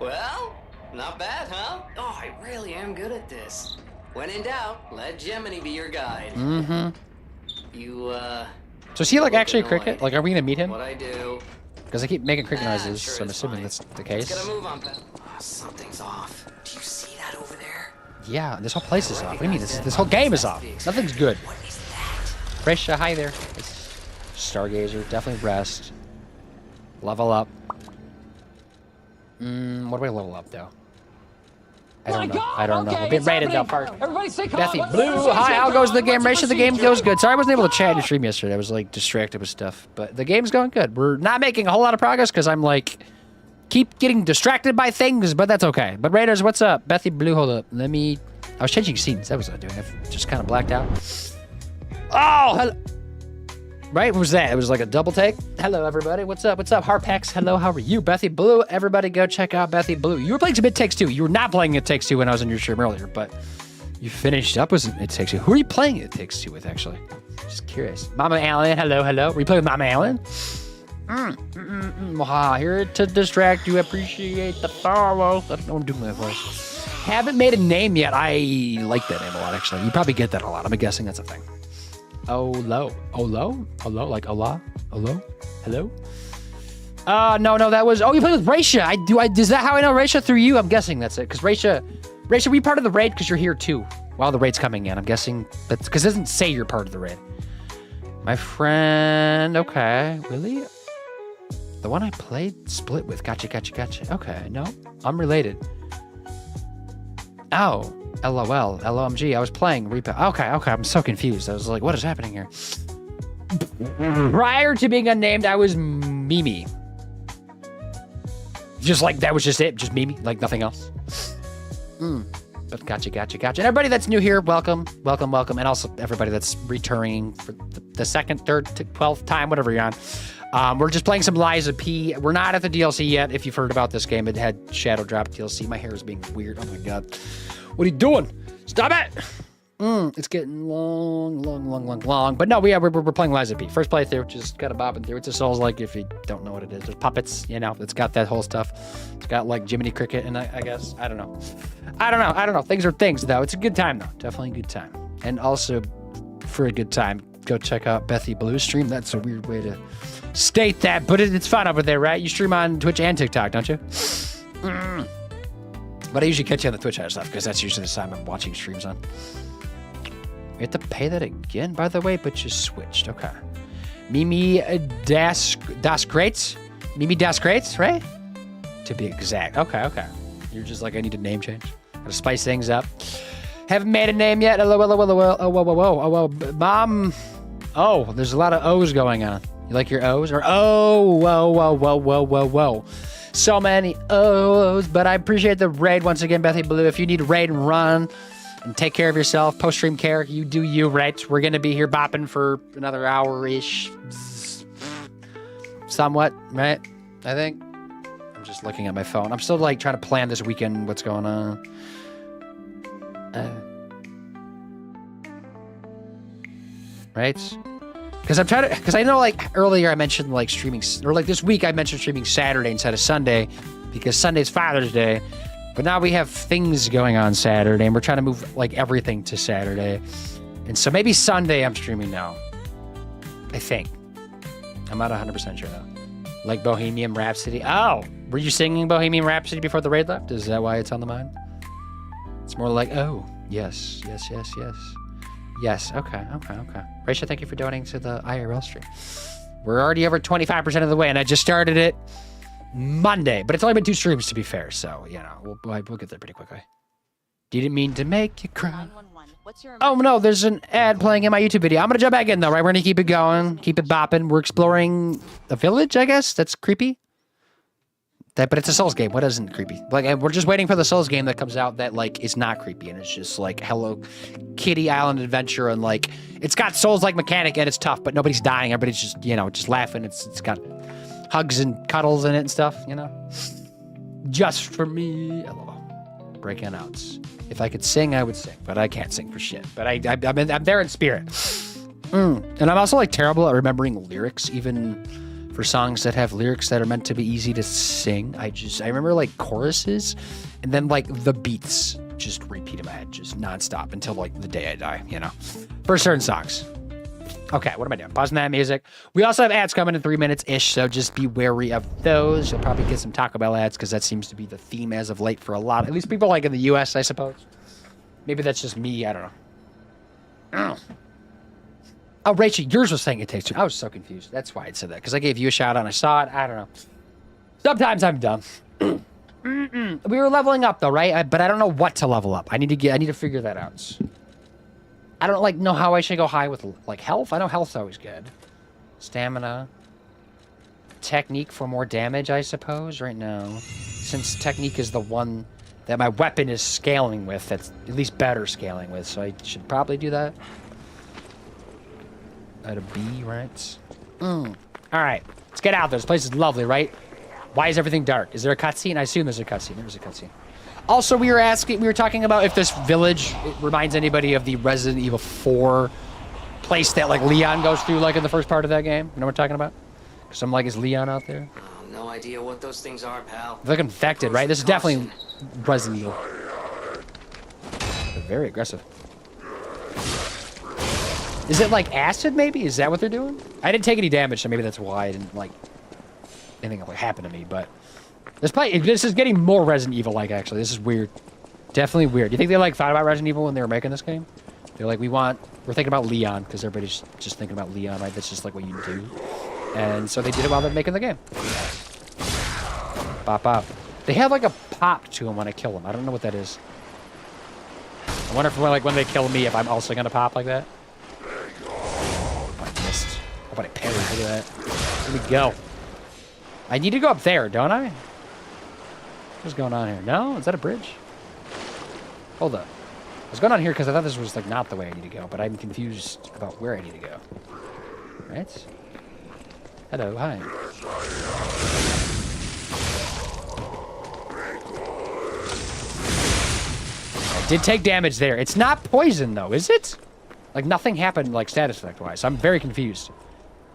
Well, not bad, huh? Oh, I really am good at this. When in doubt, let Gemini be your guide. Mm-hmm. You, So is he like actually a annoyed. cricket? Like, are we gonna meet him? What I do? Because I keep making cricket noises, sure so I'm is assuming fine. that's the Let's case. get a move on, pal. Oh, something's off. Do you see that over there? Yeah, this whole place is off. What do you mean? This whole game is off. Nothing's good. What is that? Gracia, hi there. It's Stargazer, definitely rest. Level up. What do I level up though? I don't know. I don't know. We're being rated though first. Everybody stay calm. Bethy What's the Blue, hi, procedure? how goes the game? What's Ratio, the game procedure? goes good. Sorry I wasn't able to chat and stream yesterday. I was like distracted with stuff. But the game's going good. We're not making a whole lot of progress because I'm like keep getting distracted by things, but that's okay. But Raiders, what's up? Bethy Blue, hold up. I was changing scenes. That was what I was doing. I just kind of blacked out. Oh, hello. Right? What was that? It was like a double take. Hello, everybody. What's up? What's up? Harpex. Hello, how are you? Bethy Blue. Everybody go check out Bethy Blue. You were playing some It Takes Two. You were not playing It Takes Two when I was in your stream earlier, but you finished up with It Takes Two. Who are you playing It Takes Two with, actually? Just curious. Mama Allen. Hello, hello. Were you playing with Mama Allen? Here to distract you. Appreciate the follow. I don't know what I'm doing with my voice. Haven't made a name yet. I like that name a lot, actually. You probably get that a lot. I'm guessing that's a thing. Olo. Olo? Olo? Like Ola? Olo? Hello? No, that was... Oh, you played with Raisha. Is that how I know Raisha? Through you? I'm guessing that's it. Because Raisha, were you part of the raid? Because you're here too. While the raid's coming in. I'm guessing that's... Because it doesn't say you're part of the raid. My friend... Okay. Really? The one I played split with. Gotcha. Okay, no. I'm related. Oh. LOL, LOMG, I was playing Repo. Okay, I'm so confused. I was like, what is happening here? Prior to being unnamed, I was Mimi. Just like, that was just it, just Mimi, like nothing else. But gotcha. And everybody that's new here, welcome. And also everybody that's returning for the second, third, 12th time, whatever you're on. We're just playing some Lies of P. We're not at the DLC yet. If you've heard about this game, it had Shadow Drop DLC. My hair is being weird. Oh my God. What are you doing? Stop it! It's getting long. But no, we're playing Lies of P. First playthrough, just kind of bopping through. It's a Souls-like if you don't know what it is. There's puppets, it's got that whole stuff. It's got like Jiminy Cricket, and I guess, I don't know. Things are things, though. It's a good time, though. Definitely a good time. And also, for a good time, go check out Bethy Blue's stream. That's a weird way to state that, but it's fun over there, right? You stream on Twitch and TikTok, don't you? But I usually catch you on the Twitch stuff because that's usually the time I'm watching streams on. You have to pay that again, by the way, but you switched. Okay. Mimi Das Greats? Mimi Das Greats, right? To be exact. Okay. You're just like, I need a name change. Gotta spice things up. Haven't made a name yet. Hello. Whoa. Mom. Oh, there's a lot of O's going on. You like your O's? Or whoa. So many O's, but I appreciate the raid once again, Bethy Blue. If you need to raid and run and take care of yourself, post-stream care, you do you, right? We're going to be here bopping for another hour-ish. Somewhat, right? I think. I'm just looking at my phone. I'm still like trying to plan this weekend, what's going on. Right? Because I know like earlier I mentioned like streaming, or like this week I mentioned streaming Saturday instead of Sunday because Sunday's Father's Day. But now we have things going on Saturday and we're trying to move like everything to Saturday. And so maybe Sunday I'm streaming now. I think. I'm not 100% sure though. Like Bohemian Rhapsody. Oh, were you singing Bohemian Rhapsody before the raid left? Is that why it's on the mind? It's more like, oh, yes. Yes, okay. Raisha, thank you for donating to the IRL stream. We're already over 25% of the way, and I just started it Monday. But it's only been 2 streams, to be fair, so, we'll get there pretty quickly. Didn't mean to make you cry. 911. What's your Oh, no, there's an ad playing in my YouTube video. I'm going to jump back in, though, right? We're going to keep it going, keep it bopping. We're exploring a village, I guess? That's creepy. But it's a Souls game. What isn't creepy? Like, we're just waiting for the Souls game that comes out that, like, is not creepy. And it's just, like, Hello Kitty Island Adventure. And, like, it's got Souls-like mechanic and it's tough, but nobody's dying. Everybody's just, just laughing. It's got hugs and cuddles in it and stuff, Just for me. LOL. Breaking outs. If I could sing, I would sing. But I can't sing for shit. But I'm there in spirit. And I'm also, like, terrible at remembering lyrics, even for songs that have lyrics that are meant to be easy to sing. I remember like choruses and then like the beats just repeat in my head just nonstop until like the day I die, you know, for certain songs. Okay, what am I doing? Pausing that music. We also have ads coming in 3 minutes-ish, so just be wary of those. You'll probably get some Taco Bell ads because that seems to be the theme as of late for a lot, at least people like in the US, I suppose. Maybe that's just me, I don't know. Oh, Rachel, yours was saying it takes two. I was so confused. That's why I said that, because I gave you a shout out and I saw it. I don't know. Sometimes I'm dumb. We were leveling up though, right? But I don't know what to level up. I need to figure that out. I don't like know how I should go high with like health. I know health's always good. Stamina. Technique for more damage, I suppose, right now. Since technique is the one that my weapon is scaling with, that's at least better scaling with, so I should probably do that. At a B, right? Alright, let's get out there. This place is lovely, right? Why is everything dark? Is there a cutscene? I assume there's a cutscene. There's a cutscene. Also, we were talking about if this village reminds anybody of the Resident Evil 4 place that like Leon goes through like in the first part of that game. You know what I'm talking about? Because I'm like, is Leon out there? No idea what those things are, pal. They look infected, right? This is definitely Resident Evil. They're very aggressive. Is it like acid maybe? Is that what they're doing? I didn't take any damage, so maybe that's why I didn't like anything like happen to me, but this is getting more Resident Evil-like, actually. This is weird. Definitely weird. Do you think they, like, thought about Resident Evil when they were making this game? They're like, we're thinking about Leon, because everybody's just thinking about Leon, right? That's just, like, what you do. And so they did it while they're making the game. Pop, pop. They have, like, a pop to them when I kill them. I don't know what that is. I wonder if, like, when they kill me, if I'm also going to pop like that. Oh, I missed. How about I parry? Look at that. Here we go. I need to go up there, don't I? What's going on here? No? Is that a bridge? Hold up. I was going on here because I thought this was like not the way I need to go, but I'm confused about where I need to go. Right? Hello, hi. I did take damage there. It's not poison though, is it? Like nothing happened like status effect wise. I'm very confused.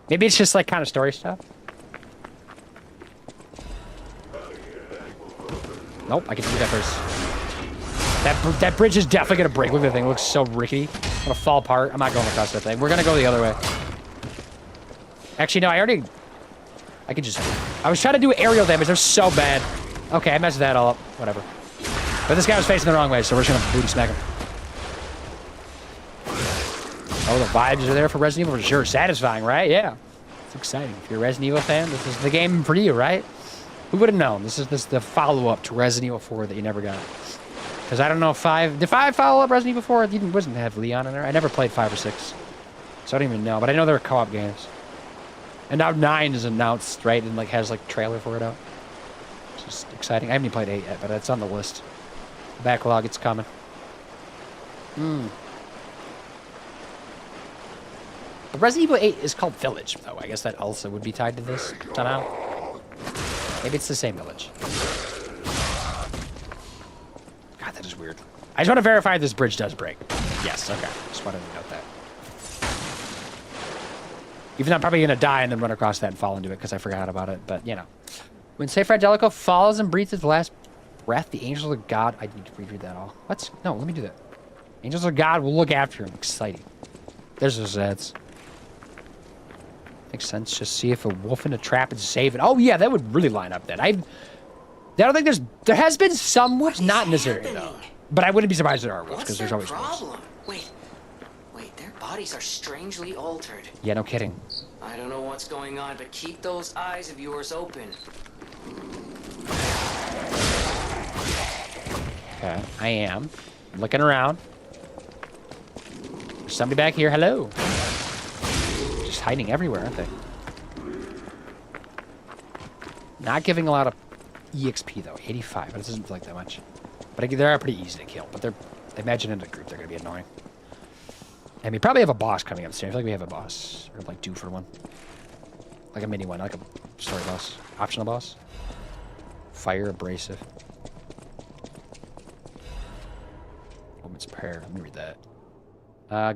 Maybe it's just like kind of story stuff. Nope, I can do that first. That bridge is definitely gonna break. Look at that thing. It looks so rickety. It's gonna fall apart. I'm not going across that thing. We're gonna go the other way. Actually, no, I could just... I was trying to do aerial damage. They're so bad. Okay, I messed that all up. Whatever. But this guy was facing the wrong way, so we're just gonna booty smack him. Oh, the vibes are there for Resident Evil for sure. Satisfying, right? Yeah. It's exciting. If you're a Resident Evil fan, this is the game for you, right? Who would have known? This is the follow-up to Resident Evil 4 that you never got. Because I don't know if 5... Did 5 follow up Resident Evil 4? It wasn't have Leon in there. I never played 5 or 6. So I don't even know. But I know they were co-op games. And now 9 is announced, right? And like has like trailer for it out. It's just exciting. I haven't even played 8 yet, but it's on the list. Backlog, it's coming. But Resident Evil 8 is called Village, though. I guess that also would be tied to this somehow. Maybe it's the same village. God, that is weird. I just want to verify this bridge does break. Yes, okay. Just wanted to note that. Even though I'm probably going to die and then run across that and fall into it because I forgot about it. But, you know. When Saint Frangelico falls and breathes his last breath, the angels of God... I need to reread that all. What? No, let me do that. Angels of God will look after him. Exciting. There's those ads. Makes sense. Just see if a wolf in a trap and save it. Oh, yeah, that would really line up then. I don't think there has been some wolves, not in this area, though. But I wouldn't be surprised there are wolves, because there's always wolves. Wait, their bodies are strangely altered. Yeah, no kidding. I don't know what's going on, but keep those eyes of yours open. Okay, I am. I'm looking around. There's somebody back here. Hello. Just hiding everywhere, aren't they? Not giving a lot of EXP, though. 85. But it doesn't feel like that much. But they are pretty easy to kill. But I imagine in a group they're going to be annoying. And we probably have a boss coming up soon. I feel like we have a boss. Or, like, due for one. Like a mini one. Like a story boss. Optional boss. Fire Abrasive. Woman's Prayer. Let me read that.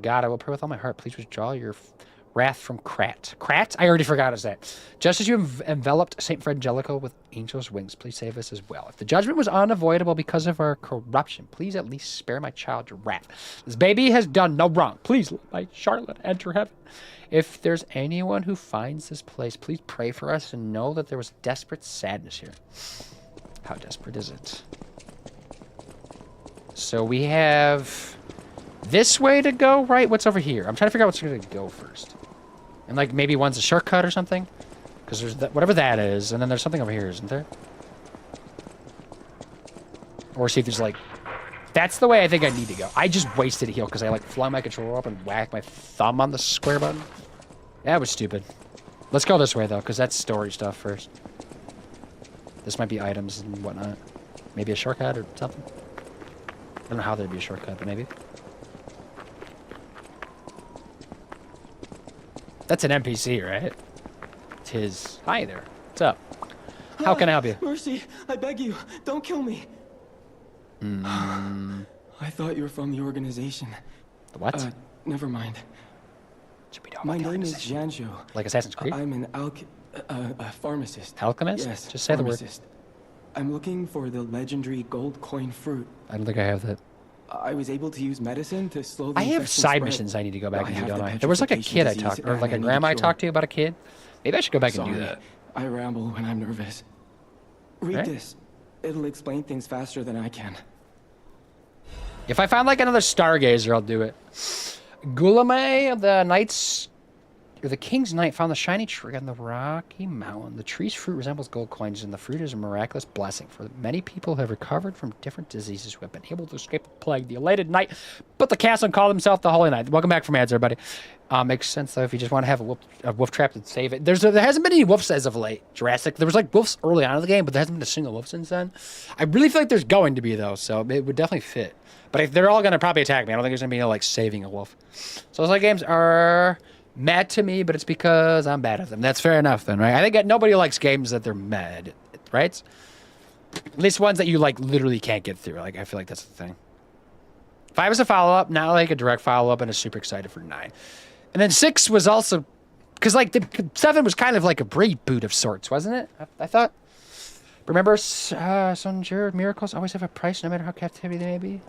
God, I will pray with all my heart. Please withdraw your Wrath from Krat. Krat? I already forgot his name. Just as you enveloped St. Frangelico with angel's wings, please save us as well. If the judgment was unavoidable because of our corruption, please at least spare my child your wrath. This baby has done no wrong. Please let my Charlotte enter heaven. If there's anyone who finds this place, please pray for us and know that there was desperate sadness here. How desperate is it? So we have this way to go, right? What's over here? I'm trying to figure out what's going to go first. And like maybe one's a shortcut or something? Because there's that, whatever that is, and then there's something over here, isn't there? Or see if there's like... That's the way I think I need to go. I just wasted a heal because I like flung my controller up and whacked my thumb on the square button. That was stupid. Let's go this way though, because that's story stuff first. This might be items and whatnot. Maybe a shortcut or something. I don't know how there'd be a shortcut, but maybe. That's an NPC, right? Tis. Hi there. What's up? How can I help you? Mercy, I beg you, don't kill me. I thought you were from the organization. The what? Never mind. Should we know My about the name is organization? Janjo. Like Assassin's Creed? I'm an pharmacist. Alchemist? Yes, Just say pharmacist. I'm looking for the legendary gold coin fruit. I don't think I have that. I was able to use medicine to slow the I have infection side spread. missions I need to go back I and do, have don't the I? There was like a petrification kid I disease talked, or and like I a need grandma I cure. talked to about a kid. Maybe I should go back and do Sorry, that. I ramble when I'm nervous. Read Right? this. It'll explain things faster than I can. If I find like another Stargazer, I'll do it. Gulame, the Knights, or the King's Knight, found the shiny tree on the rocky mountain. The tree's fruit resembles gold coins, and the fruit is a miraculous blessing for many people who have recovered from different diseases who have been able to escape the plague. The elated knight built the castle and called himself the Holy Knight. Welcome back from ads, everybody. Makes sense though if you just want to have a wolf trap to save it. There hasn't been any wolves as of late. Jurassic. There was like wolves early on in the game, but there hasn't been a single wolf since then. I really feel like there's going to be though, so it would definitely fit. But if they're all gonna probably attack me, I don't think there's gonna be no like saving a wolf. So those like games are mad to me, but it's because I'm bad at them. That's fair enough then, right? I think nobody likes games that they're mad, right? At least ones that you like literally can't get through. Like I feel like that's the thing. 5 is a follow-up, not like a direct follow-up, and I'm super excited for 9. And then 6 was also, because like the 7 was kind of like a reboot of sorts, wasn't it? I thought. Remember, Sonjur miracles always have a price, no matter how captivity they may be.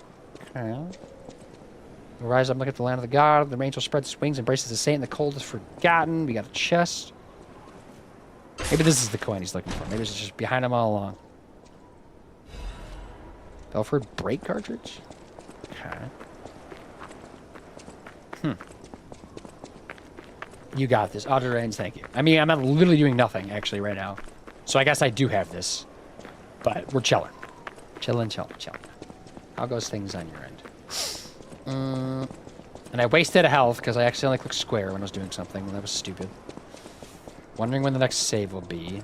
Okay. We'll rise up, look at the land of the god. The angel spreads its wings, embraces the saint. The cold is forgotten. We got a chest. Maybe this is the coin he's looking for. Maybe it's just behind him all along. Belford brake cartridge. Okay. You got this. Auto range, thank you. I mean, I'm not literally doing nothing, actually, right now. So I guess I do have this. But we're chilling. Chilling. How goes things on your end? And I wasted a health because I accidentally clicked square when I was doing something. And that was stupid. Wondering when the next save will be.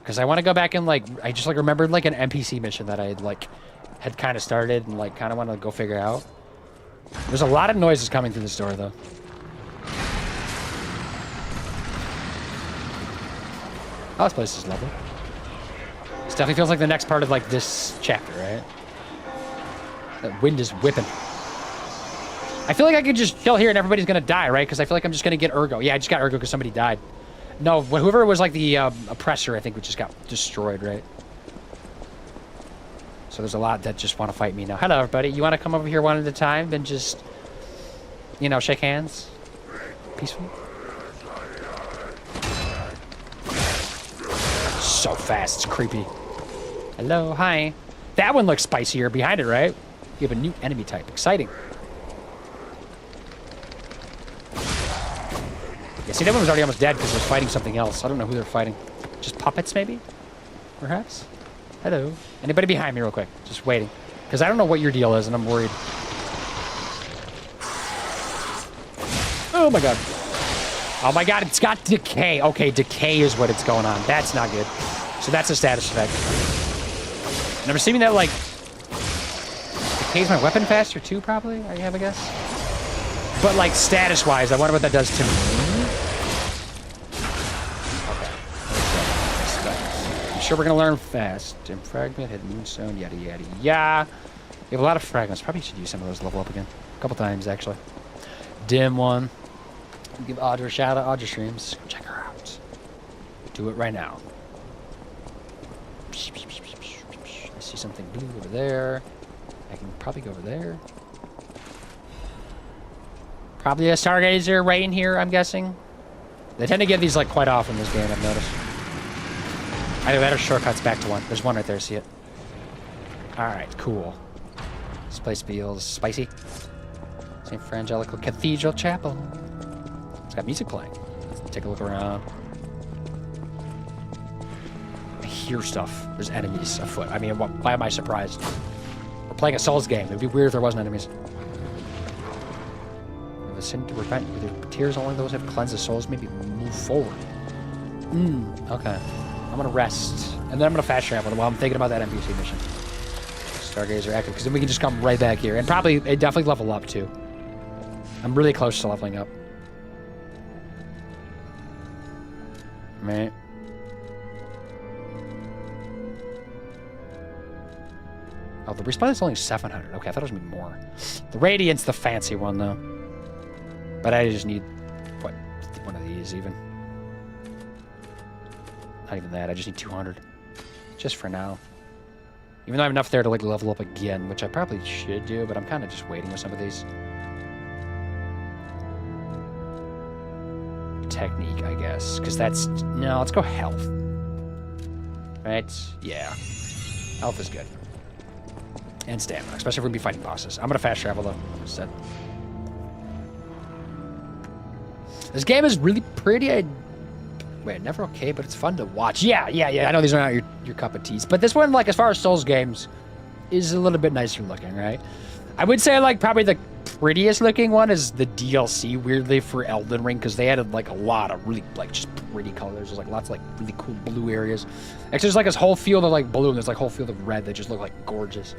Because I want to go back and, like, I just, like, remembered, like, an NPC mission that I, like, had kind of started and, like, kind of want to go figure out. There's a lot of noises coming through this door, though. Oh, this place is lovely. This definitely feels like the next part of, like, this chapter, right? That wind is whipping. I feel like I could just chill here and everybody's gonna die, right? Because I feel like I'm just gonna get Ergo. Yeah, I just got Ergo because somebody died. No, whoever was, like, the oppressor, I think, just got destroyed, right? So there's a lot that just want to fight me now. Hello, everybody. You want to come over here one at a time and just, you know, shake hands? Peaceful? So fast. It's creepy. Hello. Hi. That one looks spicier behind it, right? You have a new enemy type. Exciting. Yeah, see, that one was already almost dead because it was fighting something else. I don't know who they're fighting. Just puppets, maybe? Perhaps? Hello. Anybody behind me real quick? Just waiting. Because I don't know what your deal is, and I'm worried. Oh, my God. Oh, my God. It's got decay. Okay, decay is what it's going on. That's not good. So that's a status effect. And I'm assuming that, like, decays my weapon faster, too, probably? I have a guess. But, like, status-wise, I wonder what that does to me. I'm sure we're gonna learn fast. Dim fragment, hidden moonstone, yada yada yada. We have a lot of fragments. Probably should use some of those to level up again. A couple times actually. Dim one. Give Audra a shout out. Audra streams. Check her out. Do it right now. I see something blue over there. I can probably go over there. Probably a Stargazer right in here, I'm guessing. They tend to get these like quite often in this game, I've noticed. Either that or shortcuts back to one. There's one right there, see it? Alright, cool. This place feels spicy. St. Frangelico Cathedral Chapel. It's got music playing. Let's take a look around. I hear stuff. There's enemies afoot. I mean, why am I surprised? We're playing a Souls game. It'd be weird if there wasn't enemies. We have a sin to repent. With your tears, only those have cleansed the souls. Maybe move forward. Okay. I'm gonna rest. And then I'm gonna fast travel while I'm thinking about that NPC mission. Stargazer active, because then we can just come right back here. And probably, it definitely level up too. I'm really close to leveling up. Man. Oh, the respawn is only 700. Okay, I thought it was gonna be more. The Radiant's the fancy one, though. But I just need, what, one of these even. Not even that, I just need 200. Just for now. Even though I have enough there to like level up again, which I probably should do, but I'm kind of just waiting with some of these. Technique, I guess, because that's, no, let's go health. Right? Yeah. Health is good. And stamina, especially if we're going to be fighting bosses. I'm going to fast travel, though, instead. This game is really pretty. Wait, never okay, but it's fun to watch. Yeah. I know these are not your cup of teas, but this one, like, as far as Souls games, is a little bit nicer looking, right? I would say, like, probably the prettiest looking one is the DLC, weirdly, for Elden Ring, because they added, like, a lot of really, like, just pretty colors. There's, like, lots of, like, really cool blue areas. Actually, there's, like, this whole field of, like, blue, and there's, like, a whole field of red that just look, like, gorgeous.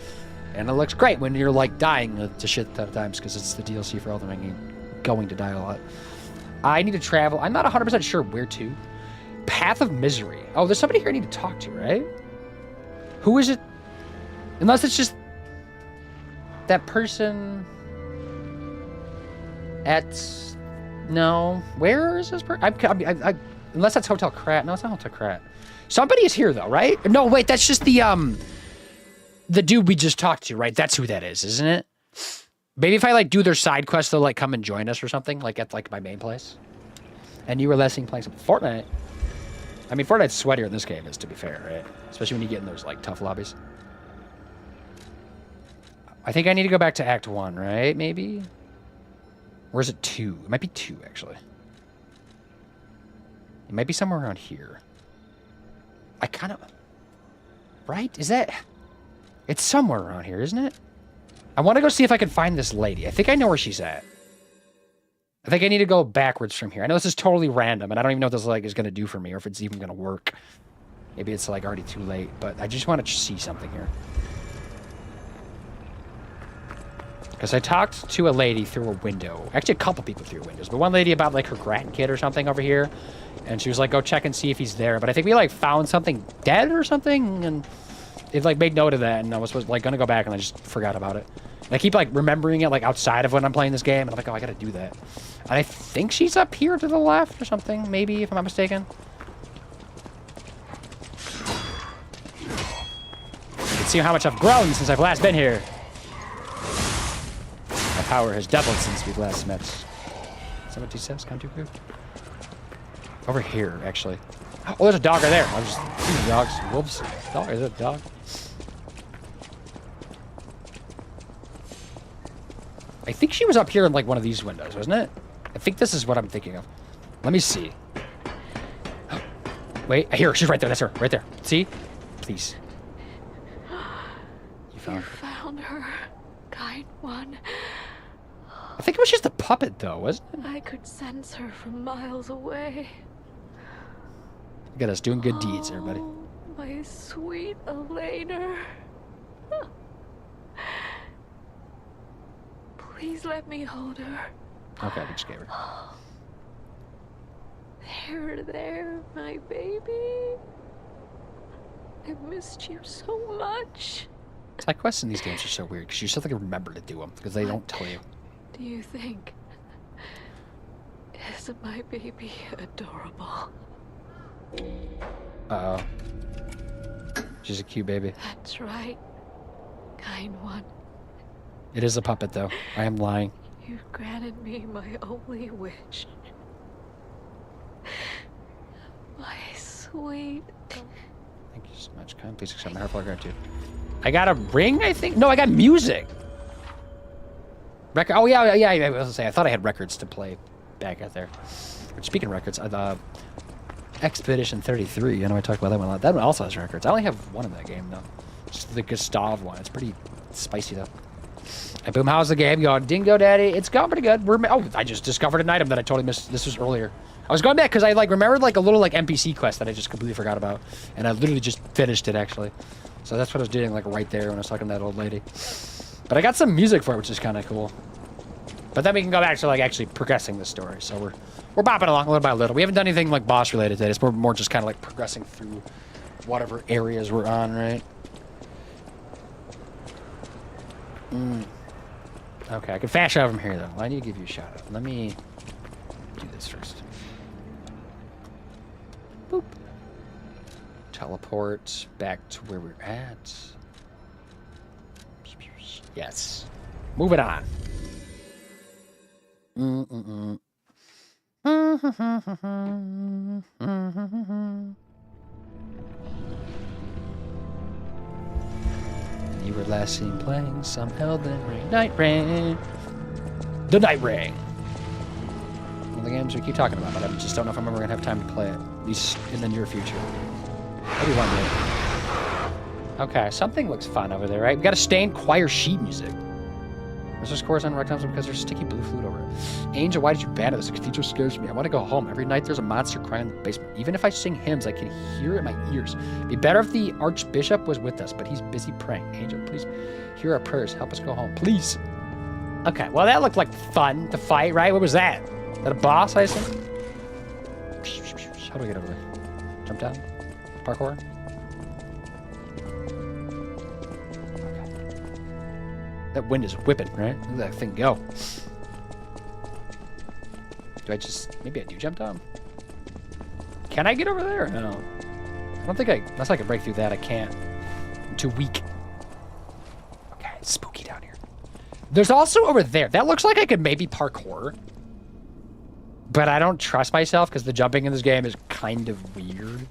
And it looks great when you're, like, dying to shit ton of times, because it's the DLC for Elden Ring. You're going to die a lot. I need to travel. I'm not 100% sure where to. Path of Misery. Oh, there's somebody here I need to talk to, right? Who is it? Unless it's just that person at... No. Where is this person? Unless that's Hotel Krat. No, it's not Hotel Krat. Somebody is here, though, right? No, wait, that's just the dude we just talked to, right? That's who that is, isn't it? Maybe if I, like, do their side quest, they'll, like, come and join us or something, like, at, like, my main place. And you were playing some Fortnite. I mean, Fortnite's sweatier in this game, is to be fair, right? Especially when you get in those, like, tough lobbies. I think I need to go back to Act 1, right? Maybe? Or is it 2? It might be 2, actually. It might be somewhere around here. I kind of... Right? Is that... It's somewhere around here, isn't it? I want to go see if I can find this lady. I think I know where she's at. I think I need to go backwards from here. I know this is totally random, and I don't even know what this like is going to do for me, or if it's even going to work. Maybe it's like already too late, but I just want to see something here. Because I talked to a lady through a window. Actually, a couple people through windows, but one lady about like her grandkid or something over here, and she was like, "Go check and see if he's there." But I think we like found something dead or something, and it like made note of that, and I was like gonna go back, and I just forgot about it. And I keep like remembering it like outside of when I'm playing this game, and I'm like, oh, I gotta do that. And I think she's up here to the left or something, maybe, if I'm not mistaken. You can see how much I've grown since I've last been here. My power has doubled since we've last met. 76, can't do good. Over here, actually. Oh, there's a dog right there. I was just dogs, wolves. Dog, is it a dog? I think she was up here in like one of these windows, wasn't it? I think this is what I'm thinking of. Let me see. Wait, I hear her. She's right there. That's her. Right there. See? Please. You found her. Kind one. I think it was just a puppet, though, wasn't it? I could sense her from miles away. Look at us doing good deeds, everybody. Oh, my sweet Elena. Please let me hold her. Okay, we just gave her. There, my baby. I missed you so much. Side quests in these games are so weird because you just have to remember to do them because they don't tell you. Do you think Isn't my baby adorable? Uh-oh. She's a cute baby. That's right, kind one. It is a puppet, though. I am lying. You've granted me my only wish. My sweet. Thank you so much. Kind, please accept my heartfelt gratitude. I got a ring, I think? No, I got music. Record. Oh, yeah. I was gonna say, I thought I had records to play back out there. But speaking of records, Expedition 33. I know I talked about that one a lot. That one also has records. I only have one in that game, though. Just the Gustav one. It's pretty spicy, though. And boom, how's the game going? Dingo Daddy, it's going pretty good. I just discovered an item that I totally missed. This was earlier. I was going back because I remembered a little NPC quest that I just completely forgot about. And I literally just finished it, actually. So that's what I was doing right there when I was talking to that old lady. But I got some music for it, which is kind of cool. But then we can go back to actually progressing the story. So we're bopping along little by little. We haven't done anything boss related today. It's more just kind of progressing through whatever areas we're on, right? Okay, I can fast out from here though. I need to give you a shout out. Let me do this first. Boop. Teleport back to where we're at. Yes. Move it on. You were last seen playing some Elden Ring. Night Ring. The Night Ring. One of the games we keep talking about, but I just don't know if I'm ever going to have time to play it. At least in the near future. Maybe one day. Okay, something looks fun over there, right? We got a stained choir sheet music. There's scores on rectangles because there's sticky blue fluid over it. Angel, why did you ban it? This cathedral scares me. I want to go home. Every night there's a monster crying in the basement. Even if I sing hymns, I can hear it in my ears. It'd be better if the Archbishop was with us, but he's busy praying. Angel, please hear our prayers. Help us go home, please. Okay, well that looked like fun to fight, right? What was that? Is that a boss, I assume? How do I get over there? Jump down? Parkour? That wind is whipping, right? Look at that thing go. Do I just... Maybe I do jump down? Can I get over there? No. I don't think unless I can break through that, I can't. I'm too weak. Okay, it's spooky down here. There's also over there. That looks like I could maybe parkour. But I don't trust myself because the jumping in this game is kind of weird.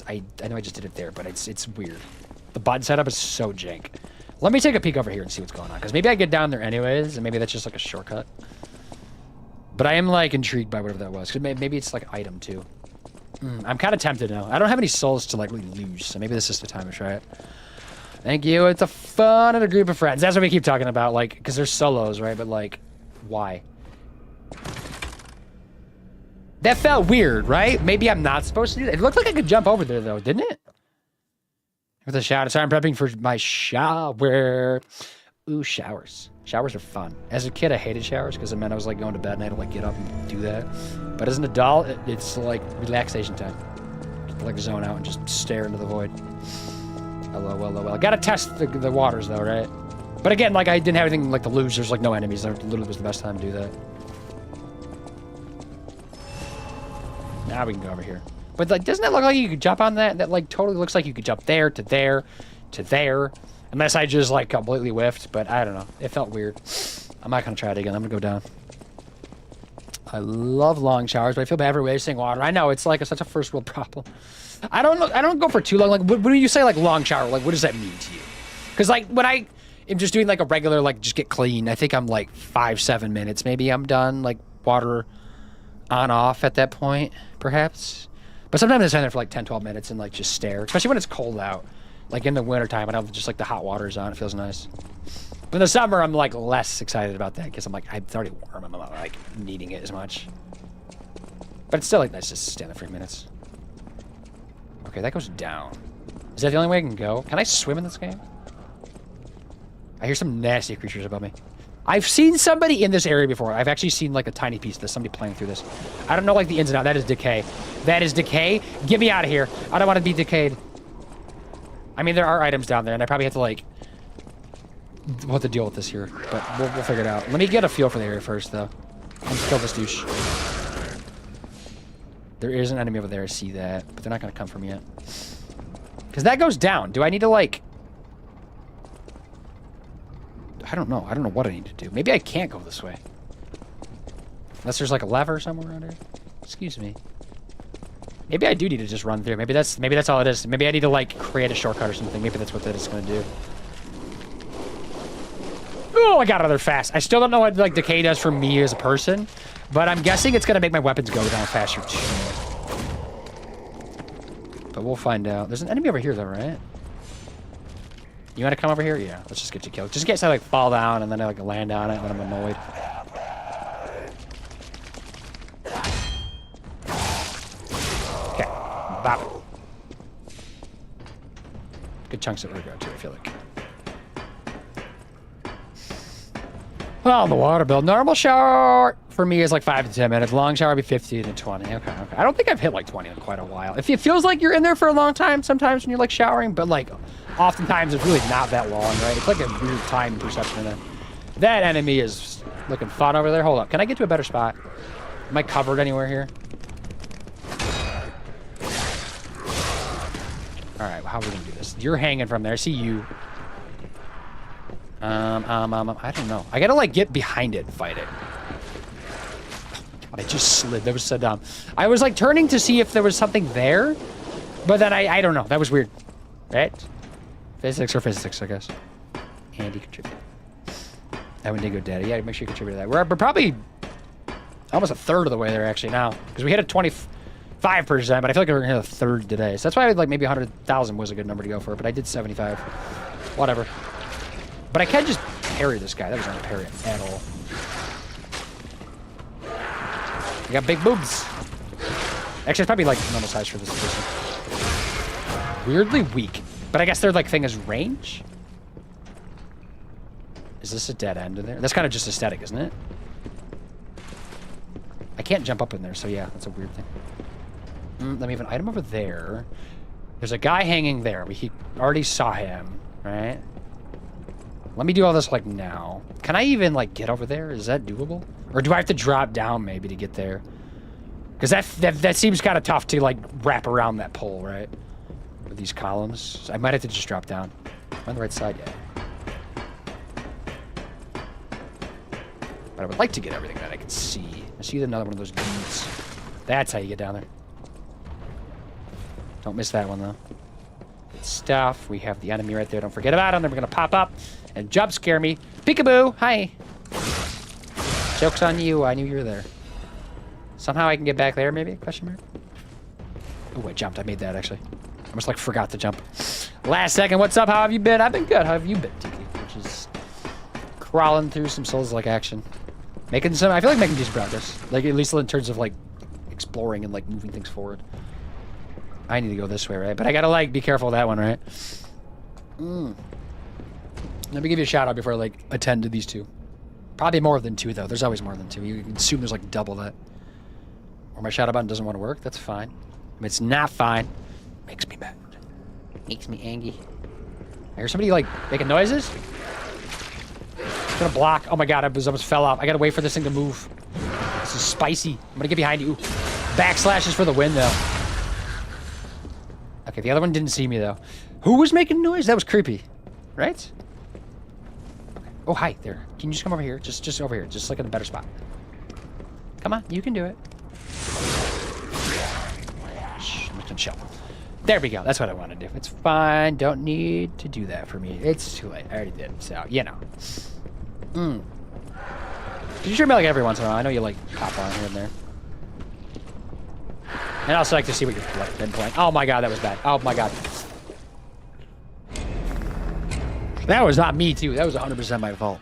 I know I just did it there, but it's weird. The button setup is so jank. Let me take a peek over here and see what's going on, because maybe I get down there anyways, and maybe that's just a shortcut. But I am intrigued by whatever that was, because maybe it's item too. I'm kind of tempted now. I don't have any souls to really lose, so maybe this is the time to try it. Thank you. It's a fun and a group of friends. That's what we keep talking about, because there's solos, right? But why? That felt weird, right? Maybe I'm not supposed to do that. It looked like I could jump over there though, didn't it? With a shower. Sorry, I'm prepping for my shower. Ooh, showers. Showers are fun. As a kid, I hated showers because it meant I was going to bed and I had to get up and do that. But as an adult, it's relaxation time. Zone out and just stare into the void. Hello. Gotta test the waters though, right? But again, I didn't have anything to lose. There's no enemies. There literally was the best time to do that. Now we can go over here. But doesn't that look like you could jump on that? That totally looks like you could jump there to there to there. Unless I just completely whiffed, but I don't know. It felt weird. I'm not gonna try it again. I'm gonna go down. I love long showers, but I feel bad for wasting water. I know it's such a first world problem. I don't go for too long. When you say long shower, what does that mean to you? Because when I am just doing a regular just get clean, I think I'm 5-7 minutes. Maybe I'm done. Water on off at that point, perhaps. But sometimes I stand there for 10-12 minutes and just stare, especially when it's cold out. In the wintertime, I have just the hot water's on. It feels nice. But in the summer, I'm less excited about that because it's already warm. I'm not needing it as much. But it's still nice to stand there for 3 minutes. Okay, that goes down. Is that the only way I can go? Can I swim in this game? I hear some nasty creatures above me. I've seen somebody in this area before. I've actually seen a tiny piece of this. Somebody playing through this. I don't know the ins and outs. That is decay. That is decay. Get me out of here. I don't want to be decayed. I mean, there are items down there, and I probably have to we'll have to deal with this here, but we'll figure it out. Let me get a feel for the area first, though. Let's kill this douche. There is an enemy over there. I see that. But they're not going to come from yet. Because that goes down. Do I need to, like... I don't know. I don't know what I need to do. Maybe I can't go this way. Unless there's, like, a lever somewhere around here. Excuse me. Maybe I do need to just run through. Maybe that's all it is. Maybe I need to, like, create a shortcut or something. Maybe that's what that is going to do. Oh, I got another fast. I still don't know what, like, decay does for me as a person. But I'm guessing it's going to make my weapons go down faster, too. But we'll find out. There's an enemy over here, though, right? You want to come over here? Yeah, let's just get you killed. Just in case I, like, fall down and then I, like, land on it and then I'm annoyed. Okay. Bop it. Good chunks of ergo, too, I feel like. Well, the water bill. Normal shower for me is like 5 to 10 minutes. Long shower would be 15 to 20. Okay, okay. I don't think I've hit like 20 in quite a while. It feels like you're in there for a long time sometimes when you're like showering, but like oftentimes it's really not that long, right? It's like a weird time perception of that. That enemy is looking fun over there. Hold up. Can I get to a better spot? Am I covered anywhere here? All right, how are we gonna do this? You're hanging from there. I see you. I don't know. I gotta like get behind it and fight it. I just slid. That was so dumb. I was like turning to see if there was something there, but then I don't know. That was weird. Right? Physics or physics, I guess. Andy contributed. That Wendigo Daddy. Yeah, make sure you contribute to that. We're probably almost a third of the way there actually now, because we hit a 25%, but I feel like we're gonna hit a third today. So that's why like maybe 100,000 was a good number to go for, but I did 75. Whatever. But I can't just parry this guy. That was not a parry at all. You got big boobs. Actually, it's probably like normal size for this person. Weirdly weak. But I guess their like thing is range? Is this a dead end in there? That's kind of just aesthetic, isn't it? I can't jump up in there, so yeah, that's a weird thing. Let me have an item over there. There's a guy hanging there. We already saw him, right? Let me do all this, like, now. Can I even, like, get over there? Is that doable? Or do I have to drop down, maybe, to get there? Because that seems kind of tough to, like, wrap around that pole, right? With these columns. So I might have to just drop down. I'm on the right side, yeah. But I would like to get everything that I can see. I see another one of those dudes. That's how you get down there. Don't miss that one, though. Good stuff. We have the enemy right there. Don't forget about them. They're going to pop up and jump scare me. Peekaboo! Hi! Joke's on you. I knew you were there. Somehow I can get back there, maybe? Question mark? Oh, I jumped. I made that, actually. I almost, like, forgot to jump. Last second. What's up? How have you been? I've been good. How have you been, Tiki? Which is crawling through some Souls-like action. Making some... I feel like making decent progress. Like, at least in terms of, like, exploring and, like, moving things forward. I need to go this way, right? But I gotta, like, be careful of that one, right? Let me give you a shout out before I, like, attend to these two. Probably more than two, though. There's always more than two. You can assume there's, like, double that. Or my shout out button doesn't want to work. That's fine. I mean, it's not fine. Makes me mad. Makes me angry. I hear somebody, like, making noises. It's gonna block. Oh, my God. I almost fell off. I gotta wait for this thing to move. This is spicy. I'm gonna get behind you. Backslashes for the win, though. Okay, the other one didn't see me, though. Who was making noise? That was creepy. Right? Okay. Oh, hi, there. Can you just come over here? Just over here. Just, like, in a better spot. Come on. You can do it. Shh, I'm just gonna chill. There we go. That's what I want to do. It's fine. Don't need to do that for me. It's too late. I already did. So, you know. Could you show me, like, every once in a while? I know you, like, pop on here and there. And I also like to see what you've like, been playing. Oh my God, that was bad. Oh my God. That was not me, too. That was 100% my fault.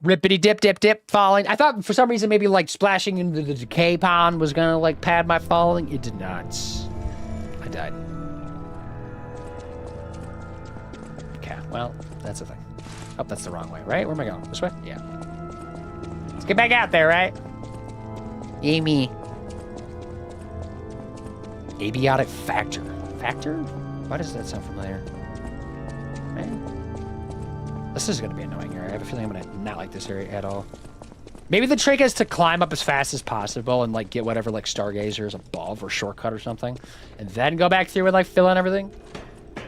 Rippity dip, dip, dip, falling. I thought for some reason maybe like splashing into the decay pond was gonna like pad my falling. It did not. I died. Okay, well, that's the thing. Oh, that's the wrong way, right? Where am I going? This way? Yeah. Let's get back out there, right? Amy. Abiotic factor. Factor? Why does that sound familiar? Right? This is going to be annoying here. I have a feeling I'm going to not like this area at all. Maybe the trick is to climb up as fast as possible and like get whatever like stargazer is above or shortcut or something, and then go back through and like fill in everything,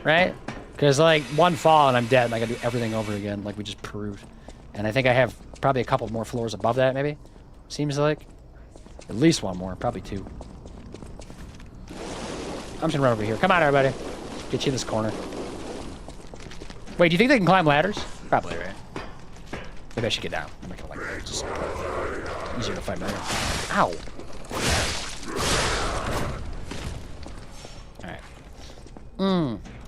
right? Because like one fall and I'm dead and I gotta do everything over again like we just proved. And I think I have probably a couple more floors above that maybe. Seems like. At least one more, probably two. I'm just gonna run over here. Come on everybody. Get you in this corner. Wait, do you think they can climb ladders? Probably, right? Maybe I should get down. I'm not gonna like that. It's just easier to fight better. Ow! Alright.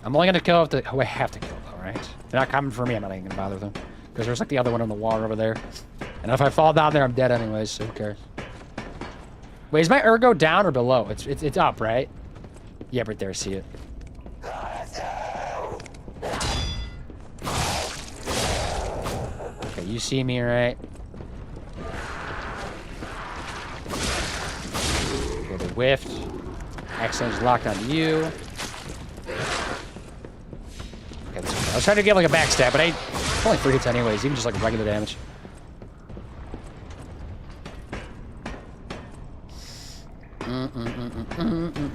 I'm only gonna kill if the... Oh, I have to kill though, right? They're not coming for me, I'm not even gonna bother them. Because there's like the other one on the water over there. And if I fall down there, I'm dead anyways, so who cares? Wait, is my ergo down or below? It's up, right? Yeah, right there, I see it. Okay, you see me, right? Okay, the whiffed. Excellent is locked onto you. Okay, this one. I was trying to get like a backstab, but it's only 3 hits anyways, even just like regular damage.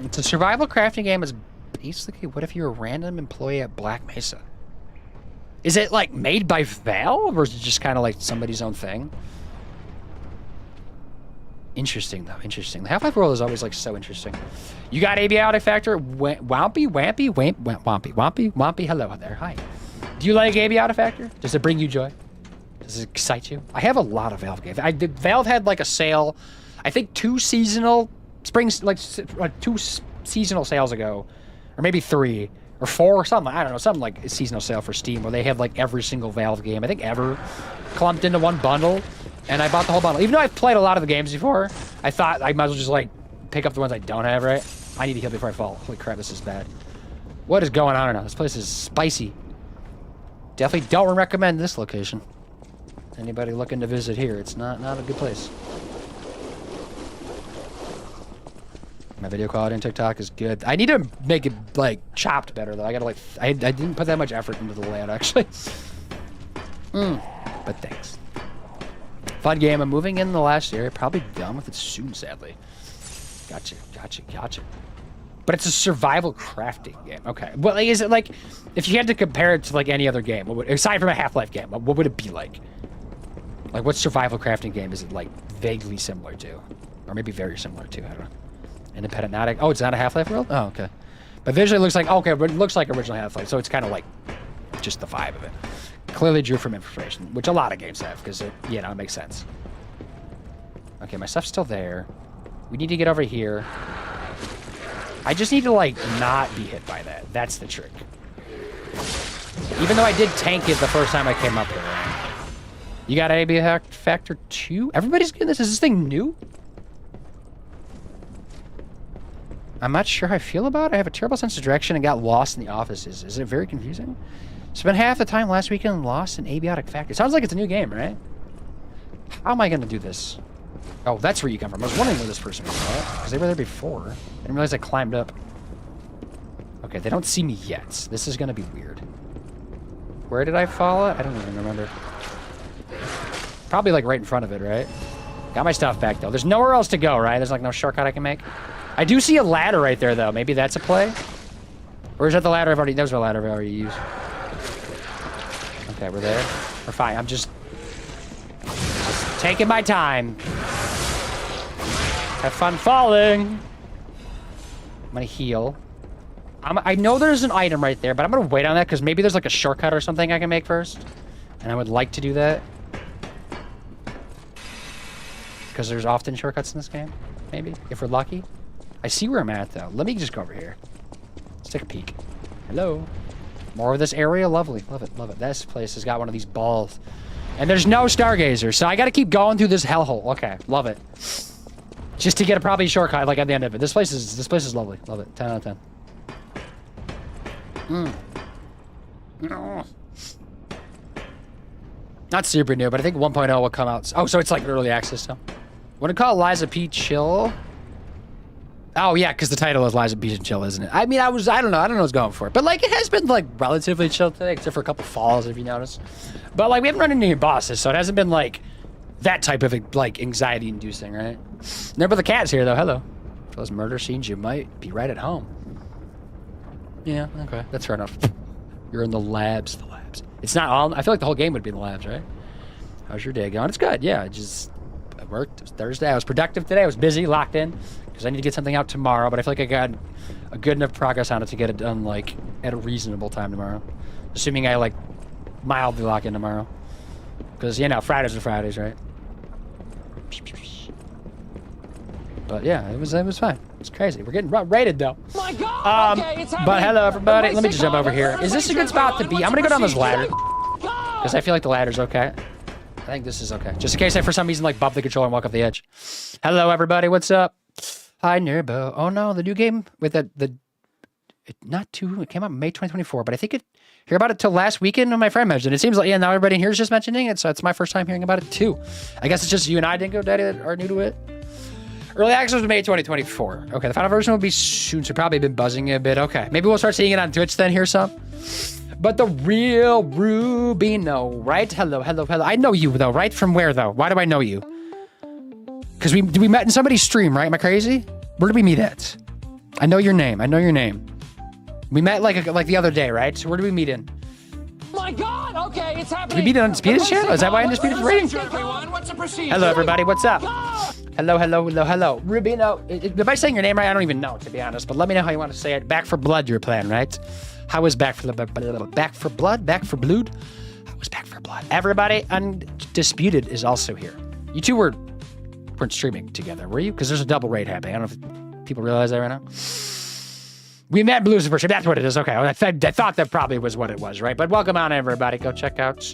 It's a survival crafting game. Is basically what if you're a random employee at Black Mesa? Is it like made by Valve or is it just kind of like somebody's own thing? Interesting though, interesting. The Half-Life world is always like so interesting. You got Abiotic Factor? Wampy, hello there, hi. Do you like Abiotic Factor? Does it bring you joy? Does it excite you? I have a lot of Valve games. Valve had like a sale, I think 2 seasonal sales ago, or maybe 3 or 4 or something. I don't know, something like a seasonal sale for Steam where they have like every single Valve game I think ever clumped into one bundle, and I bought the whole bundle. Even though I've played a lot of the games before, I thought I might as well just like pick up the ones I don't have, right? I need to heal before I fall. Holy crap, this is bad. What is going on right now? This place is spicy. Definitely don't recommend this location. Anybody looking to visit here, it's not a good place. My video quality on TikTok is good. I need to make it like chopped better though. I gotta like I didn't put that much effort into the layout actually. But thanks. Fun game. I'm moving in the last area. Probably done with it soon, sadly. Gotcha. But it's a survival crafting game. Okay. Well, is it like if you had to compare it to like any other game, aside from a Half-Life game, what would it be like? Like what survival crafting game is it like vaguely similar to, or maybe very similar to? I don't know. Independent Nautic. Oh, it's not a Half-Life world? Oh, okay. But visually it looks like, okay, but it looks like original Half-Life, so it's kind of like just the vibe of it. Clearly drew from information, which a lot of games have, because it, you know, it makes sense. Okay, my stuff's still there. We need to get over here. I just need to, like, not be hit by that. That's the trick. Even though I did tank it the first time I came up here, right? You got AB Factor 2? Everybody's getting this? Is this thing new? I'm not sure how I feel about it. I have a terrible sense of direction and got lost in the offices. Is it very confusing? Spent half the time last weekend lost in Abiotic Factor. Sounds like it's a new game, right? How am I going to do this? Oh, that's where you come from. I was wondering where this person was at, because they were there before. I didn't realize I climbed up. Okay, they don't see me yet. This is going to be weird. Where did I fall at? I don't even remember. Probably like right in front of it, right? Got my stuff back, though. There's nowhere else to go, right? There's like no shortcut I can make. I do see a ladder right there, though. Maybe that's a play? Or is that the ladder I've already... That was the ladder I've already used. Okay, we're there. We're fine. I'm just taking my time. Have fun falling. I'm gonna heal. I know there's an item right there, but I'm gonna wait on that because maybe there's like a shortcut or something I can make first. And I would like to do that. Because there's often shortcuts in this game. Maybe, if we're lucky. I see where I'm at, though. Let me just go over here. Let's take a peek. Hello. More of this area. Lovely. Love it. Love it. This place has got one of these balls. And there's no Stargazer, so I got to keep going through this hellhole. Okay. Love it. Just to get a probably shortcut, like, at the end of it. This place is lovely. Love it. 10 out of 10. Not super new, but I think 1.0 will come out. Oh, so it's like early access, so. What do you call Liza P. Chill? Oh, yeah, because the title is Liza P. Chill, isn't it? I mean, I don't know what's going for it. But, like, it has been, like, relatively chill today, except for a couple falls, if you notice. But, like, we haven't run into any bosses, so it hasn't been, like, that type of like anxiety inducing, right? Remember the cat's here though. Hello. For those murder scenes, you might be right at home. Yeah, okay, that's fair enough. You're in the labs. The labs. It's not all. I feel like the whole game would be in the labs, right? How's your day going? It's good. Yeah, I worked. It was Thursday. I was productive today. I was busy, locked in, because I need to get something out tomorrow. But I feel like I got a good enough progress on it to get it done like at a reasonable time tomorrow, assuming I like mildly lock in tomorrow. Because you know Fridays are Fridays, right? But yeah, it was fine. It's crazy. We're getting rated though. My God! Okay, it's happening. But hello everybody. Let me just jump over here. Is this a good spot to be? I'm gonna go down this ladder because I feel like the ladder's okay. I think this is okay. Just in case I for some reason like bump the controller and walk off the edge. Hello everybody. What's up? Hi Nerbo. Oh no, the new game with it came out in May 2024, but I think hear about it till last weekend when my friend mentioned it. It seems like yeah, now everybody in here is just mentioning it, so it's my first time hearing about it too. I guess it's just you and I, Dingo Daddy, that are new to it. Early access was May 2024. Okay, the final version will be soon, so probably been buzzing a bit. Okay, maybe we'll start seeing it on Twitch then, here's some. But the real Rubino, right? Hello. I know you, though, right? From where, though? Why do I know you? Because we met in somebody's stream, right? Am I crazy? Where did we meet at? I know your name. We met like the other day, right? So where did we meet in? My God! Okay, it's happening. Did we meet in Undisputed's channel? Is that why Undisputed's rating? What's the procedure? Hello, everybody. What's up? Hello. Rubino. Am I saying your name right? I don't even know, to be honest. But let me know how you want to say it. Back for Blood, your plan, right? How is Back for Blood? Back for Blood? How was Back for Blood? Everybody, Undisputed is also here. You two weren't streaming together, were you? Because there's a double raid happening. I don't know if people realize that right now. We met in Lucifer Ship. That's what it is. Okay. I thought that probably was what it was, right? But welcome on, everybody. Go check out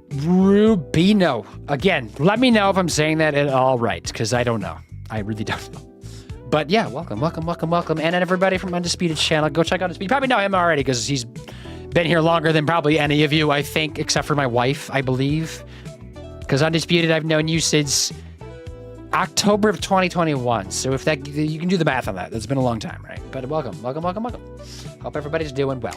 Rubino. Again, let me know if I'm saying that at all right, because I don't know. I really don't know. But yeah, welcome. And everybody from Undisputed channel, go check out Undisputed. You probably know him already because he's been here longer than probably any of you, I think, except for my wife, I believe. Because Undisputed, I've known you since October of 2021. So if that, you can do the math on that. It's been a long time, right? But welcome. Hope everybody's doing well.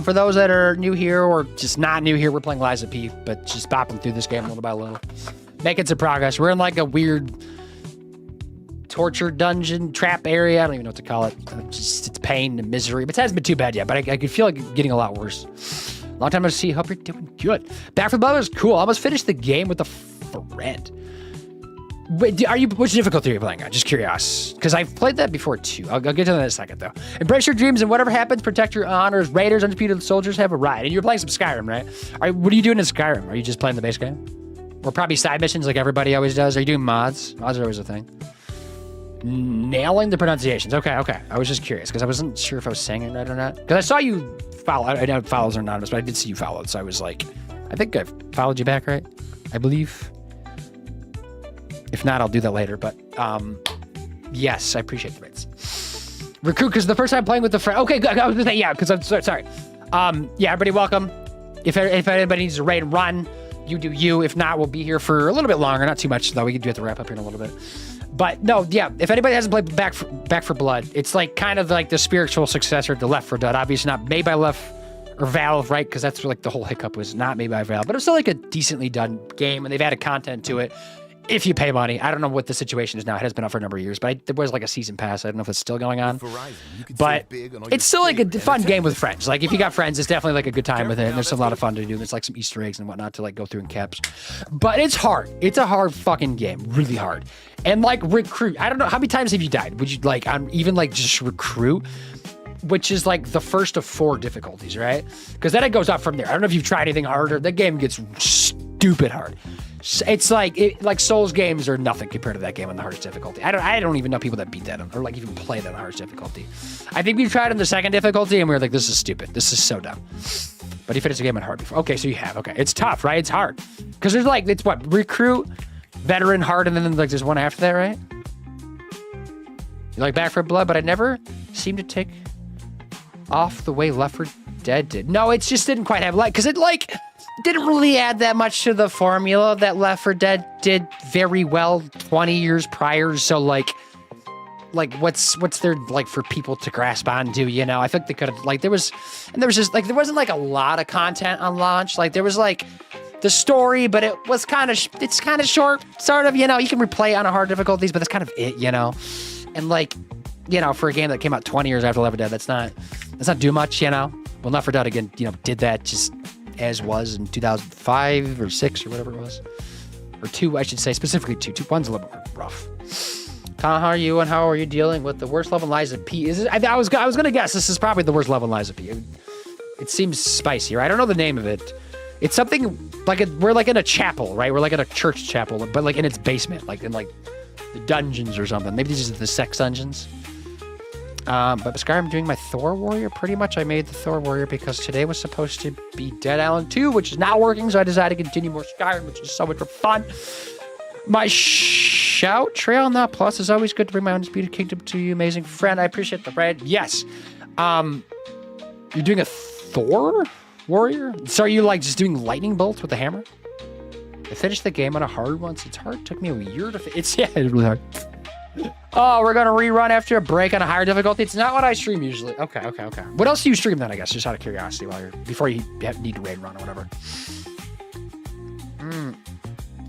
For those that are new here or just not new here, we're playing Lies of P, but just bopping through this game little by little. Making some progress. We're in like a weird torture dungeon trap area. I don't even know what to call it. It's pain and misery, but it hasn't been too bad yet, but I could feel like getting a lot worse. Long time no see. Hope you're doing good. Back for Blood was cool. I almost finished the game with a friend. Wait, which difficulty are you playing on? Just curious. Because I've played that before too. I'll get to that in a second though. Embrace your dreams and whatever happens, protect your honors. Raiders, Undisputed soldiers have arrived. And you're playing some Skyrim, right? What are you doing in Skyrim? Are you just playing the base game? Or probably side missions like everybody always does? Are you doing mods? Mods are always a thing. Nailing the pronunciations. Okay. I was just curious because I wasn't sure if I was saying it right or not. Because I saw you follow. I know follows are anonymous, but I did see you followed. So I was like, I think I've followed you back, right? I believe. If not, I'll do that later. But yes, I appreciate the rates. Recruit, because the first time playing with the friend. Okay, I was gonna say yeah, because I'm sorry. Yeah, everybody, welcome. If anybody needs a raid run, you do you. If not, we'll be here for a little bit longer. Not too much though. We do have to wrap up here in a little bit. But no, yeah. If anybody hasn't played Back for Blood, it's like kind of like the spiritual successor to Left 4 Dead. Obviously not made by Valve, right? Because that's like the whole hiccup was not made by Valve, but it was still like a decently done game, and they've added content to it. If you pay money. I don't know what the situation is now. It has been up for a number of years, but there was like a season pass. I don't know if it's still going on. But it's still like a fun game with friends. Like if you got friends, it's definitely like a good time with it. And there's a lot of fun to do. There's like some Easter eggs and whatnot to like go through and caps. But it's hard. It's a hard fucking game. Really hard. And like recruit. I don't know. How many times have you died? Would you like even like just recruit? Which is like the first of 4 difficulties, right? Because then it goes up from there. I don't know if you've tried anything harder. The game gets stupid hard. It's like Souls games are nothing compared to that game on the hardest difficulty. I don't even know people that beat that or like even play that on the hardest difficulty. I think we've tried on the second difficulty and we were like, this is stupid. This is so dumb. But you finished the game on hard before. Okay, so you have. Okay, it's tough, right? It's hard because there's like it's what recruit, veteran, hard, and then like there's one after that, right? You like Back for Blood, but I never seem to take off the way Left 4 Dead did. No, it just didn't quite have like because it like didn't really add that much to the formula that Left 4 Dead did very well 20 years prior. So like what's there like for people to grasp onto, you know? I think they could have like there wasn't like a lot of content on launch. Like there was like the story, but it was kind of, it's kind of short, sort of, you know, you can replay it on a hard difficulties, but that's kind of it, you know? And like, you know, for a game that came out 20 years after Left 4 Dead, that's not do much, you know? Well, Left 4 Dead, again, you know, did that just as was in 2005 or 6 or whatever it was. Or 2, I should say, specifically 2. 2's a little bit more rough. How are you, and how are you dealing with the worst level in Lies of P? Is it, I was gonna guess this is probably the worst level in Lies of P. It seems spicy, right? I don't know the name of it. It's something like we're like in a chapel, right? We're like in a church chapel, but like in its basement, like in like the dungeons or something. Maybe these are the sex dungeons. But Skyrim, I'm doing my Thor Warrior. Pretty much I made the Thor Warrior because today was supposed to be Dead Island 2, which is not working, so I decided to continue more Skyrim, which is so much more fun. My shout trail not plus is always good to bring my undisputed kingdom to you, amazing friend. I appreciate the raid. Yes. You're doing a Thor Warrior? So are you like just doing lightning bolts with the hammer? I finished the game on a hard one, so it's hard. It took me a year to it's really hard. Oh, we're gonna rerun after a break on a higher difficulty. It's not what I stream usually. Okay. What else do you stream then, I guess? Just out of curiosity before you need to raid run or whatever.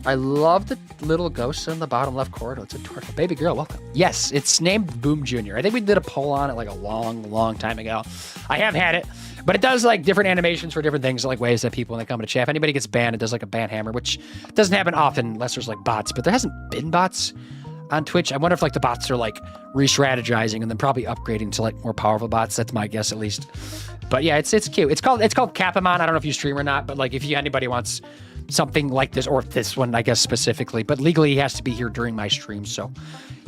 I love the little ghost in the bottom left corner. It's adorable. Baby girl, welcome. Yes, it's named Boom Jr. I think we did a poll on it like a long time ago. I have had it, but it does like different animations for different things, like ways that people, when they come to chat, if anybody gets banned, it does like a ban hammer, which doesn't happen often unless there's like bots, but there hasn't been bots on Twitch. I wonder if like the bots are like re-strategizing and then probably upgrading to like more powerful bots. That's my guess at least. But yeah, it's cute. It's called Capamon. I don't know if you stream or not, but like if anybody wants something like this, or this one, I guess specifically, but legally he has to be here during my stream, so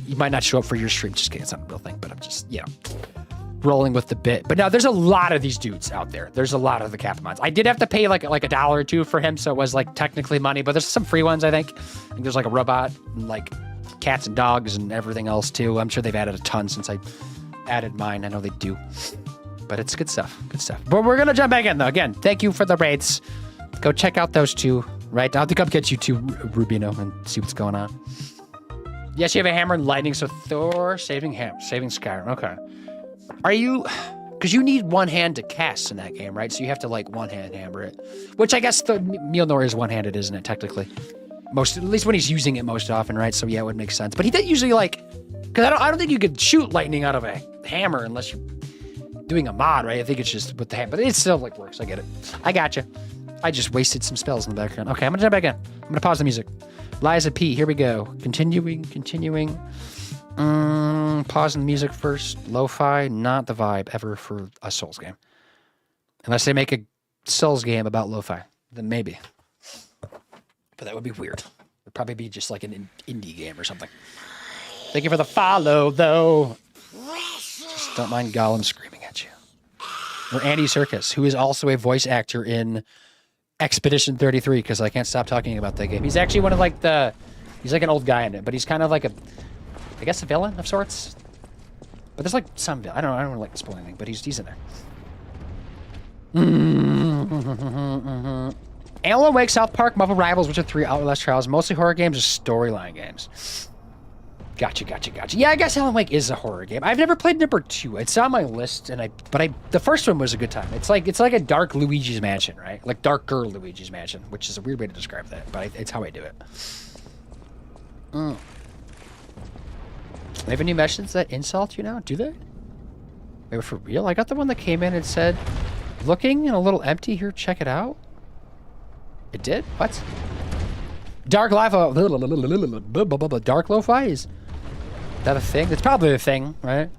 you might not show up for your stream. Just kidding, it's not a real thing, but I'm just, you know, rolling with the bit. But now there's a lot of these dudes out there. There's a lot of the Capamons. I did have to pay like $1 or $2 for him, so it was like technically money, but there's some free ones, I think. There's like a robot and like cats and dogs and everything else too. I'm sure they've added a ton since I added mine. I know they do, but it's good stuff. But we're gonna jump back in though. Again, thank you for the raids. Go check out those two, right? I'll have to come get you too, Rubino, and see what's going on. Yes, you have a hammer and lightning, so Thor saving Skyrim. Okay. Are you... Because you need one hand to cast in that game, right? So you have to, like, one-hand hammer it. Which I guess the Mjolnir is one-handed, isn't it, technically? At least when he's using it most often, right? So yeah, it would make sense. But he did usually, like... Because I don't think you could shoot lightning out of a hammer unless you're doing a mod, right? I think it's just with the hammer. But it still, like, works. I get it. I gotcha. I just wasted some spells in the background. Okay, I'm gonna jump back in. I'm gonna pause the music. Liza P, here we go. Continuing. Pausing the music first. Lo-fi, not the vibe ever for a Souls game. Unless they make a Souls game about lo-fi, then maybe. But that would be weird. It'd probably be just like an indie game or something. Thank you for the follow, though. Just don't mind Gollum screaming at you. Or Andy Serkis, who is also a voice actor in Expedition 33, because I can't stop talking about that game. He's actually one of like he's like an old guy in it, but he's kind of like I guess a villain of sorts. But there's like some, I don't want to like spoil anything, but he's in there. Alan Wake, South Park, Marvel Rivals, Witcher 3, Outlast Trials, mostly horror games or storyline games. Gotcha. Yeah, I guess Alan Wake is a horror game. I've never played number 2. It's on my list, but the first one was a good time. It's like a dark Luigi's Mansion, right? Like darker Luigi's Mansion, which is a weird way to describe that, but it's how I do it. They have any missions that insult you now? Do they? Wait, for real? I got the one that came in and said, looking and a little empty here, check it out. It did? What? Dark dark lo-fi is that a thing? It's probably a thing, right?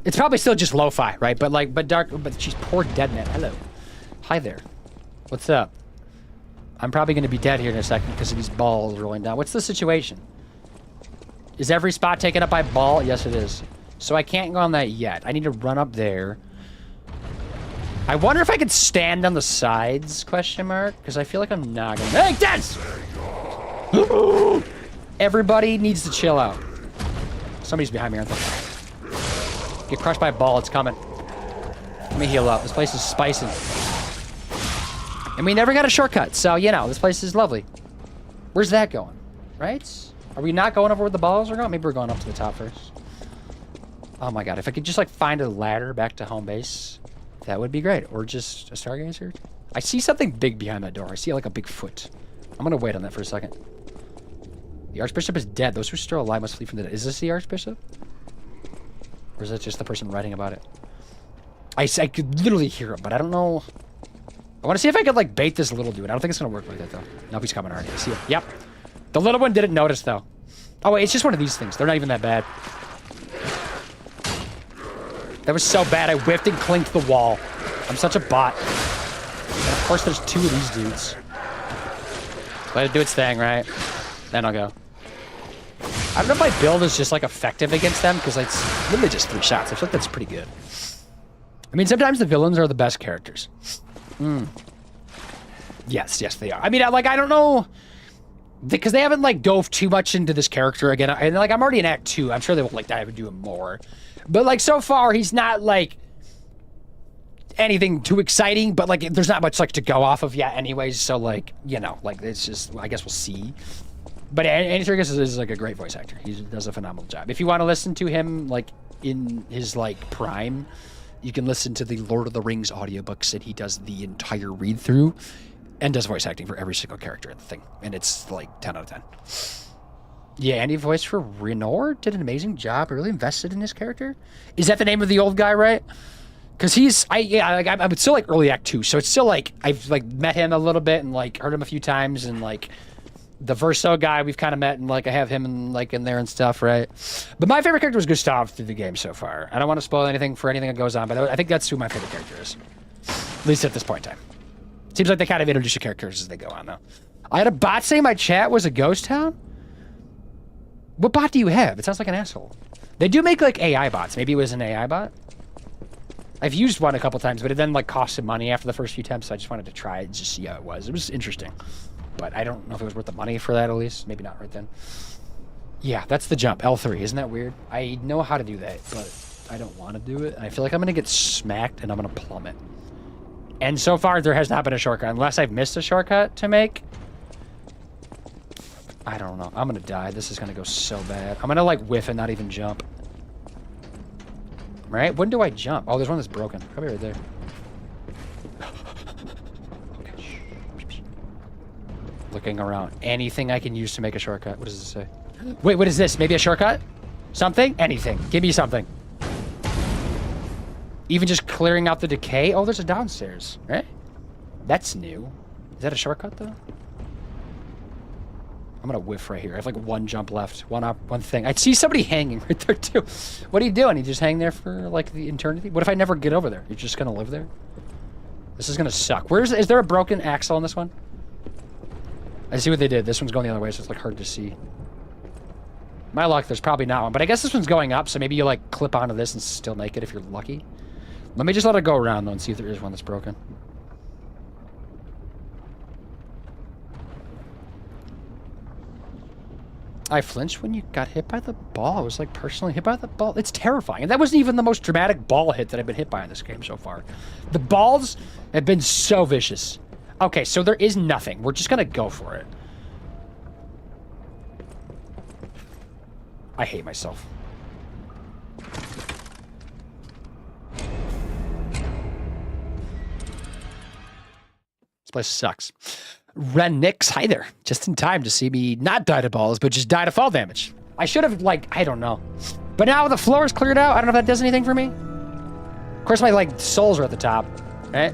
It's probably still just lo-fi, right? But she's poor dead man. Hello. Hi there. What's up? I'm probably going to be dead here in a second because of these balls rolling down. What's the situation? Is every spot taken up by ball? Yes, it is. So I can't go on that yet. I need to run up there. I wonder if I could stand on the sides, question mark? Because I feel like I'm not going to... Hey, Dance! Everybody needs to chill out. Somebody's behind me, aren't they? Get crushed by a ball, it's coming. Let me heal up. This place is spicing. And we never got a shortcut, so, you know, this place is lovely. Where's that going? Right? Are we not going over where the balls are going? Maybe we're going up to the top first. Oh my god, if I could just, like, find a ladder back to home base, that would be great. Or just a stargazer. I see something big behind that door. I see, like, a big foot. I'm gonna wait on that for a second. The Archbishop is dead. Those who are still alive must flee from the dead. Is this the Archbishop? Or is that just the person writing about it? I could literally hear him, but I don't know. I want to see if I could, like, bait this little dude. I don't think it's gonna work like that, though. Nope, he's coming already. I see him. Yep. The little one didn't notice, though. Oh, wait, it's just one of these things. They're not even that bad. That was so bad, I whiffed and clinked the wall. I'm such a bot. And of course, there's two of these dudes. Let it do its thing, right? Then I'll go. I don't know if my build is just, like, effective against them, because it's literally just 3 shots. I feel like that's pretty good. I mean, sometimes the villains are the best characters. Yes, they are. I mean, like, I don't know... Because they haven't, like, dove too much into this character again. And, like, I'm already in Act 2. I'm sure they will, like, dive into him more. But, like, so far, he's not, like... anything too exciting, but, like, there's not much, like, to go off of yet anyways. So, like, you know, like, it's just... I guess we'll see. But Andy Serkis is, like, a great voice actor. He does a phenomenal job. If you want to listen to him, like, in his, like, prime... You can listen to the Lord of the Rings audiobooks, and he does the entire read-through and does voice acting for every single character in the thing. And it's like 10 out of 10. Yeah, Andy voiced for Renor, did an amazing job. I really invested in his character. Is that the name of the old guy, right? Because he's, I'm still like early Act 2, so it's still like, I've like met him a little bit and like heard him a few times, and like the Verso guy we've kind of met, and like I have him in there and stuff, right? But my favorite character was Gustav through the game so far. I don't want to spoil anything for anything that goes on, but I think that's who my favorite character is. At least at this point in time. Seems like they kind of introduce your characters as they go on, though. I had a bot say my chat was a ghost town? What bot do you have? It sounds like an asshole. They do make like AI bots. Maybe it was an AI bot? I've used one a couple times, but it then like cost some money after the first few attempts, so I just wanted to try it and just see how it was. It was interesting. But I don't know if it was worth the money for that, at least. Maybe not right then. Yeah, that's the jump. L3. Isn't that weird? I know how to do that, but I don't want to do it. And I feel like I'm going to get smacked and I'm going to plummet. And so far, there has not been a shortcut. Unless I've missed a shortcut to make. I don't know. I'm going to die. This is going to go so bad. I'm going to, like, whiff and not even jump. Right? When do I jump? Oh, there's one that's broken. Probably right there. Looking around. Anything I can use to make a shortcut. What does it say? Wait, what is this? Maybe a shortcut? Something? Anything. Give me something. Even just clearing out the decay? Oh, there's a downstairs. Right? That's new. Is that a shortcut, though? I'm gonna whiff right here. I have like one jump left. One thing. I see somebody hanging right there, too. What are you doing? You just hang there for, like, the eternity? What if I never get over there? You're just gonna live there? This is gonna suck. Is there a broken axle on this one? I see what they did. This one's going the other way, so it's like hard to see. My luck, there's probably not one. But I guess this one's going up, so maybe you like clip onto this and still make it if you're lucky. Let me just let it go around though and see if there is one that's broken. I flinched when you got hit by the ball. I was like personally hit by the ball. It's terrifying. And that wasn't even the most dramatic ball hit that I've been hit by in this game so far. The balls have been so vicious. Okay, so there is nothing. We're just gonna go for it. I hate myself. This place sucks. Renix, hi there. Just in time to see me not die to balls, but just die to fall damage. I should have, like, I don't know. But now the floor is cleared out. I don't know if that does anything for me. Of course, my, like, souls are at the top, right?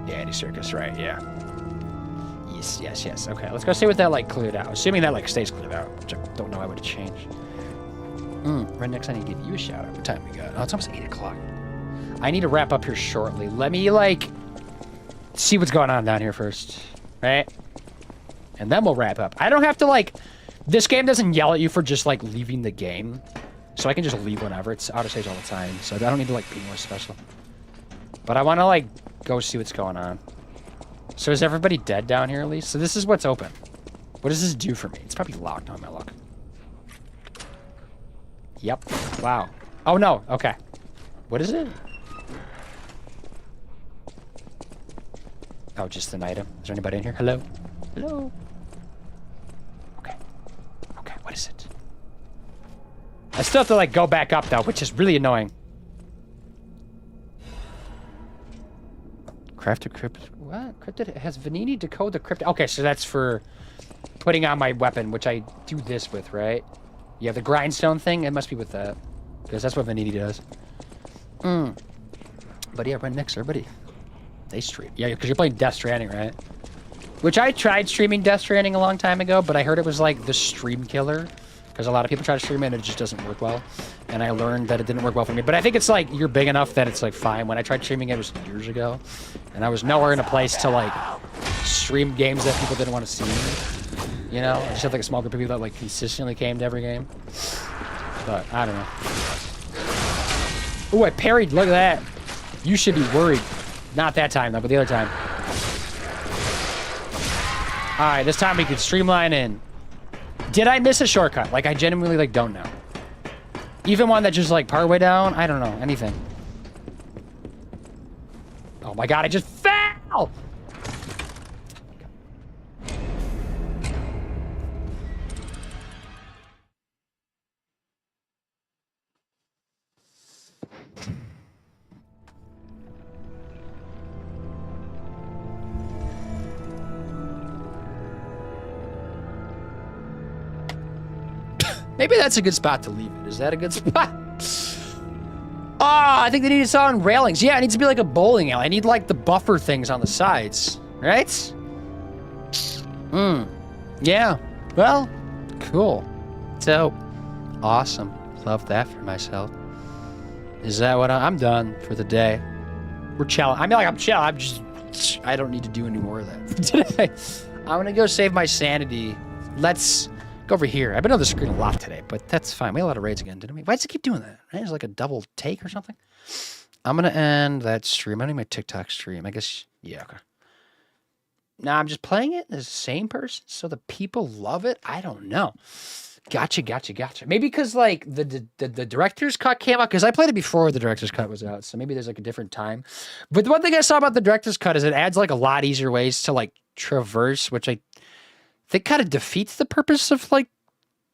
Yeah, Andy Serkis, right, yeah. Yes. Okay, let's go see what that, like, cleared out. Assuming that, like, stays cleared out, which I don't know why would change. Rednecks, I need to give you a shout out. What time we got? Oh, it's almost 8 o'clock. I need to wrap up here shortly. Let me, like, see what's going on down here first, right? And then we'll wrap up. I don't have to, like, this game doesn't yell at you for just, like, leaving the game. So I can just leave whenever. It's out of stage all the time. So I don't need to, like, be more special. But I want to, like, go see what's going on. So is everybody dead down here at least? So this is what's open. What does this do for me? It's probably locked on my luck. Yep. Wow. Oh, no. Okay. What is it? Oh, just an item. Is there anybody in here? Hello? Hello? Okay. Okay, what is it? I still have to, like, go back up, though, which is really annoying. Craft a crypt. What? Cryptid has Vanini decode the cryptid. Okay, so that's for putting on my weapon, which I do this with, right? Yeah, the grindstone thing. It must be with that, because that's what Vanini does. But yeah, right next, everybody. They stream. Yeah, because you're playing Death Stranding, right? Which I tried streaming Death Stranding a long time ago, but I heard it was like the stream killer. Because a lot of people try to stream it and it just doesn't work well. And I learned that it didn't work well for me. But I think it's like, you're big enough that it's like fine. When I tried streaming it was years ago. And I was nowhere in a place to like stream games that people didn't want to see. You know? I just had like a small group of people that like consistently came to every game. But I don't know. Ooh, I parried. Look at that. You should be worried. Not that time though, but the other time. Alright, this time we can streamline in. Did I miss a shortcut? Like, I genuinely, like, don't know. Even one that just, like, partway down? I don't know. Anything. Oh, my God. I just fell! Maybe that's a good spot to leave it. Is that a good spot? I think they need to saw on railings. Yeah, it needs to be like a bowling alley. I need like the buffer things on the sides, right? Yeah. Well, cool. So, awesome. Love that for myself. Is that what I'm done for the day? We're chilling. I mean, like, I'm chill. I don't need to do any more of that today. I'm gonna go save my sanity. Let's go over here. I've been on the screen a lot today, but that's fine. We had a lot of raids again, didn't we? Why does it keep doing that? Right? It's like a double take or something. I'm going to end that stream. I need my TikTok stream. I guess, yeah, okay. Now, I'm just playing it as the same person, so the people love it? I don't know. Gotcha. Maybe because, like, the director's cut came out, because I played it before the director's cut was out, so maybe there's, like, a different time. But the one thing I saw about the director's cut is it adds, like, a lot easier ways to, like, traverse, which I think kind of defeats the purpose of, like,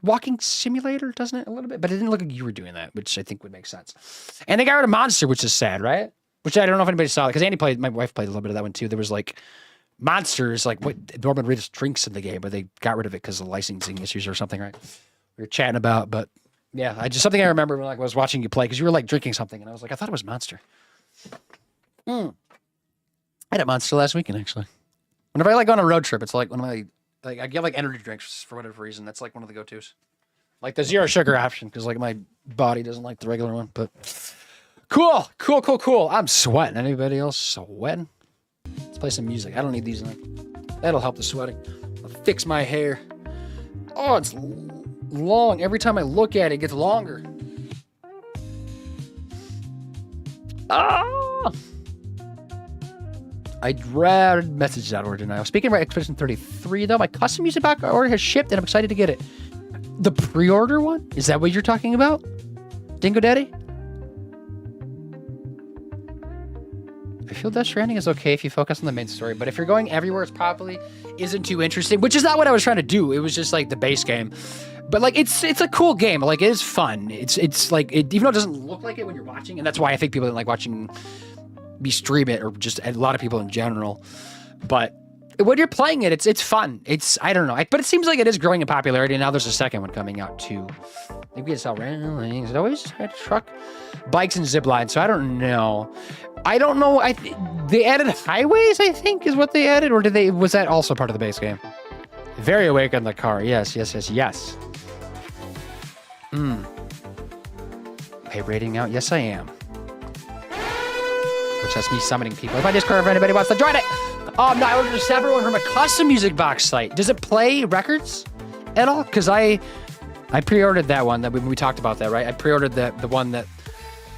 walking simulator, doesn't it, a little bit? But it didn't look like you were doing that, which I think would make sense. And they got rid of Monster, which is sad, right? Which I don't know if anybody saw it, because my wife played a little bit of that one, too. There was, like, Monsters, like, what Norman Reedus drinks in the game, but they got rid of it because of licensing issues or something, right? We were chatting about, but, yeah, something I remember when, like, I was watching you play, because you were, like, drinking something, and I was like, I thought it was Monster. I had a Monster last weekend, actually. Whenever I, like, go on a road trip, it's, like, one of my... Like, I get, like, energy drinks for whatever reason. That's, like, one of the go-tos. Like, the zero sugar option, because, like, my body doesn't like the regular one. But, cool. I'm sweating. Anybody else sweating? Let's play some music. I don't need these. That'll help the sweating. I'll fix my hair. Oh, it's long. Every time I look at it, it gets longer. Ah! I read message.org denial. Speaking of Expedition 33, though, my custom music box order has shipped, and I'm excited to get it. The pre-order one? Is that what you're talking about? Dingo Daddy? I feel Death Stranding is okay if you focus on the main story, but if you're going everywhere, it probably isn't too interesting, which is not what I was trying to do. It was just like the base game. But like it's a cool game. Like it is fun. It's like even though it doesn't look like it when you're watching, and that's why I think people didn't like watching me stream it, or just a lot of people in general. But when you're playing it, it's fun. I don't know. But it seems like it is growing in popularity, and now there's a second one coming out too. Maybe it's all railings. It always had truck, bikes, and zip lines. So I don't know. They added highways, I think, is what they added, or was that also part of the base game? Very awake on the car. Yes. Pay rating out? Yes, I am. Which has me summoning people. If I Discord, if anybody wants to join it. Oh, no, I ordered a separate one from a custom music box site. Does it play records at all? Because I pre-ordered that one. That we talked about that, right? I pre-ordered the one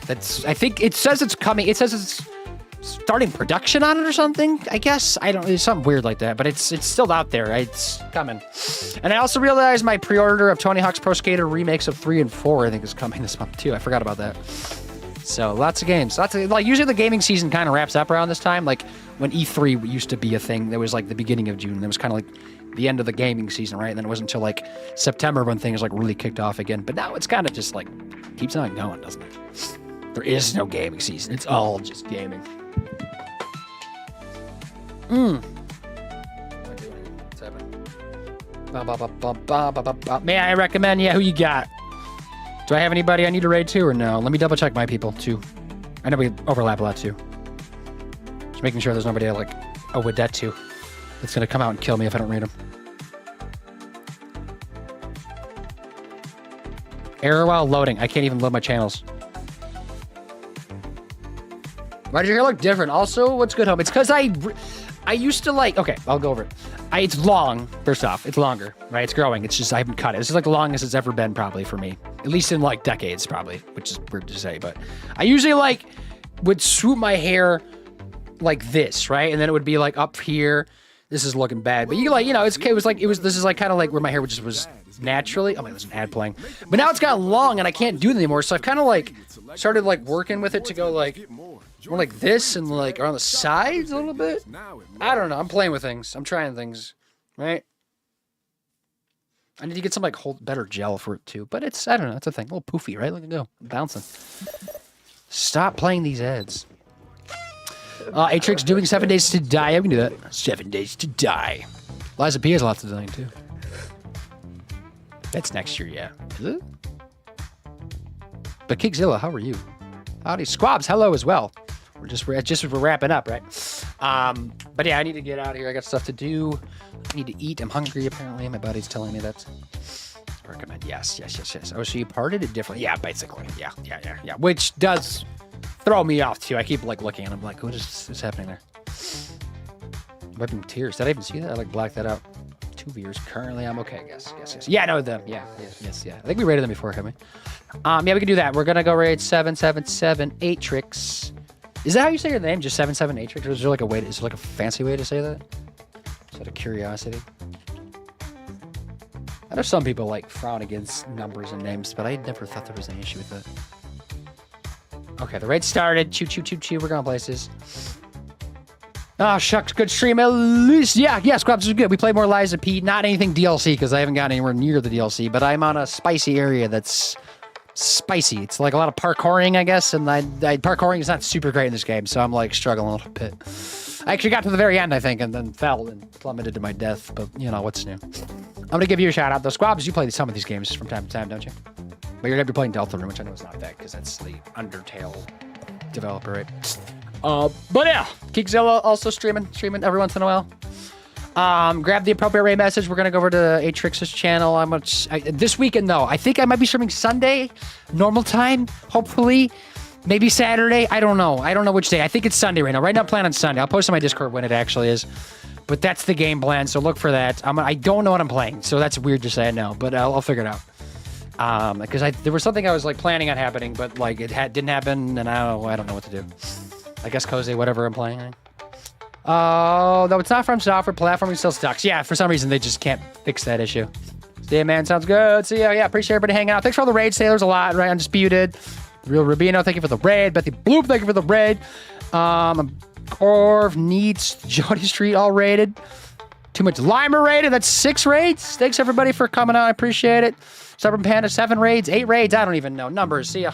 that's. I think it says it's coming. It says it's starting production on it or something. I guess it's something weird like that. But it's still out there. Right? It's coming. And I also realized my pre-order of Tony Hawk's Pro Skater remakes of 3 and 4. I think is coming this month too. I forgot about that. So lots of games. Like usually the gaming season kind of wraps up around this time. Like when E3 used to be a thing, that was like the beginning of June. That was kind of like the end of the gaming season, right? And then it wasn't until like September when things like really kicked off again. But now it's kind of just like keeps on going, doesn't it? There is no gaming season. It's all just gaming. May I recommend? Yeah, who you got? Do I have anybody I need to raid to or no? Let me double check my people too. I know we overlap a lot too. Just making sure there's nobody I like owe a debt to that's gonna come out and kill me if I don't raid them. Error while loading. I can't even load my channels. Why does your hair look different? Also, what's good, home? It's because I used to like... Okay, I'll go over it. It's long, first off. It's longer, right? It's growing. It's just I haven't cut it. This is like the longest it's ever been probably for me. At least in like decades probably, which is weird to say. But I usually like would swoop my hair like this, right? And then it would be like up here. This is looking bad. But you like, you know, this is like kind of like where my hair just was naturally. Oh my, there's an ad playing. But now it's gotten long and I can't do it anymore. So I've kind of like started like working with it to go like... more like this and like around the sides a little bit. I don't know. I'm playing with things. I'm trying things, right? I need to get some like better gel for it too. But it's, I don't know. It's a thing. A little poofy, right? Look at it go. Bouncing. Stop playing these ads. Atrix doing 7 Days to Die. Yeah, we can do that. 7 Days to Die. Liza P has lots of dying too. That's next year, yeah. Is it? But Kigzilla, how are you? Howdy, Squabs, hello as well. We're wrapping up, right? But yeah, I need to get out of here. I got stuff to do. I need to eat. I'm hungry, apparently. My body's telling me that. Recommend. Yes. Oh, so you parted it differently. Yeah, basically. Yeah. Which does throw me off, too. I keep, like, looking, and I'm like, what is happening there? Wiping tears. Did I even see that? I, like, blacked that out. 2 viewers. Currently, I'm okay, I guess. Yes. Yeah, no, them. Yeah. I think we rated them before, haven't we? Yeah, we can do that. We're gonna go raid 777 Atrix. Is that how you say your name? Just 77 Atrix? Or is there like a way? Is there like a fancy way to say that? Just out of curiosity. I know some people like frown against numbers and names, but I never thought there was any issue with that. Okay, the raid started. Choo. We're going places. Oh, shucks. Good stream, at least. Yeah, Scrubs is good. We play more Liza P. Not anything DLC, because I haven't gotten anywhere near the DLC, but I'm on a spicy area that's spicy. It's like a lot of parkouring, I guess, and parkouring is not super great in this game, so I'm like struggling a little bit. I actually got to the very end, I think, and then fell and plummeted to my death, but, you know, what's new? I'm going to give you a shout-out, though. Squabs, you play some of these games from time to time, don't you? But you're going to be playing Deltarune, which I know is not that, because that's the Undertale developer, right? But yeah, Geekzilla also streaming every once in a while. Grab the appropriate raid message. We're gonna go over to Atrix's channel. This weekend though. I think I might be streaming Sunday, normal time, hopefully. Maybe Saturday. I don't know. I don't know which day. I think it's Sunday right now. Right now, plan on Sunday. I'll post on my Discord when it actually is. But that's the game plan, so look for that. I don't know what I'm playing, so that's weird to say I know, but I'll figure it out. Because there was something I was like planning on happening, but like it didn't happen, and I don't know what to do. I guess Cozy, whatever I'm playing. Oh, no, it's not from software. Platforming still sucks. Yeah, for some reason, they just can't fix that issue. See ya, man. Sounds good. See ya. Yeah, appreciate everybody hanging out. Thanks for all the raids, Sailors, a lot, right? Undisputed. Real Rubino, thank you for the raid. Bethy Bloop, thank you for the raid. Corv, Neats, Jody Street, all raided. Too much Limer raided. That's 6 raids. Thanks, everybody, for coming out. I appreciate it. Stubborn Panda, 7 raids, 8 raids. I don't even know. Numbers. See ya.